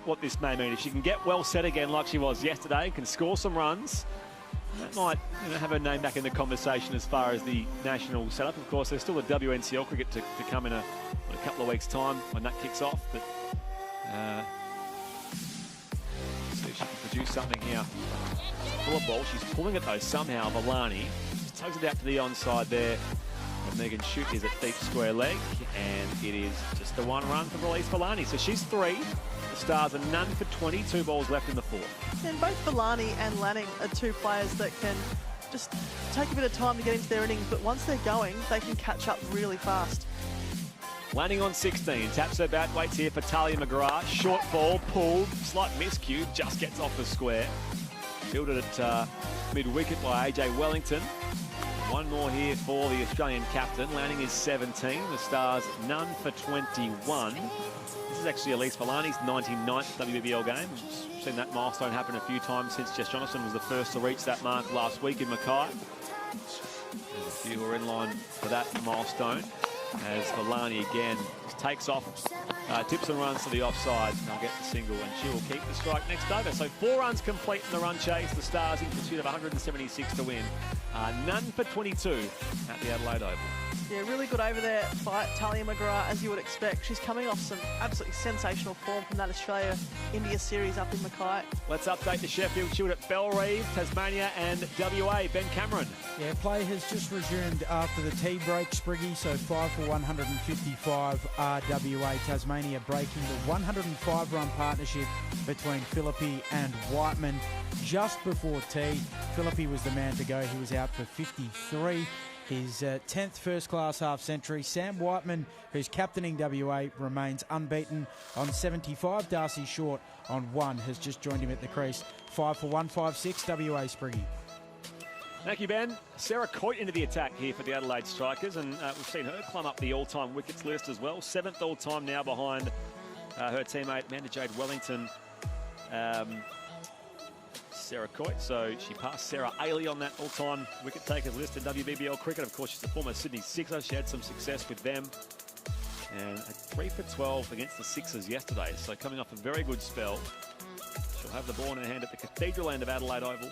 what this may mean. If she can get well set again like she was yesterday, can score some runs, that might have her name back in the conversation as far as the national setup. Of course, there's still a WNCL cricket to come in a couple of weeks' time when that kicks off. But see if she can produce something here. Full of ball, she's pulling it though somehow, Villani. Tugs it out to the onside there. And Megan Shute is at deep square leg, and it is just the one run for Elise Villani. So she's 3. The Stars are none for 20. 2 balls left in the 4th. And both Villani and Lanning are two players that can just take a bit of time to get into their innings, but once they're going, they can catch up really fast. Lanning on 16, taps her bat, waits here for Talia McGrath. Short ball, pulled, slight miscue, just gets off the square. Fielded at mid-wicket by AJ Wellington. One more here for the Australian captain. Lanning is 17. The Stars none for 21. This is actually Elise Villani's 99th WBBL game. We've seen that milestone happen a few times since Jess Jonathan was the first to reach that mark last week in Mackay. There's a few who are in line for that milestone. As Villani again just takes off, tips and runs to the offside. They'll get the single, and she will keep the strike next over. So 4 runs complete in the run chase. The Stars in pursuit of 176 to win. None for 22 at the Adelaide Oval. Yeah, really good over there by Talia McGrath, as you would expect. She's coming off some absolutely sensational form from that Australia-India series up in Mackay. Let's update the Sheffield Shield at Bellerive, Tasmania and WA. Ben Cameron. Yeah, play has just resumed after the tea break, Spriggy, so 5 for 155 RWA. Tasmania breaking the 105-run partnership between Philippi and Whiteman just before tea. Philippi was the man to go. He was out for 53. His 10th first-class half-century. Sam Whiteman, who's captaining WA, remains unbeaten on 75. Darcy Short on 1 has just joined him at the crease. 5 for 156, WA Spriggy. Thank you, Ben. Sarah Coit into the attack here for the Adelaide Strikers, and we've seen her climb up the all-time wickets list as well. 7th all-time now behind her teammate, Amanda Jade Wellington. Sarah Coit, so she passed Sarah Ailey on that all-time wicket takers list in WBBL cricket. Of course, she's a former Sydney Sixer. She had some success with them, and 3 for 12 against the Sixers yesterday. So coming off a very good spell. She'll have the ball in her hand at the Cathedral end of Adelaide Oval.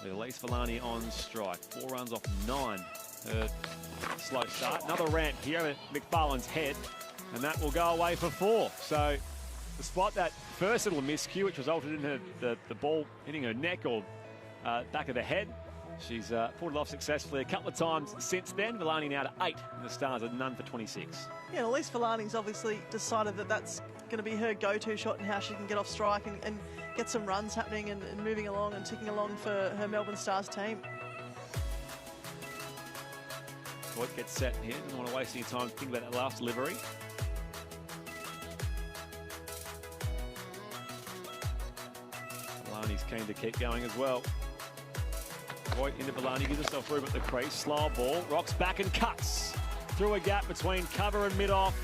With Elise Villani on strike. 4 runs off 9. Her slow start. Another ramp here at McFarlane's head. And that will go away for 4. So despite that first little miscue, which resulted in the ball hitting her neck or back of the head, she's pulled it off successfully a couple of times since then. Villani now to 8, and the Stars are none for 26. Yeah, Elise Villani's obviously decided that that's going to be her go-to shot and how she can get off strike and get some runs happening and moving along and ticking along for her Melbourne Stars team. Court gets set here, doesn't want to waste any time thinking about that last delivery. Villani's keen to keep going as well. Voigt into Villani, gives herself room at the crease. Slow ball, rocks back and cuts through a gap between cover and mid-off.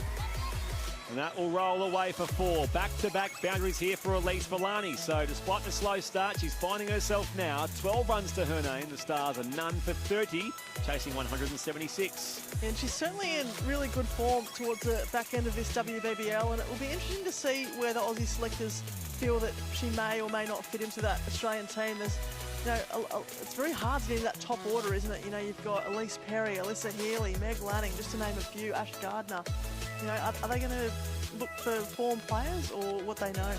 And that will roll away for 4. Back-to-back boundaries here for Elise Villani. So despite the slow start, she's finding herself now. 12 runs to her name. The Stars are none for 30, chasing 176. And she's certainly in really good form towards the back end of this WBBL, and it will be interesting to see where the Aussie selectors feel that she may or may not fit into that Australian team. There's, you know, it's very hard to get into that top order, isn't it? You know, you've got Elise Perry, Alyssa Healy, Meg Lanning, just to name a few, Ash Gardner. You know, are they going to look for form players or what they know?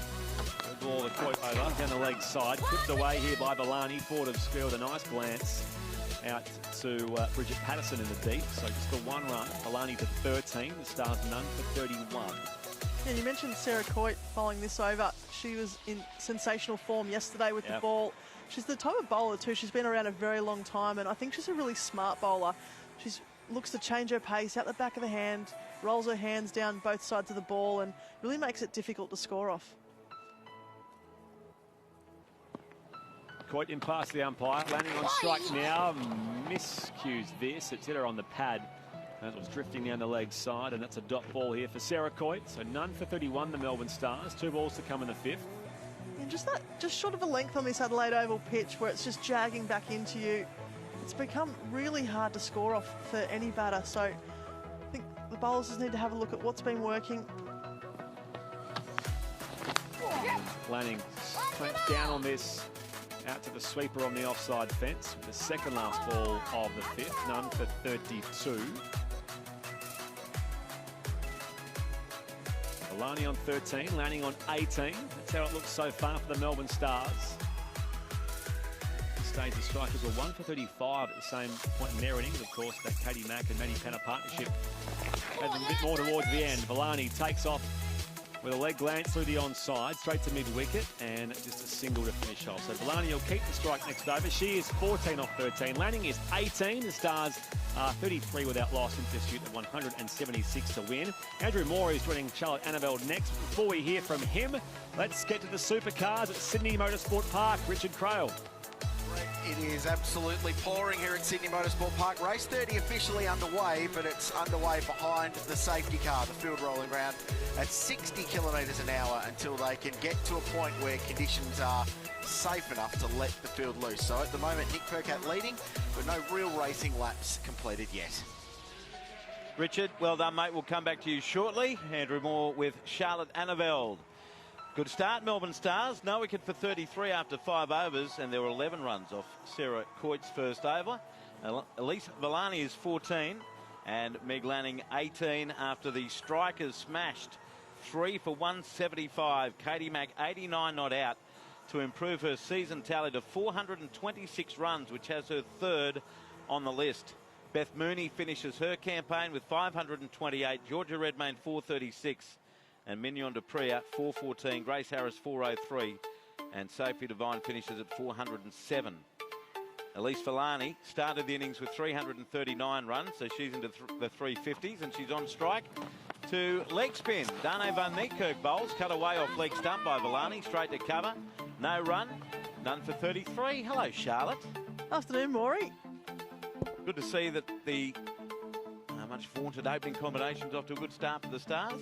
The ball, the Coit over, down the leg side, clipped away here by Villani. Ford have scored a nice glance out to Bridget Patterson in the deep. So just the 1 run, Villani to 13, the Stars none for 31. Yeah, you mentioned Sarah Coit following this over. She was in sensational form yesterday with the ball. She's the type of bowler too. She's been around a very long time, and I think she's a really smart bowler. She looks to change her pace out the back of the hand, rolls her hands down both sides of the ball, and really makes it difficult to score off. Coit in past the umpire, landing on strike now. Miscues this. It's hit her on the pad. That was drifting down the leg side, and that's a dot ball here for Sarah Coit. So none for 31, the Melbourne Stars. 2 balls to come in the 5th. And just short of a length on this Adelaide Oval pitch where it's just jagging back into you, it's become really hard to score off for any batter. So I think the bowlers just need to have a look at what's been working. Lanning clamps down on this, out to the sweeper on the offside fence. The second last ball of the 5th, none for 32. Villani on 13, Lanning on 18. That's how it looks so far for the Melbourne Stars. This stage, the strikers were 1 for 35 at the same point in their innings. Of course, that Katie Mack and Maddie Penner partnership had a bit more towards the end. Villani takes off with a leg glance through the onside, straight to mid-wicket, and just a single to finish off. So Villani will keep the strike next over. She is 14 off 13. Lanning is 18. The Stars are 33 without loss in pursuit of 176 to win. Andrew Moore is joining Charlotte Annabelle next. Before we hear from him, let's get to the supercars at Sydney Motorsport Park. Richard Crail. It is absolutely pouring here at Sydney Motorsport Park. Race 30 officially underway, but it's underway behind the safety car, the field rolling round at 60 kilometres an hour until they can get to a point where conditions are safe enough to let the field loose. So at the moment, Nick Percat leading, but no real racing laps completed yet. Richard, well done, mate. We'll come back to you shortly. Andrew Moore with Charlotte Annabelle. Good start, Melbourne Stars. No wicket for 33 after 5 overs, and there were 11 runs off Sarah Coit's first over. Elise Villani is 14, and Meg Lanning 18 after the strikers smashed 3 for 175. Katie Mack 89 not out to improve her season tally to 426 runs, which has her 3rd on the list. Beth Mooney finishes her campaign with 528. Georgia Redmayne 436. And Mignon de Pria, 414. Grace Harris, 403. And Sophie Devine finishes at 407. Elise Villani started the innings with 339 runs, so she's into the 350s, and she's on strike to leg spin. Dane van Niekerk bowls, cut away off leg stump by Villani, straight to cover. No run, none for 33. Hello, Charlotte. Afternoon, Maury. Good to see that the much vaunted opening combination's off to a good start for the Stars.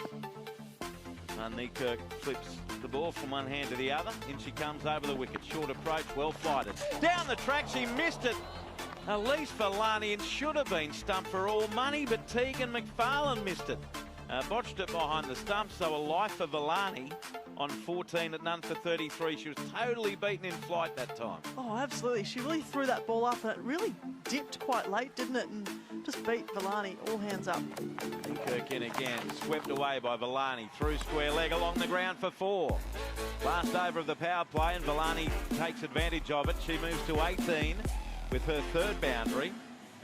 Niekerk flips the ball from one hand to the other. In she comes over the wicket. Short approach, well flighted. Down the track, she missed it. Elise Villani, it should have been stumped for all money, but Tegan McFarlane missed it. Botched it behind the stump, so a life for Villani. on 14 at none for 33. She was totally beaten in flight that time. Oh, absolutely. She really threw that ball up and it really dipped quite late, didn't it? And just beat Villani all hands up. Kirk in again, swept away by Villani. Through square leg along the ground for 4. Last over of the power play, and Villani takes advantage of it. She moves to 18 with her third boundary.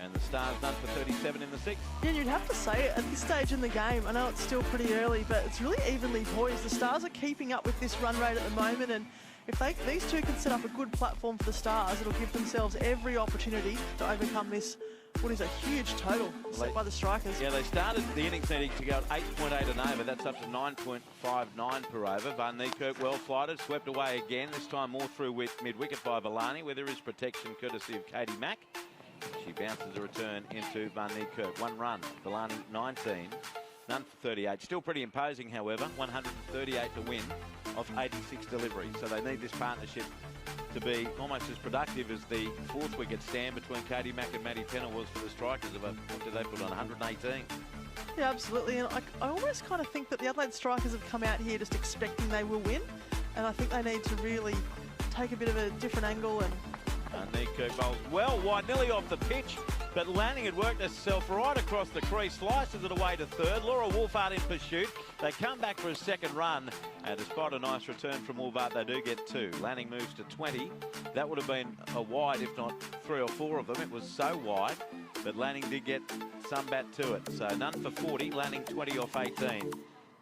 And the Stars none for 37 in the 6th. Yeah, you'd have to say it at this stage in the game. I know it's still pretty early, but it's really evenly poised. The Stars are keeping up with this run rate at the moment, and if these two can set up a good platform for the Stars, it'll give themselves every opportunity to overcome this, what is a huge total set by the Strikers. Yeah, they started the innings needing to go at 8.8 and over. That's up to 9.59 per over. Van Niekerk well flighted, swept away again. This time more through with mid-wicket by Villani, where there is protection courtesy of Katie Mack. She bounces a return into Van Niekerk. 1 run. Villani 19. None for 38. Still pretty imposing, however. 138 to win off 86 deliveries. So they need this partnership to be almost as productive as the 4th wicket stand between Katie Mack and Maddie Pennell was for the Strikers. What did they put on? 118. Yeah, absolutely. And I almost kind of think that the Adelaide Strikers have come out here just expecting they will win. And I think they need to really take a bit of a different angle and Niekerk bowls well wide, nearly off the pitch, but Lanning had worked herself right across the crease, slices it away to 3rd. Laura Wolfhard in pursuit. They come back for a 2nd run, and despite a nice return from Wolfhard, they do get 2. Lanning moves to 20. That would have been a wide, if not 3 or 4 of them. It was so wide, but Lanning did get some bat to it. So none for 40, Lanning 20 off 18.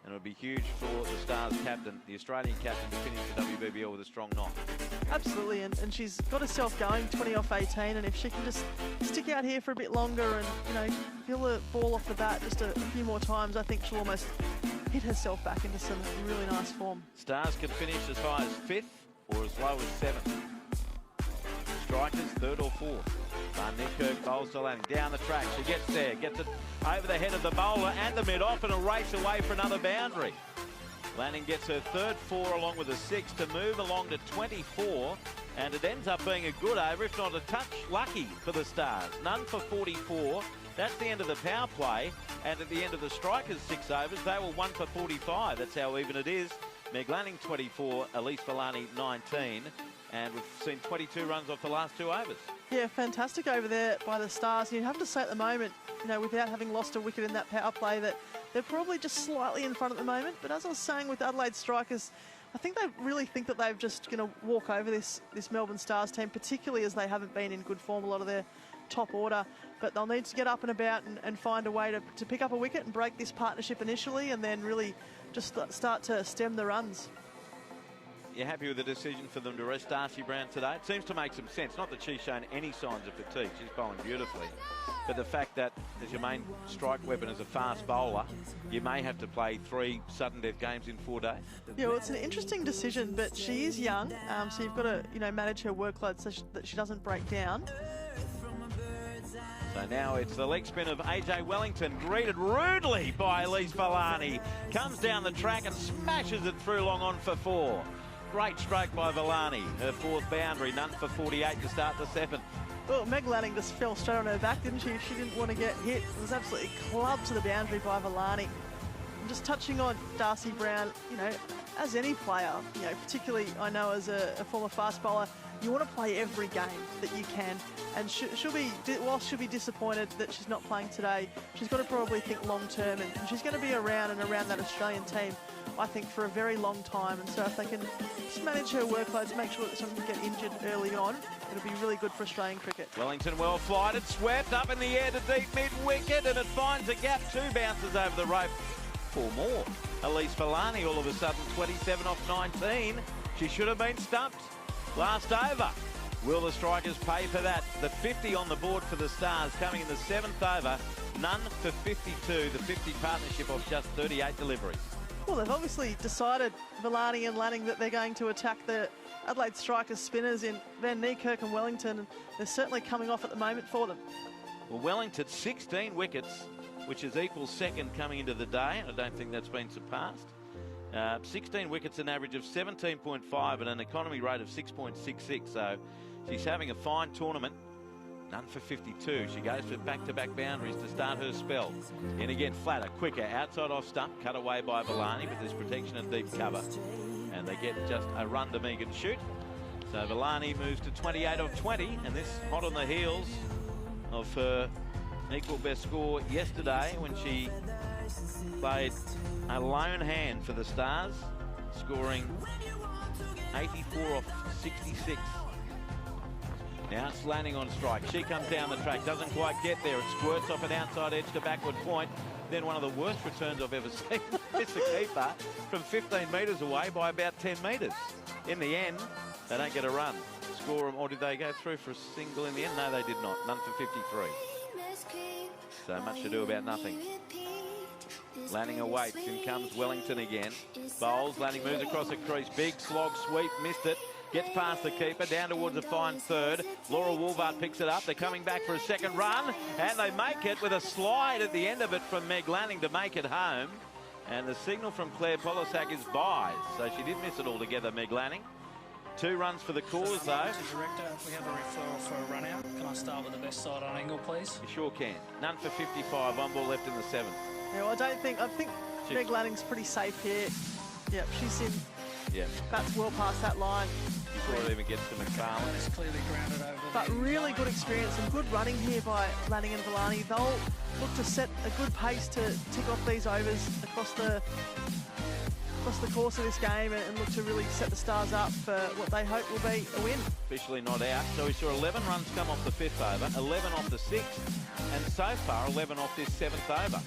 And it would be huge for the Stars captain, the Australian captain, to finish the WBBL with a strong knock. Absolutely, and she's got herself going 20 off 18, and if she can just stick out here for a bit longer and, you know, feel the ball off the bat just a few more times, I think she'll almost hit herself back into some really nice form. Stars can finish as high as 5th or as low as 7th. Strikers 3rd or 4th. Van Niekerk bowls to Lanning down the track. She gets there, gets it over the head of the bowler and the mid-off, and a race away for another boundary. Lanning gets her 3rd 4 along with a 6 to move along to 24, and it ends up being a good over, if not a touch lucky for the Stars. None for 44. That's the end of the power play, and at the end of the Strikers' 6 overs, they were 1 for 45. That's how even it is. Meg Lanning 24, Elise Villani 19, and we've seen 22 runs off the last 2 overs. Yeah, fantastic over there by the Stars. You have to say at the moment, you know, without having lost a wicket in that power play, that they're probably just slightly in front at the moment. But as I was saying with Adelaide Strikers, I think they really think that they're just going to walk over this Melbourne Stars team, particularly as they haven't been in good form, a lot of their top order. But they'll need to get up and about and find a way to pick up a wicket and break this partnership initially, and then really just start to stem the runs. You're happy with the decision for them to rest Darcy Brown today? It seems to make some sense. Not that she's shown any signs of fatigue. She's bowling beautifully. But the fact that as your main strike weapon as a fast bowler, you may have to play 3 sudden death games in 4 days. Yeah, well, it's an interesting decision, but she is young, so you've got to, you know, manage her workload so that she doesn't break down. So now it's the leg spin of AJ Wellington, greeted rudely by Elise Villani. Comes down the track and smashes it through long on for 4. Great stroke by Villani. Her 4th boundary, none for 48 to start the 7th. Well, Meg Lanning just fell straight on her back, didn't she? She didn't want to get hit. It was absolutely clubbed to the boundary by Villani. And just touching on Darcy Brown, you know, as any player, you know, particularly I know as a former fast bowler, you want to play every game that you can. And whilst she'll be disappointed that she's not playing today, she's got to probably think long term, and she's going to be around that Australian team, I think, for a very long time. And so if they can just manage her workload to make sure that someone can get injured early on, it'll be really good for Australian cricket. Wellington well flighted, swept up in the air to deep mid-wicket, and it finds a gap. 2 bounces over the rope. 4 more. Elise Villani all of a sudden 27 off 19. She should have been stumped last over. Will the Strikers pay for that? The 50 on the board for the Stars coming in the 7th over. None for 52. The 50 partnership of just 38 deliveries. Well, they've obviously decided, Villani and Lanning, that they're going to attack the Adelaide Strikers spinners in Van Niekerk and Wellington, and they're certainly coming off at the moment for them. Well, Wellington 16 wickets, which is equal 2nd coming into the day. I don't think that's been surpassed. 16 wickets, an average of 17.5 and an economy rate of 6.66. So she's having a fine tournament. None for 52. She goes for back-to-back boundaries to start her spell. In again, flatter, quicker, outside off stump, cut away by Villani, but there's protection and deep cover. and they get just a run to Megan shoot. So Villani moves to 28 of 20, and this hot on the heels of her equal best score yesterday when she played a lone hand for the Stars, scoring 84 off 66. Now it's Lanning on strike. She comes down the track, doesn't quite get there. It squirts off an outside edge to backward point. Then one of the worst returns I've ever seen. It's the keeper from 15 metres away by about 10 metres. In the end, they don't get a run. Score them, or did they go through for a single in the end? No, they did not. None for 53. So much to do about nothing. Lanning awaits. In comes Wellington again. Bowls. Lanning moves across the crease. Big slog sweep. Missed it. Gets past the keeper, down towards a fine third. Laura Woolvart picks it up. They're coming back for a second run, and they make it with a slide at the end of it from Meg Lanning to make it home. And the signal from Claire Polisak is buys, so she did miss it altogether, Meg Lanning. 2 runs for the cause, though. Director, we have a referral for a run out. Can I start with the best side on angle, please? You sure can. None for 55. 1 ball left in the 7th. Yeah, well, I think Meg Lanning's pretty safe here. Yep, she's in. Yeah. That's well past that line. Before it even gets to McFarlane. It's clearly grounded over. But really good experience and good running here by Lanning and Villani. They'll look to set a good pace to tick off these overs across the course of this game and look to really set the Stars up for what they hope will be a win. Officially not out. So we saw 11 runs come off the 5th over, 11 off the 6th, and so far 11 off this 7th over.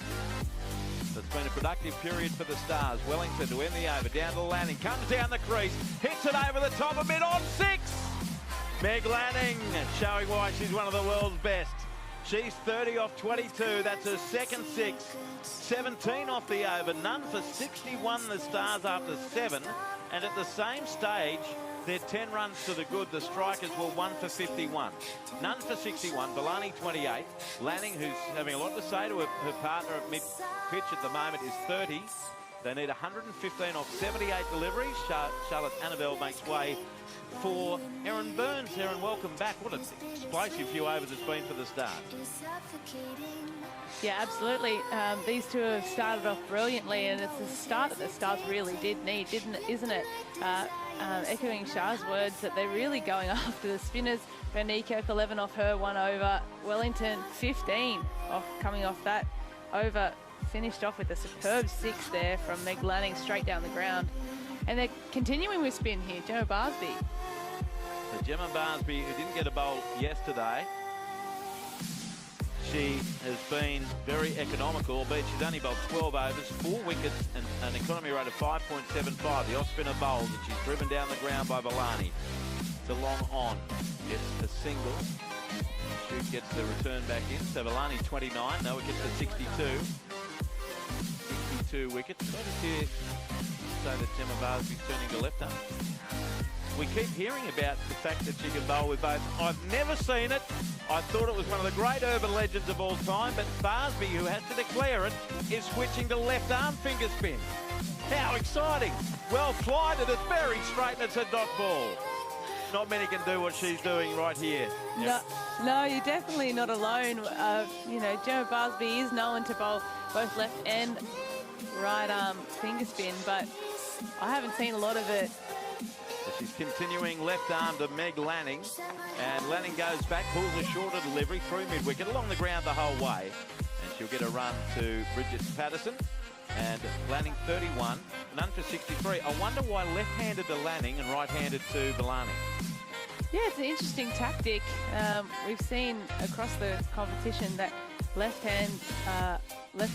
It's been a productive period for the Stars. Wellington to end the over, down to Lanning, comes down the crease, hits it over the top of mid on 6. Meg Lanning showing why she's one of the world's best. She's 30 off 22, that's her second 6. 17 off the over, none for 61 the Stars after 7. And at the same stage, they're 10 runs to the good. The Strikers were 1 for 51. None for 61. Villani 28. Lanning, who's having a lot to say to her partner at mid-pitch at the moment, is 30. They need 115 off 78 deliveries. Charlotte Annabelle makes way for Erin Burns. Erin, welcome back. What an explosive few overs it's been for the Stars. Yeah, absolutely. These two have started off brilliantly, and it's the start that the Stars really did need, isn't it? Echoing Shah's words that they're really going after the spinners. Vernieke, 11 off her, 1 over. Wellington, 15 off, coming off that over. Finished off with a superb 6 there from Meg Lanning straight down the ground. And they're continuing with spin here. Gemma Barsby. So Gemma Barsby, who didn't get a bowl yesterday, she has been very economical, albeit she's only bowled 12 overs, 4 wickets, and an economy rate of 5.75. The off-spinner bowls, and she's driven down the ground by Villani. It's a long on. Gets a single. Shoot gets the return back in. So Villani 29, no wickets to 62. 62 wickets. So just here say that Gemma Barsby's turning to left arm. We keep hearing about the fact that she can bowl with both. I've never seen it. I thought it was one of the great urban legends of all time, but Barsby, who has to declare it, is switching to left arm finger spin. How exciting. Well flighted, it's very straight, and it's a dot ball. Not many can do what she's doing right here. No, you're definitely not alone. You know, Gemma Barsby is known to bowl both left and right arm finger spin, but I haven't seen a lot of it. She's continuing left arm to Meg Lanning, and Lanning goes back, pulls a shorter delivery through mid-wicket, along the ground the whole way, and she'll get a run to Bridget Patterson. And Lanning 31, none for 63. I wonder why left-handed to Lanning and right-handed to Villani. Yeah, it's an interesting tactic. We've seen across the competition that left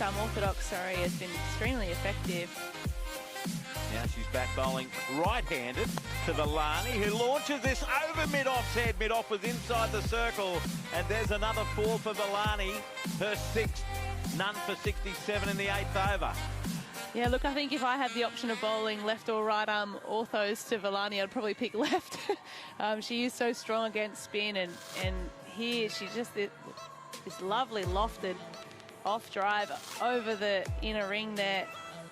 arm orthodox, has been extremely effective. Now she's back bowling right-handed to Villani, who launches this over mid-off's head. Mid-off was inside the circle, and there's another 4 for Villani, her 6th. None for 67 in the 8th over. Yeah, look, I think if I had the option of bowling left or right arm orthos to Villani, I'd probably pick left. She is so strong against spin, and here she's just this lovely lofted off drive over the inner ring there.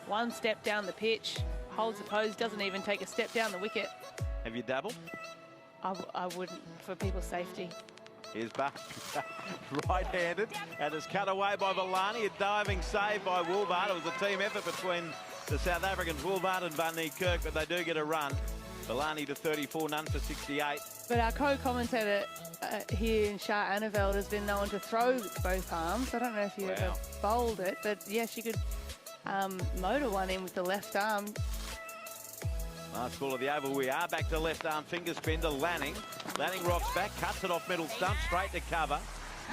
1 step down the pitch, holds the pose, doesn't even take a step down the wicket. Have you dabbled? I wouldn't, for people's safety. Here's back right-handed, and it's cut away by Villani. A diving save by Woolvart. It was a team effort between the South Africans, Woolvard and Van Niekerk, but they do get a run. Bellani to 34, none for 68. But our co-commentator here in Shah Anneveld has been known to throw both arms. I don't know if you ever bowled it, but yeah, she could motor one in with the left arm. Last ball of the over. We are back to left arm finger spin to Lanning. Lanning rocks back, cuts it off middle stump, straight to cover.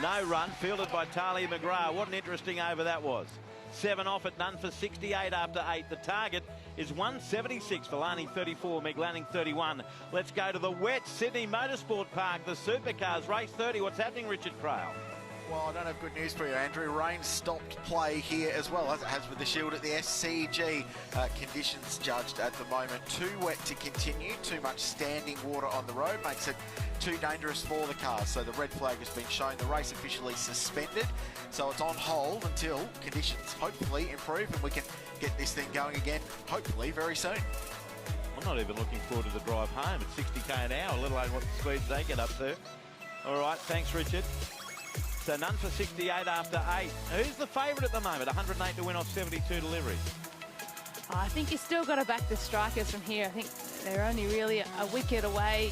No run, fielded by Talia McGrath. What an interesting over that was. 7 off at none for 68 after 8. The target is 176. Bellani 34, Meg Lanning 31. Let's go to the wet Sydney Motorsport Park. The supercars race 30. What's happening, Richard Crale? Well, I don't have good news for you, Andrew. Rain stopped play here as well, as it has with the Shield at the SCG. Conditions judged at the moment. Too wet to continue. Too much standing water on the road makes it too dangerous for the cars. So the red flag has been shown. The race officially suspended. So it's on hold until conditions hopefully improve and we can get this thing going again, hopefully very soon. I'm not even looking forward to the drive home at 60k an hour, let alone what the speeds they get up to. All right, thanks, Richard. So none for 68 after 8. Who's the favourite at the moment? 108 to win off 72 deliveries. I think you still got to back the strikers from here. I think they're only really a wicket away.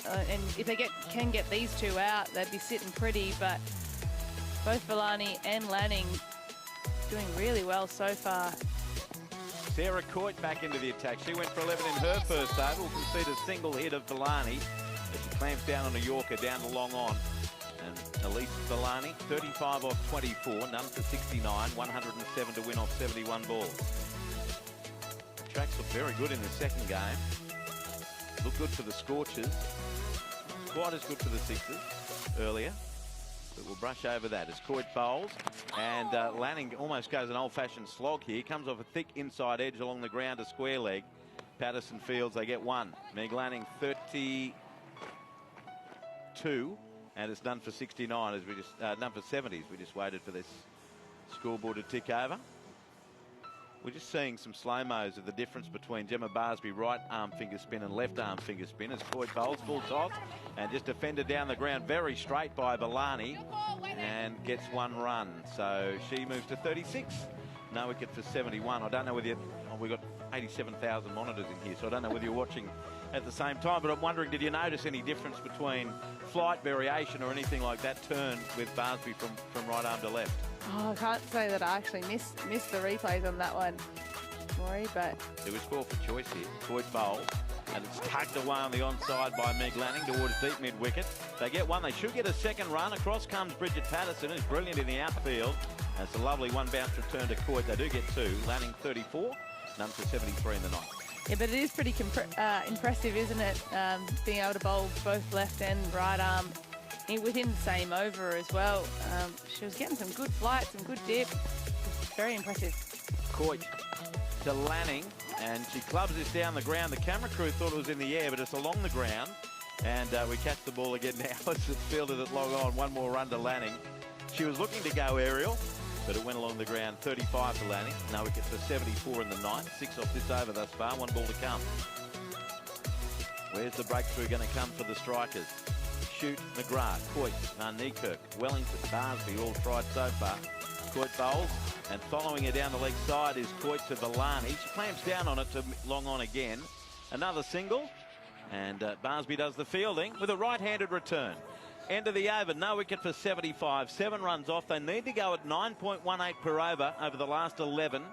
And if they can get these two out, they'd be sitting pretty. But both Bellani and Lanning doing really well so far. Sarah Coit back into the attack. She went for 11 in her first over. We'll concede a single hit of Bellani as she clamps down on a Yorker down to long on. And Elise Bellani, 35 off 24, none for 69, 107 to win off 71 balls. The tracks look very good in the second game. Look good for the Scorchers. Quite as good for the Sixers earlier. But we'll brush over that as Coit bowls. And Lanning almost goes an old-fashioned slog here. Comes off a thick inside edge along the ground to square leg. Patterson fields, they get 1. Meg Lanning, 32. And it's done for 69 as we just done for 70s. We just waited for this scoreboard to tick over. We're just seeing some slow-mos of the difference between Gemma Barsby right arm finger spin and left arm finger spin as Coit bowls full toss and just defended down the ground very straight by Bellani and gets 1 run. So she moves to 36. No wicket for 71. I don't know whether we've got 87,000 monitors in here, so I don't know whether you're watching at the same time, but I'm wondering, did you notice any difference between flight variation or anything like that turn with Barsby from right arm to left? Oh, I can't say that I actually missed the replays on that one, Maury, but... It was called for choice here. Coit bowl, and it's tugged away on the onside by Meg Lanning towards deep mid-wicket. They get 1. They should get a second run. Across comes Bridget Patterson, who's brilliant in the outfield. And it's a lovely one-bounce return to Coit. They do get 2. Lanning 34, none for 73 in the night. Yeah, but it is pretty impressive, isn't it? Being able to bowl both left and right arm within the same over as well. She was getting some good flight, some good dip. Very impressive. Coit to Lanning, and she clubs this down the ground. The camera crew thought it was in the air, but it's along the ground. And we catch the ball again now as it's fielded at long on. 1 more run to Lanning. She was looking to go aerial, but it went along the ground. 35 for Lanning. No wicket for 74 in the night. 6 off this over thus far. 1 ball to come. Where's the breakthrough going to come for the strikers? Shoot, McGrath, Coit, Van Niekerk, Wellington, Barsby all tried so far. Coit bowls, and following her down the leg side is Coit to Bellani. She clamps down on it to long on again. Another single, and Barsby does the fielding with a right-handed return. End of the over, no wicket for 75. 7 runs off. They need to go at 9.18 per over the last 11.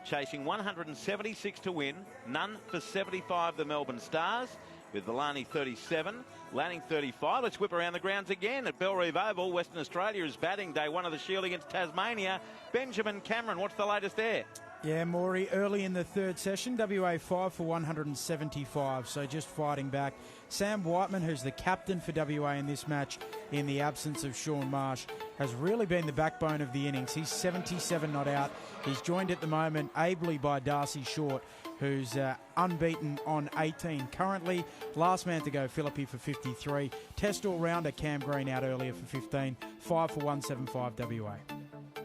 Chasing 176 to win. None for 75, the Melbourne Stars. With Bellani 37, Lanning 35. Let's whip around the grounds again at Bellerive Oval. Western Australia is batting day 1 of the Shield against Tasmania. Benjamin Cameron, what's the latest there? Yeah, Maury, early in the third session, WA 5 for 175, so just fighting back. Sam Whiteman, who's the captain for WA in this match in the absence of Sean Marsh, has really been the backbone of the innings. He's 77 not out. He's joined at the moment ably by Darcy Short, who's unbeaten on 18 currently. Last man to go, Philippi for 53. Test all-rounder Cam Green out earlier for 15. 5 for 175 WA.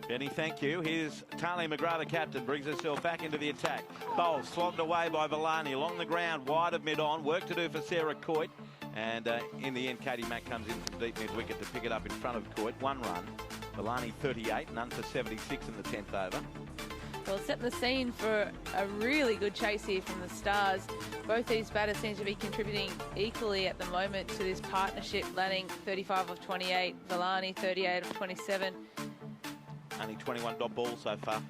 Benny, thank you. Here's Talia McGrath, the captain, brings herself back into the attack. Bowl slogged away by Bellani along the ground, wide of mid-on. Work to do for Sarah Coit. And in the end, Katie Mack comes in from deep mid-wicket to pick it up in front of Coit. 1 run. Bellani 38, none for 76 in the 10th over. Well, setting the scene for a really good chase here from the Stars. Both these batters seem to be contributing equally at the moment to this partnership. Lanning 35 of 28, Villani 38 of 27. Only 21 dot balls so far.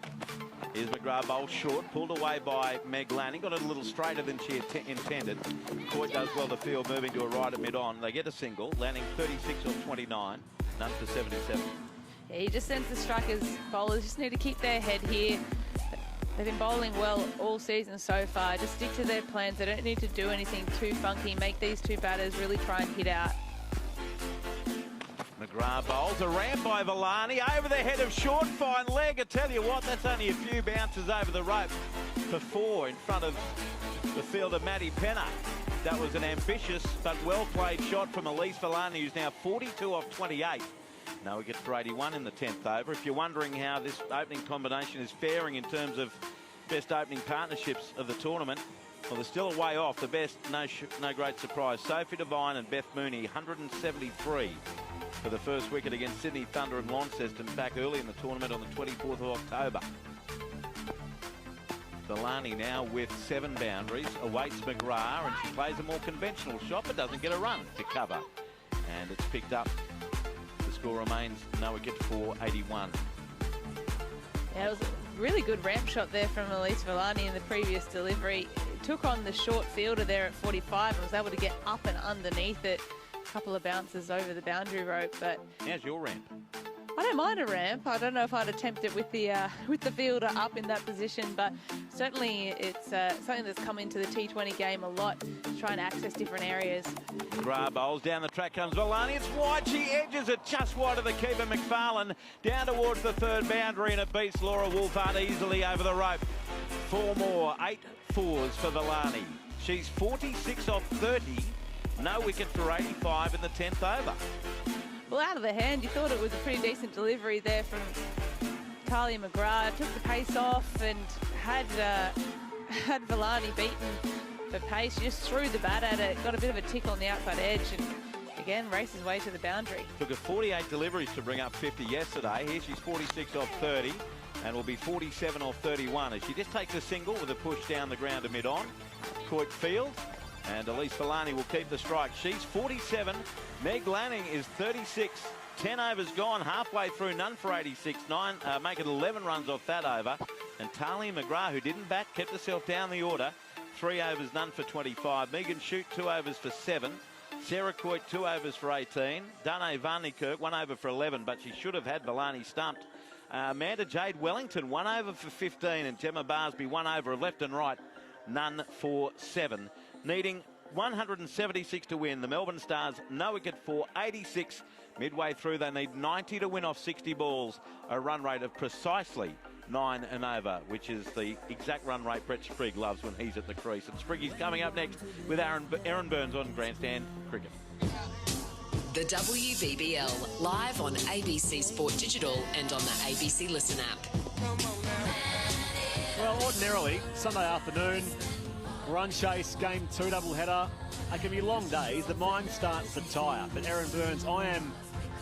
Here's McGrath bowled short, pulled away by Meg Lanning. Got it a little straighter than she intended. Coit does well to field, moving to a right at mid-on. They get a single. Lanning 36 of 29, none for 77. Yeah, he just sends the strikers, bowlers just need to keep their head here. They've been bowling well all season so far. Just stick to their plans. They don't need to do anything too funky. Make these two batters really try and hit out. McGrath bowls a ram by Villani over the head of short, fine leg. I tell you what, that's only a few bounces over the rope for 4 in front of the fielder Maddie Penner. That was an ambitious but well played shot from Elise Villani, who's now 42 off 28. No wicket for 81 in the 10th over. If you're wondering how this opening combination is faring in terms of best opening partnerships of the tournament, well, they're still a way off. The best, no great surprise. Sophie Devine and Beth Mooney, 173 for the first wicket against Sydney Thunder and Launceston back early in the tournament on the 24th of October. Villani now with 7 boundaries, awaits McGrath, and she plays a more conventional shot but doesn't get a run to cover. And it's picked up. The score remains no wicket for 81. Yeah, it was a really good ramp shot there from Elise Villani in the previous delivery. It took on the short fielder there at 45 and was able to get up and underneath it. A couple of bounces over the boundary rope, but how's your ramp? I don't mind a ramp. I don't know if I'd attempt it with the fielder up in that position, but certainly it's something that's come into the T20 game a lot, to try and access different areas. McGrath bowls down the track, comes Villani. It's wide. She edges it just wide of the keeper, McFarlane, down towards the 3rd boundary, and it beats Laura Wolfhard easily over the rope. 4 more, 8 fours for Villani. She's 46 off 30. No wicket for 85 in the 10th over. Well, out of the hand, you thought it was a pretty decent delivery there from Talia McGrath. Took the pace off and had Villani beaten for pace. She just threw the bat at it, got a bit of a tick on the outside edge, and again raced his way to the boundary. Took her 48 deliveries to bring up 50 yesterday. Here she's 46 off 30 and will be 47 off 31 as she just takes a single with a push down the ground to mid-on. Coit field. And Elise Villani will keep the strike. She's 47. Meg Lanning is 36. 10 overs gone, halfway through, none for 86. Make it 11 runs off that over. And Talia McGrath, who didn't bat, kept herself down the order. 3 overs, none for 25. Megan Shute, 2 overs for 7. Sarah Coit, 2 overs for 18. Dane Varneykerk, 1 over for 11, but she should have had Villani stumped. Amanda Jade Wellington, 1 over for 15. And Gemma Barsby, 1 over of left and right, none for 7. Needing 176 to win. The Melbourne Stars, no wicket for 86. Midway through, they need 90 to win off 60 balls. A run rate of precisely 9 and over, which is the exact run rate Brett Sprigg loves when he's at the crease. And Spriggy's coming up next with Aaron Burns on Grandstand Cricket. The WBBL, live on ABC Sport Digital and on the ABC Listen app. Well, ordinarily, Sunday afternoon, run chase, game 2 doubleheader. They can be long days. The mind starts to tire. But Aaron Burns, I am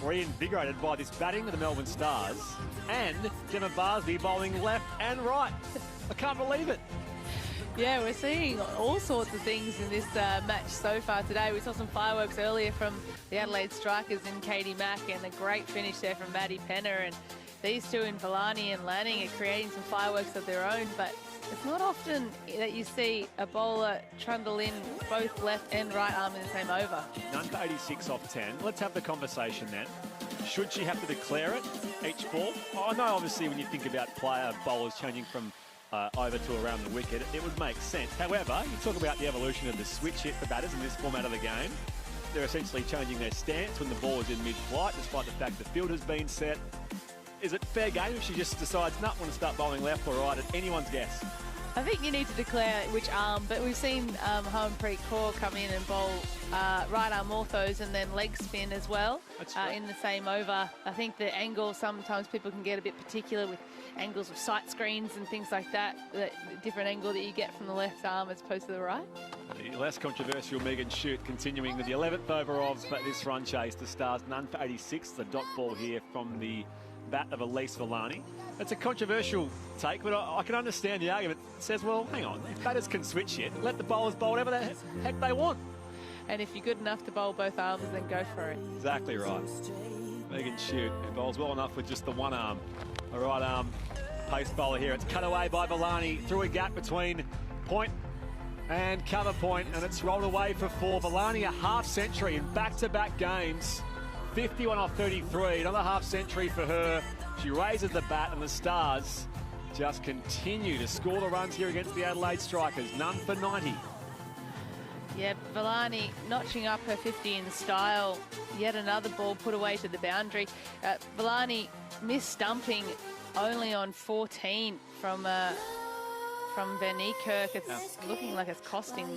reinvigorated by this batting of the Melbourne Stars and Gemma Barsby bowling left and right. I can't believe it. Yeah, we're seeing all sorts of things in this match so far today. We saw some fireworks earlier from the Adelaide strikers in Katie Mack, and a great finish there from Maddie Penner. And these two in Villani and Lanning are creating some fireworks of their own, but it's not often that you see a bowler trundle in both left and right arm in the same over. None for 86 off 10. Let's have the conversation then. Should she have to declare it each ball? I know obviously when you think about bowlers changing from over to around the wicket, it would make sense. However, you talk about the evolution of the switch hit for batters in this format of the game. They're essentially changing their stance when the ball is in mid-flight, despite the fact the field has been set. Is it fair game if she just decides, not want to start bowling left or right? At anyone's guess. I think you need to declare which arm, but we've seen Harmanpreet Kaur come in and bowl right arm orthos and then leg spin as well in the same over. I think the angle, sometimes people can get a bit particular with angles of sight screens and things like that, the different angle that you get from the left arm as opposed to the right. The less controversial Megan Shute continuing with the 11th over of this run chase. The Stars, none for 86. The dot ball here from the bat of Elise Villani. It's a controversial take, but I can understand the argument. It says, well, hang on, if batters can switch it, let the bowlers bowl whatever the heck they want. And if you're good enough to bowl both arms, then go for it. Exactly right. Megan Shute, who bowls well enough with just the one arm. A right arm pace bowler here. It's cut away by Villani through a gap between point and cover point, and it's rolled away for 4. Villani a half century in back-to-back games. 51 off 33, another half century for her. She raises the bat, and the Stars just continue to score the runs here against the Adelaide Strikers. None for 90. Yeah, Villani notching up her 50 in style. Yet another ball put away to the boundary. Villani mis-stumping only on 14 from Van Niekerk. It's looking like it's costing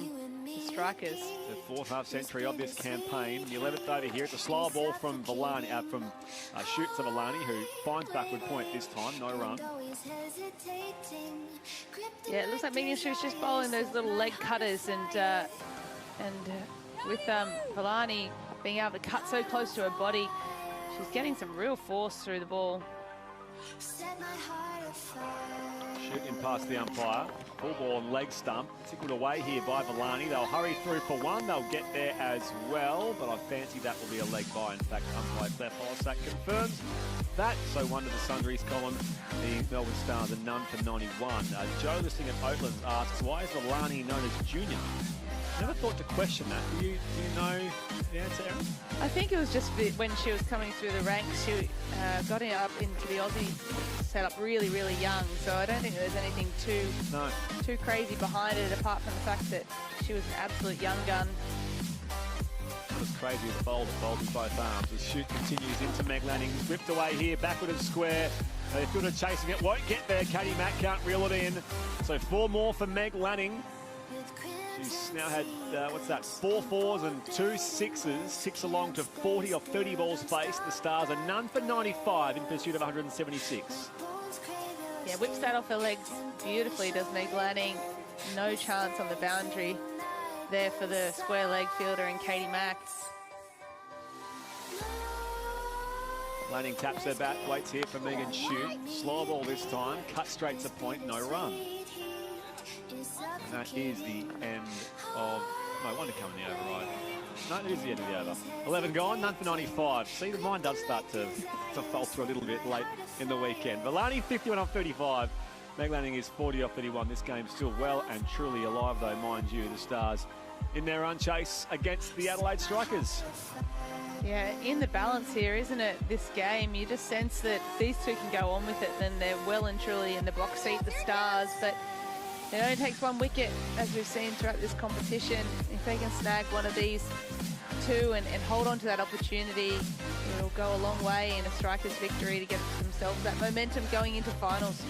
the Strikers. The 4th half century of this campaign. The 11th over here. It's a slower ball from Villani, Shute to Villani, who finds backward point this time. No run. Yeah, it looks like Megan Schute's just bowling those little leg cutters, and with Villani being able to cut so close to her body, she's getting some real force through the ball. Shute in past the umpire. Full ball and leg stump. Tickled away here by Villani. They'll hurry through for one. They'll get there as well, but I fancy that will be a leg by. In fact, umpire Claire Polisak confirms that. So one to the sundries column. The Melbourne Stars are none for 91. Joe listening at Oatlands asks, why is Villani known as Junior? Never thought to question that. Do you know the answer, Erin? I think it was just when she was coming through the ranks, she got up into the Aussie setup really, really young. So I don't think there's anything too crazy behind it, apart from the fact that she was an absolute young gun. Not as crazy as bowled with both arms. As Shute continues into Meg Lanning, whipped away here, backward of square. The fielder chasing it, won't get there. Katie Mack can't reel it in. So 4 more for Meg Lanning. She's now had, 4 4s and 2 6s, ticks along to 40 of 30 balls faced. The Stars are none for 95 in pursuit of 176. Yeah, whips that off her legs beautifully, does Meg Lanning. No chance on the boundary there for the square leg fielder and Katie Mack. Lanning taps her bat, waits here for Megan Shute. Slow ball this time, cut straight to point, no run. And that is the end of... No, one to come in the over, right? No, it is the end of the over. 11 gone, none for 95. See, the mind does start to falter a little bit late in the weekend. Villani 51 off 35. Meg Lanning is 40 off 31. This game's still well and truly alive, though, mind you. The Stars in their run chase against the Adelaide Strikers. Yeah, in the balance here, isn't it, this game? You just sense that these two can go on with it, then they're well and truly in the box seat, the Stars. But it only takes one wicket, as we've seen throughout this competition. If they can snag one of these two and hold on to that opportunity, it'll go a long way in a Strikers victory to get themselves that momentum going into finals.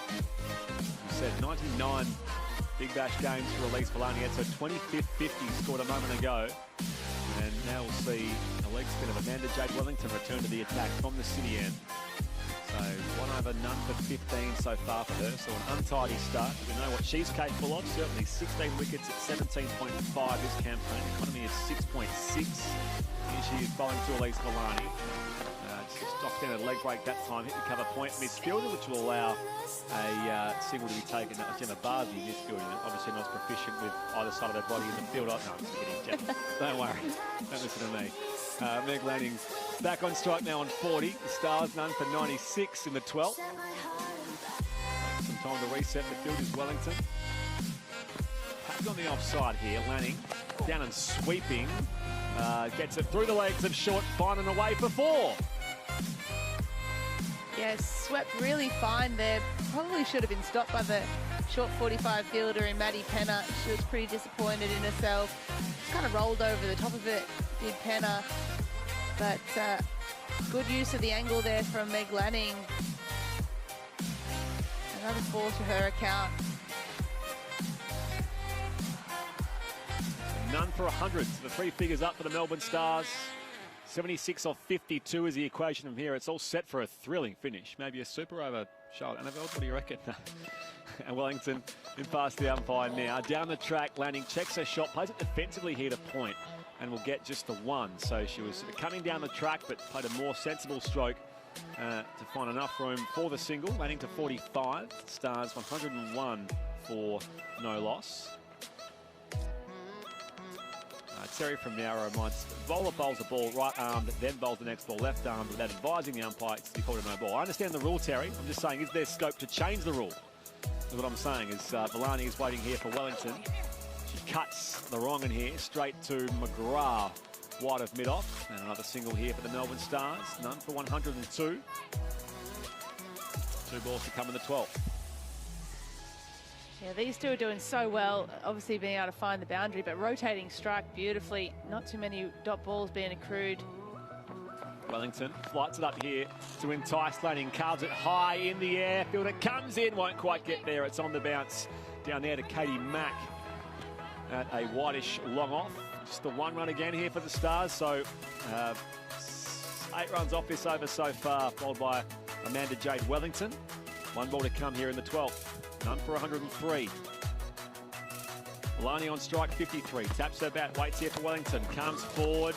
You said 99 Big Bash games for Elise Villani. It's her 25th 50 scored a moment ago. And now we'll see a leg spin of Amanda Jade Wellington return to the attack from the city end. So 1 over, none for 15 so far for her. So an untidy start. We know what she's capable of. Certainly 16 wickets at 17.5 this campaign. Economy is 6.6. Here she is bowling to Elise Villani. Just off standard leg break that time. Hit the cover point midfielder, which will allow a single to be taken. That was Gemma Barsley midfielder. Obviously not as proficient with either side of her body in the field. No, I'm just kidding, Gemma. Don't worry. Don't listen to me. Meg Lanning back on strike now on 40. The Stars none for 96 in the 12th. Some time to reset the field is Wellington. Packed on the offside here. Lanning down and sweeping. Gets it through the legs of Short, fine and away for 4. Yes, swept really fine there. Probably should have been stopped by the short 45 fielder in Maddie Penner. She was pretty disappointed in herself. Kind of rolled over the top of it, did Penner. But good use of the angle there from Meg Lanning. Another 4 to her account. None for 100. So the 3 figures up for the Melbourne Stars. 76 off 52 is the equation from here. It's all set for a thrilling finish. Maybe a super over, Charlotte Annabelle. What do you reckon? And Wellington in past the umpire now. Down the track, Lanning checks her shot, plays it defensively here to point, and will get just the 1. So she was sort of coming down the track, but played a more sensible stroke to find enough room for the single, landing to 45. Stars 101 for no loss. Terry from Nowra reminds bowler bowls the ball right armed, then bowls the next ball left armed without advising the umpire to be called a no ball. I understand the rule, Terry. I'm just saying, is there scope to change the rule? That's what I'm saying is Villani is waiting here for Wellington. She cuts the wrong in here, straight to McGrath, wide of mid-off. And another single here for the Melbourne Stars. None for 102. 2 balls to come in the 12th. Yeah, these two are doing so well, obviously being able to find the boundary, but rotating strike beautifully. Not too many dot balls being accrued. Wellington flights it up here to entice Lanning, carves it high in the air. Fielder comes in, won't quite get there. It's on the bounce down there to Katie Mack at a whitish long off. Just the 1 run again here for the Stars. So 8 runs off this over so far, followed by Amanda Jade Wellington. 1 ball to come here in the 12th. None for 103. Lani on strike, 53. Taps her bat, waits here for Wellington. Comes forward,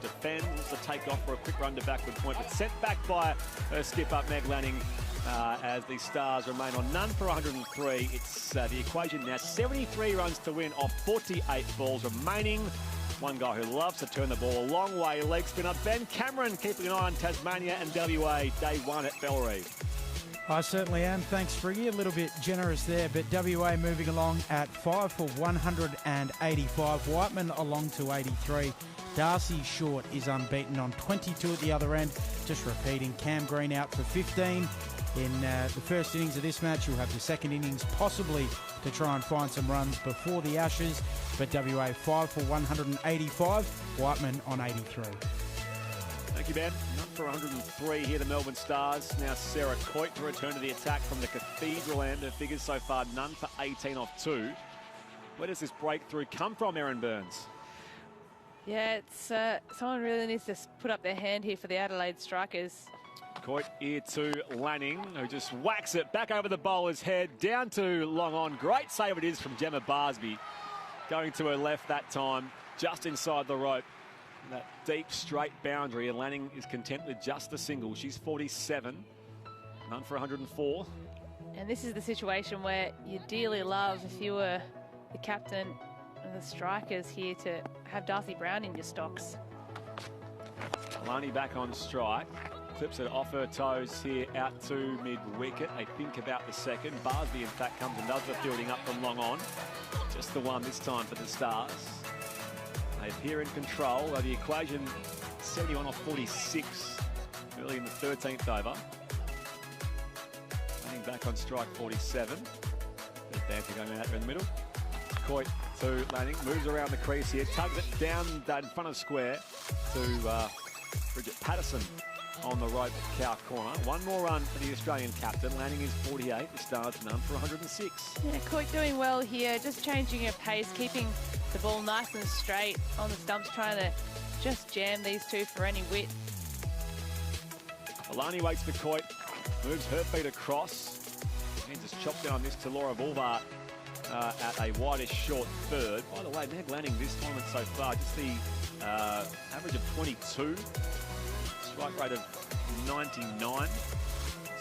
defends the take-off for a quick run to backward point, but sent back by her skip-up, Meg Lanning, as the Stars remain on none for 103. It's the equation now 73 runs to win off 48 balls remaining. One guy who loves to turn the ball a long way, leg spinner Ben Cameron, keeping an eye on Tasmania and WA, day 1 at Bellerive. I certainly am. Thanks, Friggy. A little bit generous there, but WA moving along at 5 for 185. Whiteman along to 83. Darcy Short is unbeaten on 22 at the other end. Just repeating, Cam Green out for 15. In the first innings of this match, you'll have the second innings possibly to try and find some runs before the Ashes. But WA 5 for 185. Whiteman on 83. Thank you, Ben. None for 103 here, the Melbourne Stars. Now Sarah Coit to return to the attack from the Cathedral end. Her figures so far, none for 18 off 2. Where does this breakthrough come from, Erin Burns? Yeah, it's someone really needs to put up their hand here for the Adelaide Strikers. Coit ear to Lanning, who just whacks it back over the bowler's head, down to long on. Great save it is from Gemma Barsby. Going to her left that time, just inside the rope. That deep, straight boundary, and Lanning is content with just the single. She's 47, none for 104. And this is the situation where you dearly love, if you were the captain of the Strikers here, to have Darcy Brown in your stocks. Alani back on strike. Clips it off her toes here out to mid-wicket. They think about the second. Barsby, in fact, comes and does the fielding up from long on. Just the one this time for the Stars. They appear in control. The equation 71 off 46 early in the 13th over. Running back on strike 47. Bit of banter going out there in the middle. Coit to Lanning, moves around the crease here, tugs it down in front of square to Bridget Patterson on the rope at Cow Corner. 1 more run for the Australian captain. Lanning is 48. The Stars none for 106. Yeah, Coit doing well here, just changing her pace, keeping the ball nice and straight on the stumps, trying to just jam these two for any width. Alani waits for Coit, moves her feet across, and just chop down this to Laura Vulvar at a whitish short third. By the way, Meg Lanning this tournament so far, just the average of 22, strike rate of 99.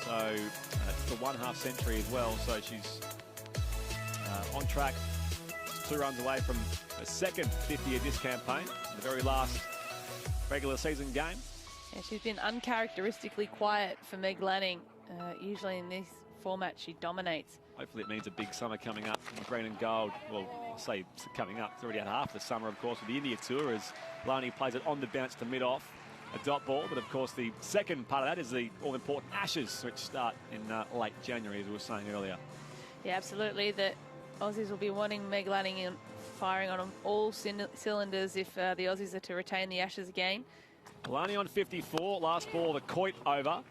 So it's the 1/2 century as well. So she's on track. 2 runs away from a second 50 of this campaign, the very last regular season game. Yeah, she's been uncharacteristically quiet for Meg Lanning. Usually in this format, she dominates. Hopefully it means a big summer coming up from green and gold. Well, I'll say coming up. It's already had half the summer, of course, with the India Tour as Lani plays it on the bounce to mid-off. A dot ball, but of course the second part of that is the all-important Ashes, which start in late January, as we were saying earlier. Yeah, absolutely. The Aussies will be wanting Meg Lanning in, firing on all cylinders if the Aussies are to retain the Ashes again. Lani on 54, last ball, the Coit over.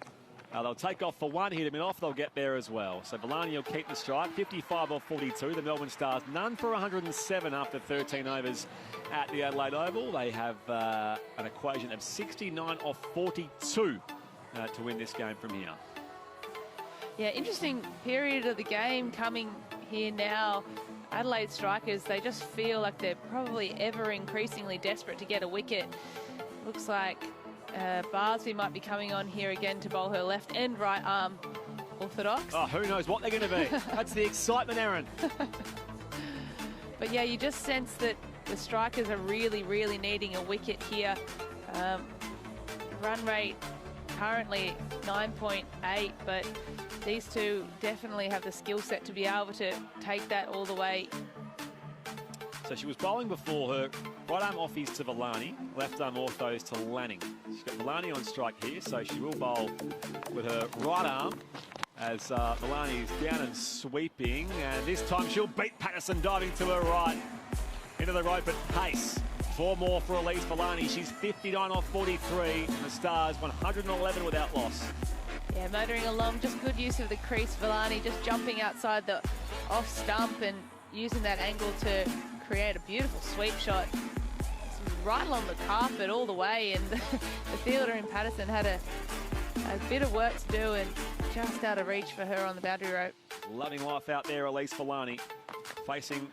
They'll take off for 1, hit him off, they'll get there as well. So Villani will keep the strike, 55 off 42. The Melbourne Stars none for 107 after 13 overs at the Adelaide Oval. They have an equation of 69 off 42 to win this game from here. Yeah, interesting period of the game coming here now. Adelaide Strikers, they just feel like they're probably ever increasingly desperate to get a wicket. Looks like Barsby might be coming on here again to bowl her left and right arm orthodox. Oh, who knows what they're going to be. That's the excitement, Aaron. But yeah, you just sense that the strikers are really, really needing a wicket here. Run rate currently 9.8, but these two definitely have the skill set to be able to take that all the way. So she was bowling before her right arm offies to Villani, left arm orthos to Lanning. She's got Villani on strike here, so she will bowl with her right arm as Villani is down and sweeping, and this time she'll beat Patterson diving to her right into the rope at pace. 4 more for Elise Villani. She's 59 off 43, and the Stars 111 without loss. Yeah, motoring along, just good use of the crease. Villani just jumping outside the off stump and using that angle to create a beautiful sweep shot. It's right along the carpet all the way, and the fielder in Patterson had a bit of work to do and just out of reach for her on the boundary rope. Loving life out there, Elise Villani, facing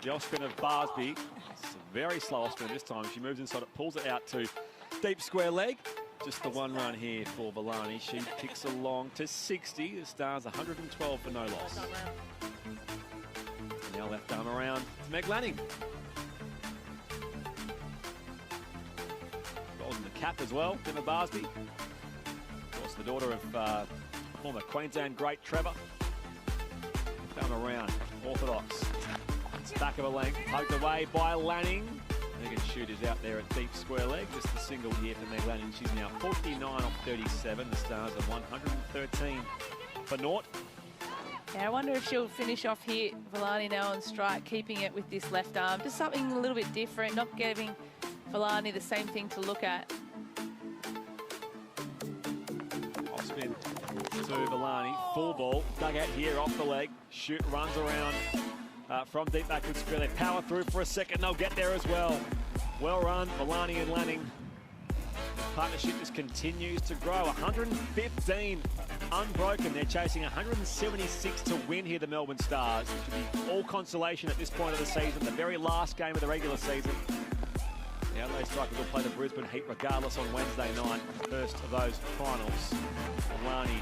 the off spin of Barsby. It's a very slow off spin this time. She moves inside it, pulls it out to deep square leg. Just the 1 run here for Villani. She ticks along to 60. The Stars 112 for no loss. Now left arm around to Meg Lanning. Goals in the cap as well, Emma Barsby. Of course, the daughter of former Queensland great Trevor. Left arm around, orthodox. It's back of a length, poked away by Lanning. Megan Shoot is out there at deep square leg. Just a single here for Meg Lanning. She's now 49 off 37. The Stars are 113 for naught. Yeah, I wonder if she'll finish off here, Villani now on strike, keeping it with this left arm. Just something a little bit different, not giving Villani the same thing to look at. Off spin to Villani, full ball, dug out here off the leg. Shoot runs around from deep backward square. They power through for a second, they'll get there as well. Well run, Villani and Lanning. The partnership just continues to grow. 115 unbroken. They're chasing 176 to win here, the Melbourne Stars, which will be all consolation at this point of the season, the very last game of the regular season. The Adelaide Strikers will play the Brisbane Heat regardless on Wednesday night, first of those finals. Villani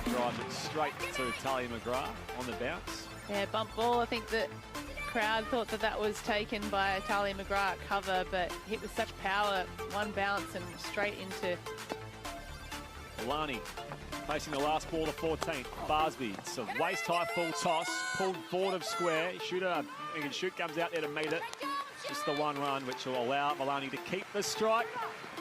drives it straight to Talia McGrath on the bounce. Yeah, bump ball. I think the crowd thought that was taken by Talia McGrath cover, but hit with such power, one bounce and straight into... Villani facing the last ball to 14th. Barsby, it's a waist-high full toss, pulled forward of square. Megan Shoot comes out there to meet it. Just the 1 run, which will allow Villani to keep the strike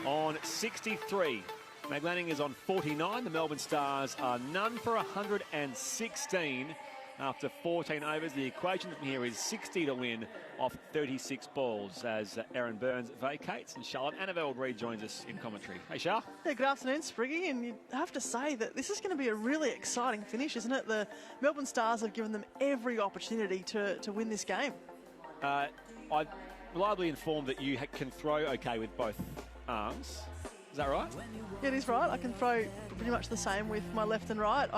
on 63. Meg Lanning is on 49. The Melbourne Stars are none for 116 after 14 overs. The equation from here is 60 to win off 36 balls as Aaron Burns vacates and Charlotte Annaveld rejoins us in commentary. Hey, Char. Yeah, good afternoon, Spriggy. And you have to say that this is going to be a really exciting finish, isn't it? The Melbourne Stars have given them every opportunity to win this game. I'm reliably informed that you can throw okay with both arms. Is that right? Yeah, it is right. I can throw pretty much the same with my left and right.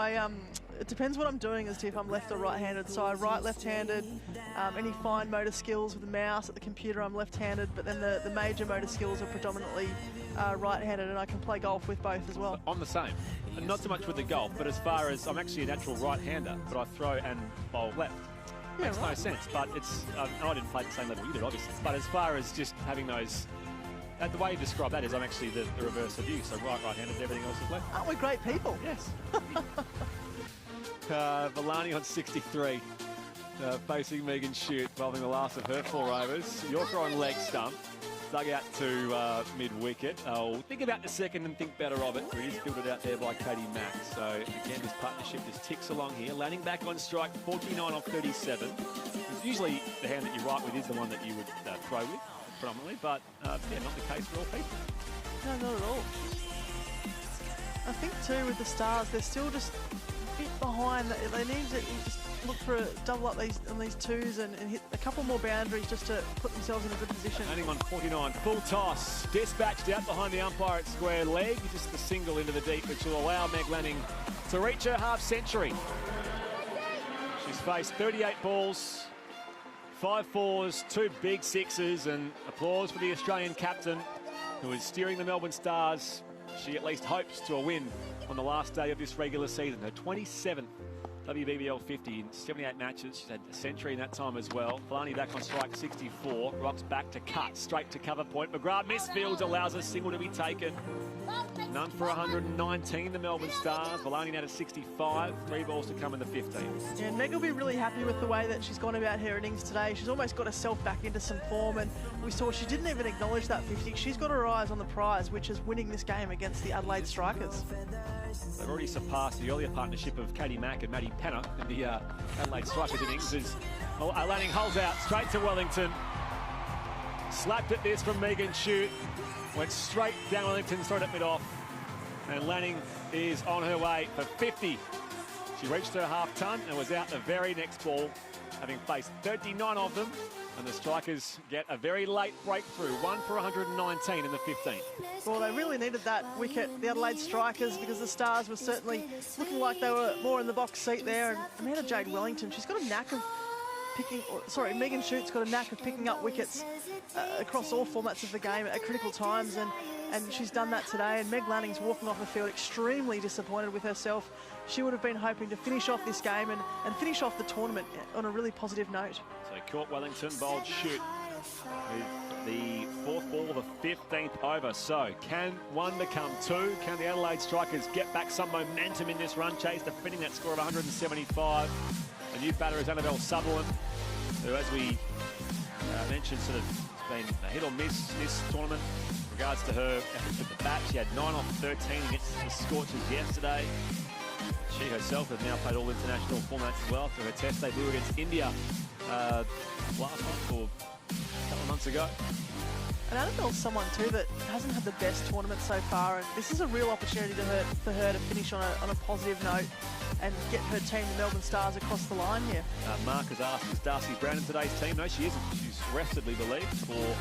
It depends what I'm doing as to if I'm left or right-handed. So I'm left-handed. Any fine motor skills with the mouse at the computer, I'm left-handed. But then the major motor skills are predominantly right-handed, and I can play golf with both as well. I'm the same. And not so much with the golf, but as far as I'm actually a natural right-hander, but I throw and bowl left. Yeah, Makes no sense, but it's... I didn't play at the same level you did, obviously. But as far as just having those... the way you describe that is I'm actually the reverse of you. So right-handed, everything else is left. Aren't we great people? Yes. Villani on 63, facing Megan Shoot, bowling the last of her 4 overs. Yorker on leg stump, dug out to mid-wicket. Think about the second and think better of it. It is fielded out there by Katie Mack. So again, this partnership just ticks along here. Lanning back on strike, 49 off 37. It's usually the hand that you write with is the one that you would throw with, predominantly, but yeah, not the case for all people. No, not at all. I think too with the Stars, they're still just a bit behind. They need to just look for a double up on these twos and hit a couple more boundaries just to put themselves in a good position. Landing on 49, full toss, dispatched out behind the umpire at square leg, just the single into the deep, which will allow Meg Lanning to reach her half century. She's faced 38 balls, 5 fours, 2 big sixes, and applause for the Australian captain who is steering the Melbourne Stars. She at least hopes to a win on the last day of this regular season. Her 27th WBBL 50 in 78 matches. She's had a century in that time as well. Falani back on strike 64. Rocks back to cut, straight to cover point. McGrath misfields, allows a single to be taken. None for 119, the Melbourne Stars. Falani now to 65. 3 balls to come in the 15. Yeah, and Meg will be really happy with the way that she's gone about her innings today. She's almost got herself back into some form, and we saw she didn't even acknowledge that 50. She's got her eyes on the prize, which is winning this game against the Adelaide Strikers. They've already surpassed the earlier partnership of Katie Mack and Maddie Penner in the Adelaide Strikers innings. As Lanning holds out straight to Wellington. Slapped at this from Megan Shute. Went straight down Wellington's throat at mid-off. And Lanning is on her way for 50. She reached her half-ton and was out the very next ball, having faced 39 of them. And the Strikers get a very late breakthrough, 1 for 119 in the 15th. Well, they really needed that wicket, the Adelaide Strikers, because the Stars were certainly looking like they were more in the box seat there. And Amanda Jade Wellington, she's got a knack of Megan Shute's got a knack of picking up wickets across all formats of the game at critical times, and she's done that today. And Meg Lanning's walking off the field extremely disappointed with herself. She would have been hoping to finish off this game and finish off the tournament on a really positive note. So caught Wellington, bowled Shute with the 4th ball of the 15th over. So can 1 become 2? Can the Adelaide Strikers get back some momentum in this run chase, defending that score of 175? The new batter is Annabelle Sutherland, who, as we mentioned, sort of been a hit or miss this tournament in regards to her efforts with the bat. She had 9 off 13 against the Scorchers yesterday. She herself has now played all international formats as well after her test debut against India last month or a couple of months ago. And Annabelle's someone too that hasn't had the best tournament so far, and this is a real opportunity for her to finish on a positive note and get her team, the Melbourne Stars, across the line here. Mark has asked, is Darcy Brown in today's team? No, she isn't. She's rested, we believe, for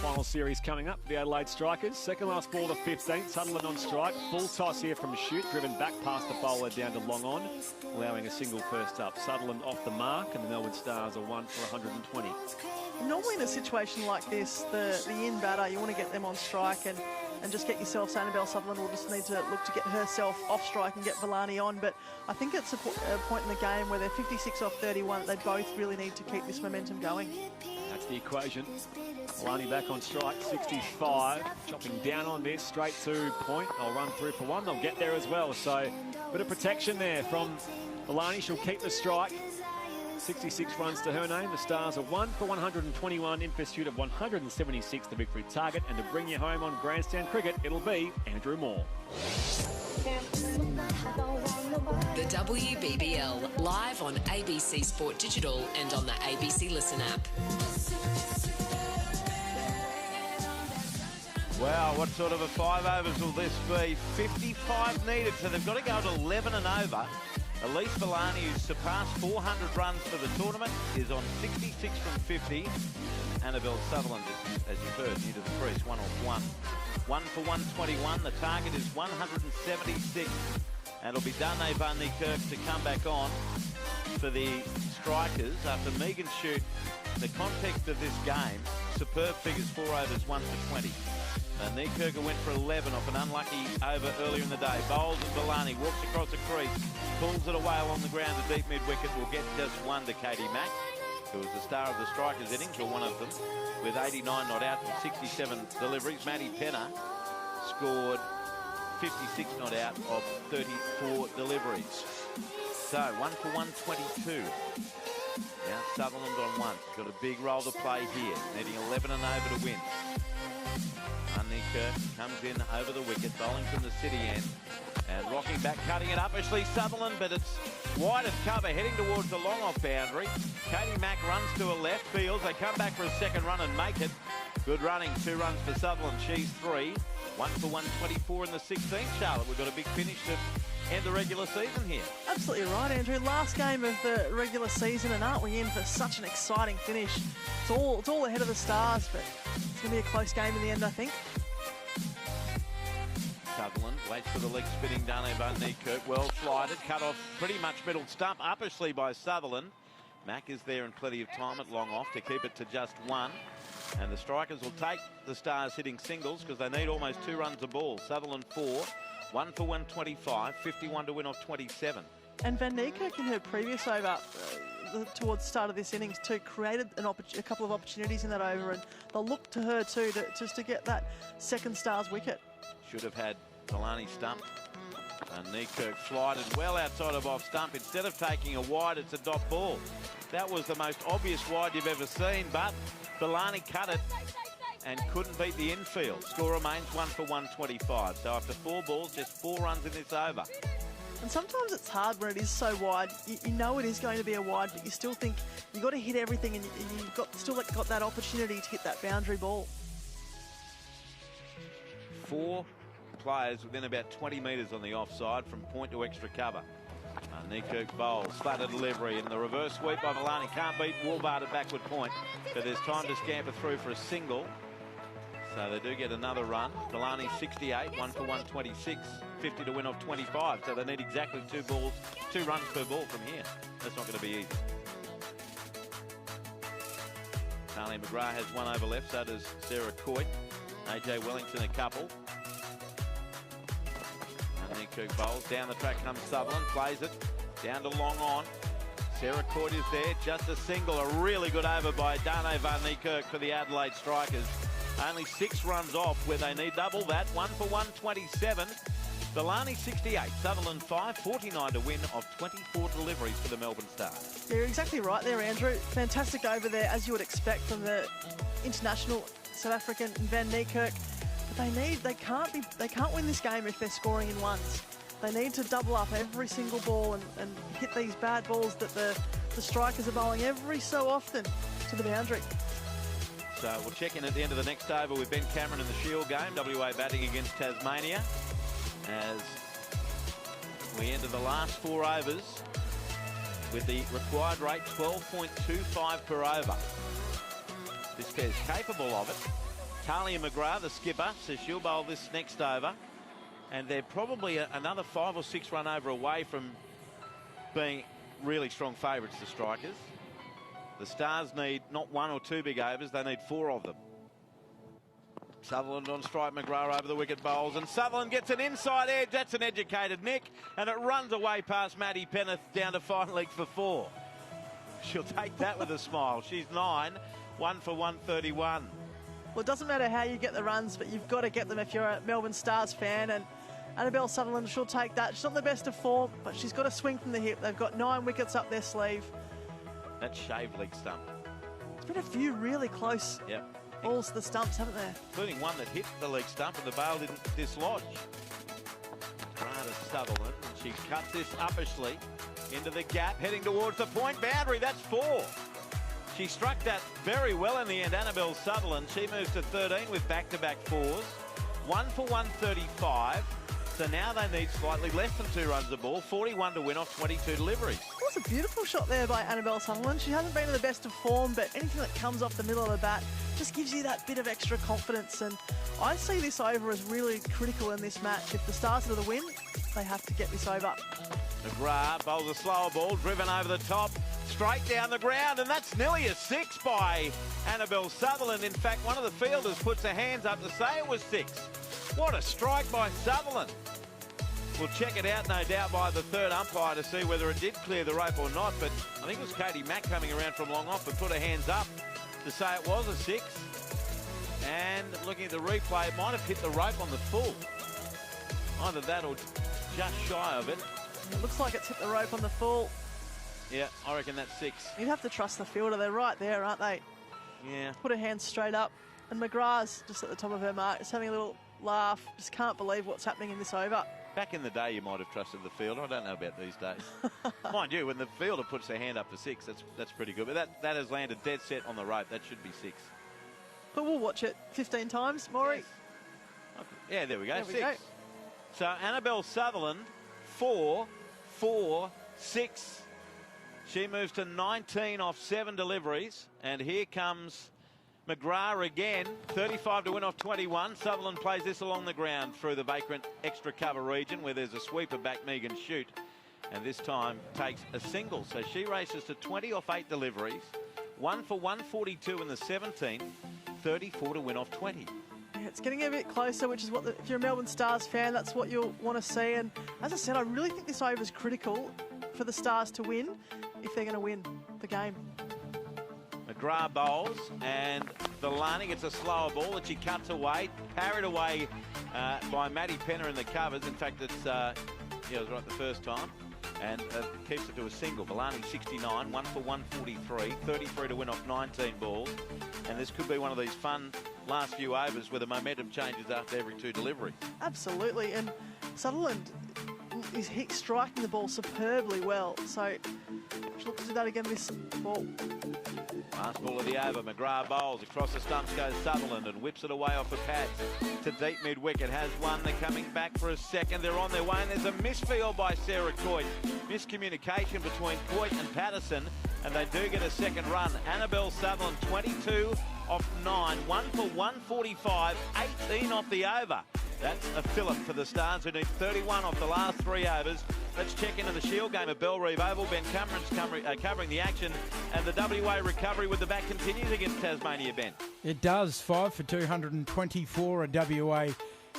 final series coming up, the Adelaide Strikers. Second last ball, the 15th. Sutherland on strike. Full toss here from Shute, driven back past the bowler down to long on, allowing a single first up. Sutherland off the mark, and the Melbourne Stars are 1 for 120. Normally in a situation like this, the in batter, you want to get them on strike and just get yourself. Annabelle Sutherland will just need to look to get herself off strike and get Falani on. But I think it's a point in the game where they're 56 off 31. They both really need to keep this momentum going. That's the equation. Falani back on strike, 65. Chopping down on this, straight to point. They'll run through for 1. They'll get there as well. So a bit of protection there from Falani. She'll keep the strike. 66 runs to her name. The Stars are 1 for 121 in pursuit of 176, the victory target. And to bring you home on Grandstand Cricket, it'll be Andrew Moore. The WBBL, live on ABC Sport Digital and on the ABC Listen app. Wow, what sort of a 5 overs will this be? 55 needed, so they've got to go to 11 and over. Elise Falani, who's surpassed 400 runs for the tournament, is on 66 from 50. Annabelle Sutherland, as you've heard, new to the crease, 1 off 1. 1 for 121. The target is 176. And it'll be Dane van Niekerk to come back on for the Strikers after Megan Shute. The context of this game, superb figures, 4 overs, 1 for 20. Niekerk went for 11 off an unlucky over earlier in the day. Bowls and Falani, walks across the crease, pulls it away along the ground to deep mid-wicket. Will get just 1 to Katie Mack, who was the star of the Strikers innings, or one of them, with 89 not out from 67 deliveries. Maddie Penner scored 56 not out of 34 deliveries. So 1 for 122. Now Sutherland on 1. Got a big role to play here, needing 11 and over to win. Niekerk comes in over the wicket, bowling from the city end, and rocking back, cutting it up. Ashley Sutherland, but it's wide of cover, heading towards the long-off boundary. Katie Mack runs to her left, fields. They come back for a second run and make it. Good running, 2 runs for Sutherland. She's 3. 1 for 124 in the 16th, Charlotte. We've got a big finish to end the regular season here. Absolutely right, Andrew. Last game of the regular season, and aren't we in for such an exciting finish? It's all ahead of the Stars, but it's going to be a close game in the end, I think. Sutherland waits for the leg spinning Dane van Niekerk. Well flighted, cut off pretty much middle stump, uppishly by Sutherland. Mack is there in plenty of time at long off to keep it to just 1. And the Strikers will take the Stars hitting singles because they need almost 2 runs a ball. Sutherland 4, 1 for 125, 51 to win off 27. And Van Niekerk in her previous over towards the start of this innings too created a couple of opportunities in that over, and they'll look to her too just to get that second Stars wicket. Should have had Delaney stumped. And Niekerk slided well outside of off stump. Instead of taking a wide, it's a dot ball. That was the most obvious wide you've ever seen, but Delaney cut it and couldn't beat the infield. Score remains 1 for 125. So after 4 balls, just 4 runs in this over. And sometimes it's hard when it is so wide. You know it is going to be a wide, but you still think you've got to hit everything, and you've still got that opportunity to hit that boundary ball. 4 players within about 20 metres on the offside from point to extra cover. Niekerk bowls, flatter delivery, and the reverse sweep by Milani can't beat Woolbard at backward point, but there's time to scamper through for a single. So they do get another run. Delaney 68, 1 for 126, 50 to win off 25. So they need exactly 2 runs per ball from here. That's not going to be easy. Talia McGrath has 1 over left, so does Sarah Coyte. AJ Wellington a couple. Niekerk bowls. Down the track comes Sutherland, plays it. Down to long on. Sarah Coyte is there, just a single. A really good over by Dane van Niekerk for the Adelaide Strikers. Only 6 runs off where they need double that. 1 for 127. Delaney 68, Sutherland 5, 49 to win of 24 deliveries for the Melbourne Stars. You're exactly right there, Andrew. Fantastic over there, as you would expect from the international South African Van Niekerk. But they can't win this game if they're scoring in ones. They need to double up every single ball and hit these bad balls that the Strikers are bowling every so often to the boundary. So we'll check in at the end of the next over with Ben Cameron in the Shield game. WA batting against Tasmania as we enter the last 4 overs with the required rate 12.25 per over. This is capable of it. Talia McGrath, the skipper, says she'll bowl this next over, and they're probably another 5 or 6 run over away from being really strong favourites, the Strikers. The Stars need not 1 or 2 big overs, they need 4 of them. Sutherland on strike, McGrath over the wicket bowls, and Sutherland gets an inside edge. That's an educated nick, and it runs away past Maddie Penneth down to fine leg for 4. She'll take that with a smile. She's 9, 1 for 131. Well, it doesn't matter how you get the runs, but you've got to get them if you're a Melbourne Stars fan, and Annabelle Sutherland, she'll take that. She's not the best of form, but she's got a swing from the hip. They've got 9 wickets up their sleeve. That shaved leg stump. There's been a few really close balls to the stumps, haven't there? Including one that hit the leg stump and the bail didn't dislodge. Rada Sutherland, and she cuts this uppishly into the gap, heading towards the point boundary. That's 4. She struck that very well in the end, Annabelle Sutherland. She moves to 13 with back-to-back 4s. 1 for 135. So now they need slightly less than 2 runs a ball. 41 to win off 22 deliveries. That was a beautiful shot there by Annabelle Sutherland. She hasn't been in the best of form, but anything that comes off the middle of the bat just gives you that bit of extra confidence. And I see this over as really critical in this match. If the Stars are to win, they have to get this over. McGrath bowls a slower ball, driven over the top, straight down the ground, and that's nearly a 6 by Annabelle Sutherland. In fact, one of the fielders puts their hands up to say it was 6. What a strike by Sutherland. We'll check it out, no doubt, by the third umpire to see whether it did clear the rope or not, but I think it was Katie Mack coming around from long off and put her hands up to say it was a 6. And looking at the replay, it might have hit the rope on the full. Either that or just shy of it. It looks like it's hit the rope on the full. Yeah, I reckon that's 6. You'd have to trust the fielder. They're right there, aren't they? Yeah. Put her hands straight up. And McGrath's just at the top of her mark, just having a little laugh. Just can't believe what's happening in this over. Back in the day, you might have trusted the fielder. I don't know about these days. Mind you, when the fielder puts their hand up for 6, that's pretty good. But that has landed dead set on the rope. That should be 6. But we'll watch it 15 times, Maury. Yes. Okay. Yeah, there we go. There we 6. go. So Annabelle Sutherland, 4, 4, 6. She moves to 19 off 7 deliveries. And here comes McGrath again, 35 to win off 21. Sutherland plays this along the ground through the vacant extra cover region where there's a sweeper back Megan Shute. And this time takes a single. So she races to 20 off 8 deliveries. 1 for 142 in the 17. 34 to win off 20. Yeah, it's getting a bit closer, which is what, if you're a Melbourne Stars fan, that's what you'll want to see. And as I said, I really think this over is critical for the Stars to win if they're going to win the game. McGrath bowls, and Villani gets a slower ball that she cuts away, parried away by Maddie Penner in the covers. In fact, it's it was right the first time, and keeps it to a single. Villani 69, 1 for 143, 33 to win off 19 balls. And this could be one of these fun last few overs where the momentum changes after every 2 deliveries. Absolutely, and Sutherland is striking the ball superbly well. So she'll look to do that again this ball. Last ball of the over, McGrath bowls. Across the stumps goes Sutherland and whips it away off the pads to deep mid-wicket. Has one, they're coming back for a second. They're on their way, and there's a misfield by Sarah Coyte. Miscommunication between Coyte and Patterson, and they do get a second run. Annabelle Sutherland, 22 off 9, 1 for 145, 18 off the over. That's a fillip for the Stars, who need 31 off the last 3 overs. Let's check into the Shield game at Bellreeve Oval. Ben Cameron's covering the action, and the WA recovery with the bat continues against Tasmania, Ben. It does. 5 for 224 at WA.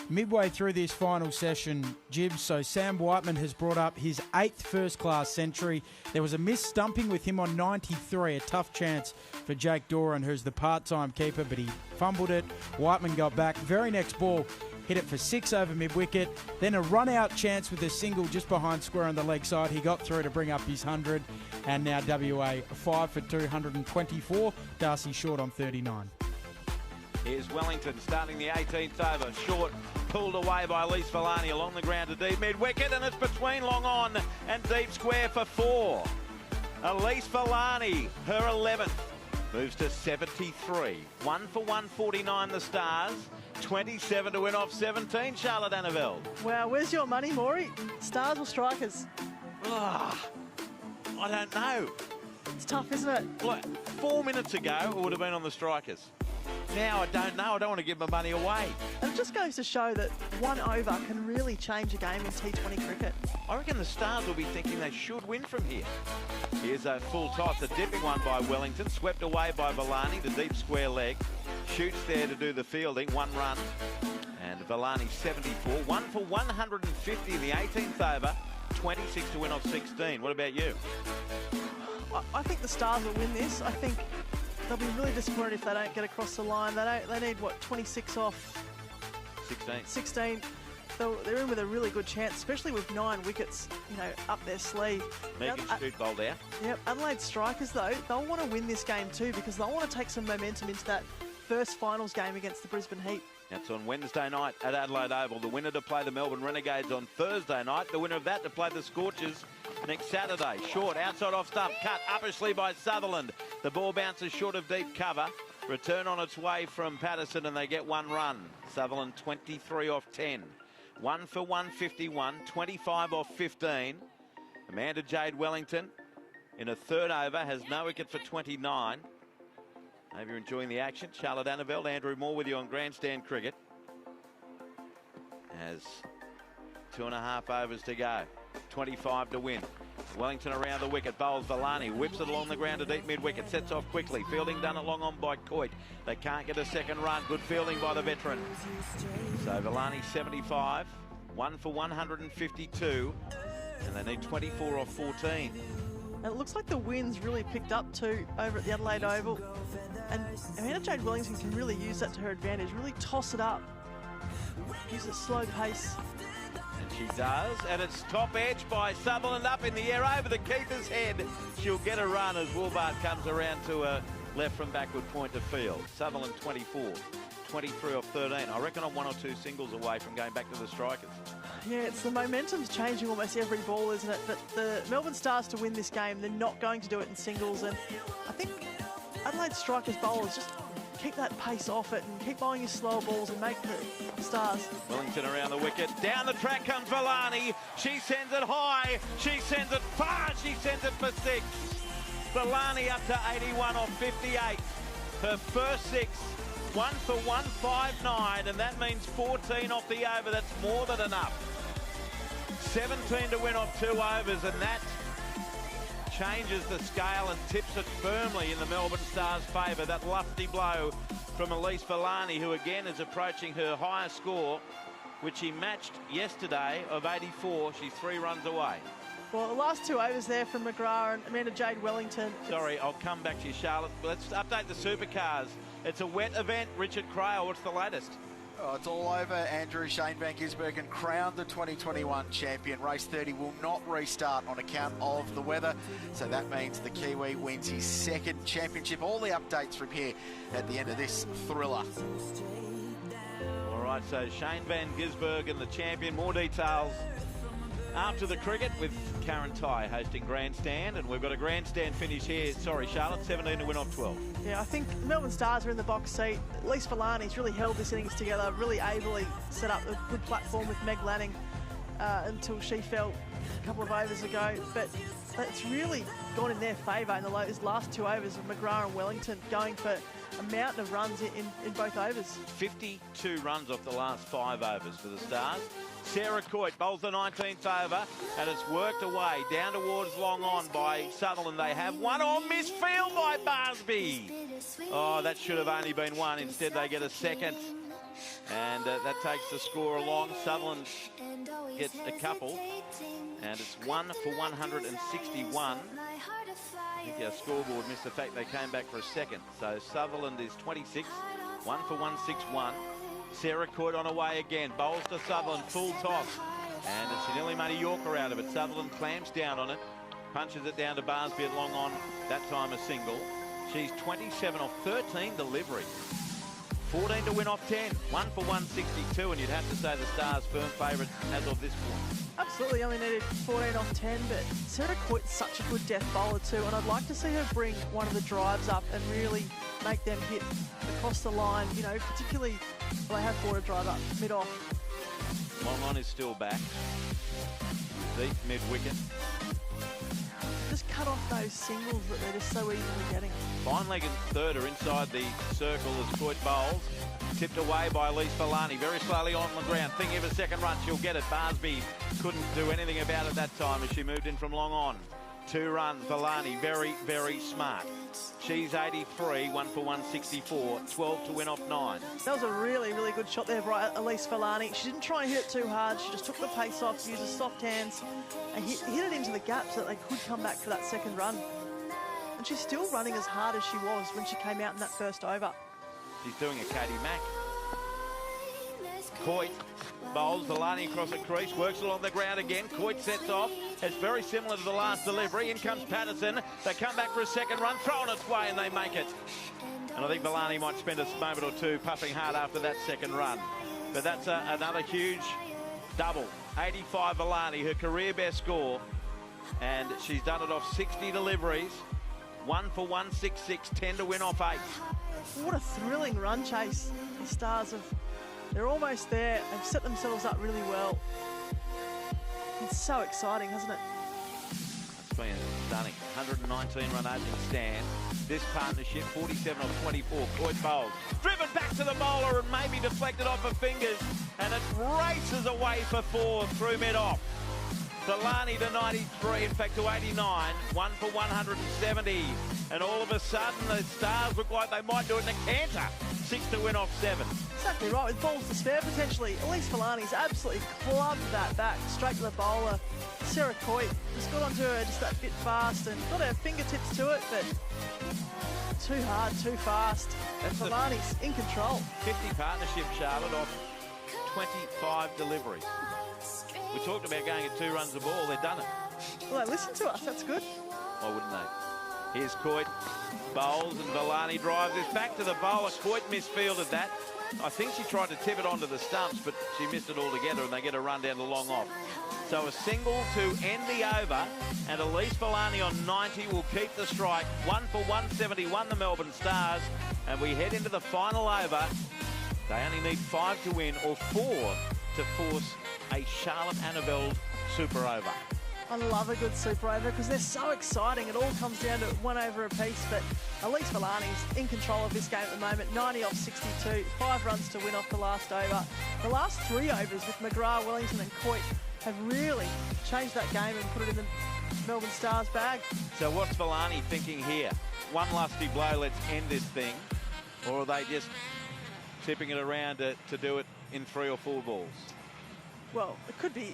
Midway through this final session, Gibbs, so Sam Whiteman has brought up his 8th first-class century. There was a missed stumping with him on 93, a tough chance for Jake Doran, who's the part-time keeper, but he fumbled it. Whiteman got back. Very next ball, hit it for 6 over mid-wicket. Then a run-out chance with a single just behind square on the leg side. He got through to bring up his 100. And now WA 5 for 224. Darcy Short on 39. Here's Wellington starting the 18th over. Short pulled away by Elise Villani along the ground to deep mid-wicket, and it's between long on and deep square for 4. Elise Villani, her 11th, moves to 73. 1 for 149 the Stars. 27 to win off 17, Charlotte Annavelle. Wow, where's your money, Maury? Stars or Strikers? I don't know. It's tough, isn't it? Look, 4 minutes ago, it would have been on the Strikers. Now I don't know. I don't want to give my money away. And it just goes to show that one over can really change a game in T20 cricket. I reckon the Stars will be thinking they should win from here. Here's a full toss, a dipping one by Wellington, swept away by Villani, the deep square leg. Shoots there to do the fielding, 1 run. And Villani 74, 1 for 150 in the 18th over, 26 to win off 16. What about you? I think the Stars will win this. I think they'll be really disappointed if they don't get across the line. They need, what, 26 off? 16. So they're in with a really good chance, especially with 9 wickets, up their sleeve. Megan Stute bowled out. Yep, Adelaide Strikers, though, they'll want to win this game too, because they'll want to take some momentum into that first finals game against the Brisbane Heat. That's on Wednesday night at Adelaide Oval. The winner to play the Melbourne Renegades on Thursday night. The winner of that to play the Scorchers next Saturday. Short, outside off stump, cut upper sleeve by Sutherland. The ball bounces short of deep cover. Return on its way from Patterson, and they get 1 run. Sutherland 23 off 10. 1 for 151, 25 off 15. Amanda Jade Wellington in a 3rd over has no wicket for 29. Hope you're enjoying the action. Charlotte Annavelle, Andrew Moore with you on Grandstand Cricket. Has 2.5 overs to go. 25 to win. Wellington around the wicket, bowls Villani, whips it along the ground to deep mid-wicket, sets off quickly. Fielding done it long on by Coyte. They can't get a second run. Good fielding by the veteran. So Villani 75, 1 for 152, and they need 24 off 14. And it looks like the wind's really picked up too over at the Adelaide Oval. And Amanda Jade Wellington can really use that to her advantage, really toss it up, use a slow pace. And she does, and it's top edge by Sutherland up in the air over the keeper's head. She'll get a run as Woolbart comes around to a left from backward point to field. Sutherland 24, 23 off 13. I reckon I'm 1 or 2 singles away from going back to the Strikers. Yeah, it's the momentum's changing almost every ball, isn't it? But the Melbourne Stars to win this game, they're not going to do it in singles. And I think Adelaide Strikers bowlers just keep that pace off it and keep bowling your slower balls and make the Stars. Wellington around the wicket. Down the track comes Villani. She sends it high. She sends it far. She sends it for 6. Villani up to 81 off 58. Her first 6. 1 for 159, and that means 14 off the over. That's more than enough. 17 to win off 2 overs, and that changes the scale and tips it firmly in the Melbourne Stars' favour. That lofty blow from Elise Villani, who again is approaching her highest score, which she matched yesterday of 84. She's 3 runs away. Well, the last 2 overs there from McGrath and Amanda Jade Wellington. Sorry, I'll come back to you, Charlotte. Let's update the supercars. It's a wet event. Richard Crail, what's the latest? Oh, it's all over, Andrew. Shane van Gisbergen crowned the 2021 champion. Race 30 will not restart on account of the weather, so that means the Kiwi wins his 2nd championship. All the updates from here at the end of this thriller. All right, so Shane van Gisbergen, the champion. More details after the cricket with Karen Tighe hosting Grandstand, and we've got a Grandstand finish here. Sorry, Charlotte, 17 to win off 12. Yeah, I think Melbourne Stars are in the box seat. Elise Villani's really held this innings together, really ably set up a good platform with Meg Lanning until she fell a couple of overs ago. But it's really gone in their favour in these last 2 overs of McGrath and Wellington going for a mountain of runs in both overs. 52 runs off the last 5 overs for the Stars. Sarah Coit bowls the 19th over, and it's worked away down towards long on by Sutherland. They have one on, misfield by Barsby. Oh, that should have only been 1. Instead, they get a 2nd. And that takes the score along. Sutherland gets a couple, and it's 1 for 161. I think our scoreboard missed the fact they came back for a 2nd. So Sutherland is 26, 1 for 161. Sarah Court on her way again, bowls to Sutherland, full toss, and she nearly made a Yorker out of it. Sutherland clamps down on it, punches it down to Barsby at long on, that time a single. She's 27 off 13 deliveries. 14 to win off 10, 1 for 162, and you'd have to say the Stars' firm favourites as of this point. Absolutely, only needed 14 off 10, but Sarah Coit's such a good death bowler too, and I'd like to see her bring one of the drives up and really make them hit across the line, you know, particularly well, they have brought a drive up mid-off. Long on is still back. Deep mid-wicket. Just cut off those singles that they're just so easily getting. Fine leg and third are inside the circle as Coit bowls. Tipped away by Elise Villani, very slowly on the ground. Thinking of a 2nd run, she'll get it. Barsby couldn't do anything about it that time as she moved in from long on. 2 runs, Villani, very, very smart. She's 83, 1 for 164, 12 to win off 9. That was a really, really good shot there by Elise Villani. She didn't try and hit it too hard. She just took the pace off, used her soft hands, and hit it into the gap so that they could come back for that 2nd run. And she's still running as hard as she was when she came out in that 1st over. She's doing a Katie Mack. Coit bowls, Villani across the crease, works along the ground again. Coit sets off. It's very similar to the last delivery. In comes Patterson. They come back for a 2nd run, throw on its way, and they make it. And I think Villani might spend a moment or 2 puffing hard after that 2nd run. But that's another huge double. 85 Villani, her career best score. And she's done it off 60 deliveries. 1 for 166, 10 to win off 8. What a thrilling run chase. The Stars they're almost there. They've set themselves up really well. It's so exciting, hasn't it? It's been stunning. 119 run opening stand. This partnership, 47 off 24. Coit bowls. Driven back to the bowler and maybe deflected off her fingers. And it races away for 4 through mid-off. Villani to 93, in fact to 89, 1 for 170. And all of a sudden the Stars look like they might do it in a canter. 6 to win off 7. Exactly right, with balls to spare potentially. Elise Villani's absolutely clubbed that back straight to the bowler. Sarah Coit just got onto her just that bit fast and got her fingertips to it, but too hard, too fast. And Villani's in control. 50 partnership, Charlotte, off 25 deliveries. We talked about going at 2 runs a ball. They've done it. Well, they listen to us. That's good. Why wouldn't they? Here's Coit. Bowls and Villani drives this back to the bowler. Coit misfielded that. I think she tried to tip it onto the stumps, but she missed it altogether, and they get a run down the long off. So a single to end the over, and Elise Villani on 90 will keep the strike. 1 for 171, the Melbourne Stars. And we head into the final over. They only need 5 to win, or 4 to force a Charlotte Annabelle super over. I love a good super over because they're so exciting. It all comes down to 1 over apiece, but Elise Villani's in control of this game at the moment. 90 off 62, 5 runs to win off the last over. The last 3 overs with McGrath, Wellington and Coit have really changed that game and put it in the Melbourne Stars bag. So what's Villani thinking here? One lusty blow, let's end this thing. Or are they just tipping it around to do it in 3 or 4 balls? Well, it could be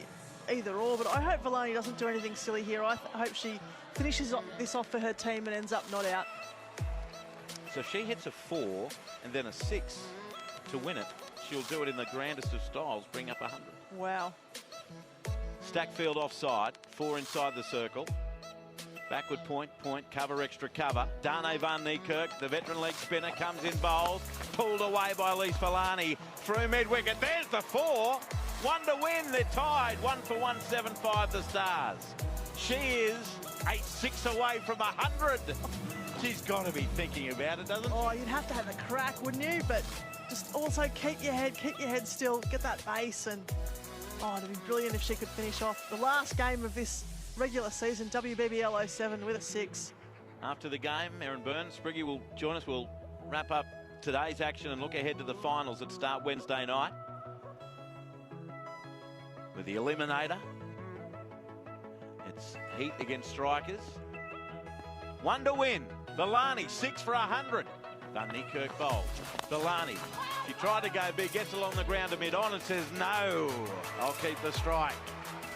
either or, but I hope Villani doesn't do anything silly here. I hope she finishes this off for her team and ends up not out. So if she hits a 4 and then a 6 to win it, she'll do it in the grandest of styles, bring up 100. Wow. Stackfield offside, 4 inside the circle. Backward point, cover, extra cover. Dane van Niekerk, the veteran leg spinner, comes in bowled. Pulled away by Leaque Villani through mid-wicket. There's the 4. 1 to win, they're tied. 1 for 175, the Stars. She is 8-6 away from 100. She's got to be thinking about it, doesn't she? Oh, you'd have to have a crack, wouldn't you? But just also keep your head still, get that base, and it'd be brilliant if she could finish off the last game of this regular season, WBBL 07, with a 6. After the game, Erin Burns, Spriggy will join us. We'll wrap up today's action and look ahead to the finals that start Wednesday night with the Eliminator. It's Heat against Strikers. 1 to win. Villani, 6 for 100. Van Niekerk bowls. Villani, she tried to go big, gets along the ground to mid-on and says, no, I'll keep the strike.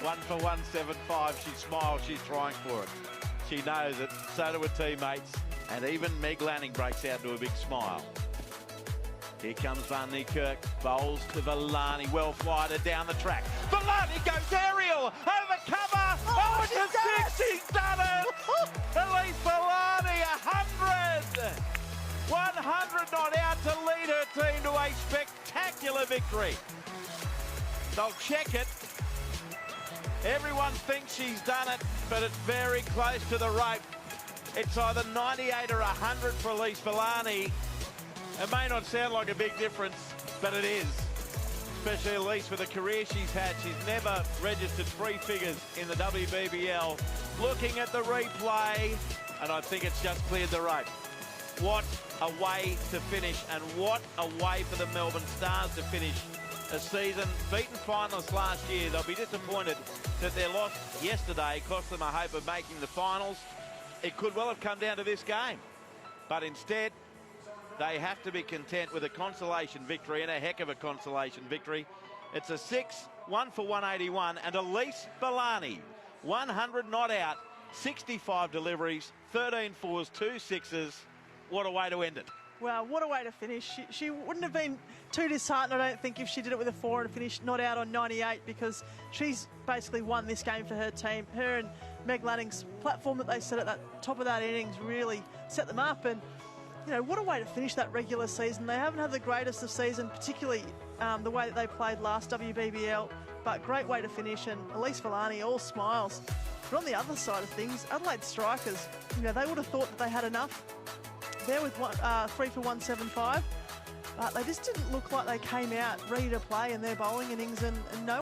1 for 175. She smiles, she's trying for it. She knows it, so do her teammates, and even Meg Lanning breaks out into a big smile. Here comes Van Niekerk, bowls to Villani, well flighted down the track. Villani goes aerial, over cover, it's a 6, she's done it! Leaque Villani, 100! 100 not out to lead her team to a spectacular victory. They'll check it. Everyone thinks she's done it, but it's very close to the rope. It's either 98 or 100 for Leaque Villani. It may not sound like a big difference, but it is. Especially Leaque with the career she's had. She's never registered 3 figures in the WBBL. Looking at the replay, and I think it's just cleared the rope. What a way to finish, and what a way for the Melbourne Stars to finish a season. Beaten finalists last year. They'll be disappointed that their loss yesterday cost them a hope of making the finals. It could well have come down to this game, but instead they have to be content with a consolation victory, and a heck of a consolation victory. It's a 6, 1 for 181, and a Leaque Villani, 100 not out, 65 deliveries, 13 fours, 2 sixes. What a way to end it. Wow, what a way to finish. She wouldn't have been too disheartened, I don't think, if she did it with a 4 and finished not out on 98, because she's basically won this game for her team. Her and Meg Lanning's platform that they set at the top of that innings really set them up, and you know, what a way to finish that regular season. They haven't had the greatest of season, particularly the way that they played last WBBL, but great way to finish, and Leaque Villani, all smiles. But on the other side of things, Adelaide Strikers, you know, they would have thought that they had enough there with 3 for 175, but they just didn't look like they came out ready to play in their bowling innings, and no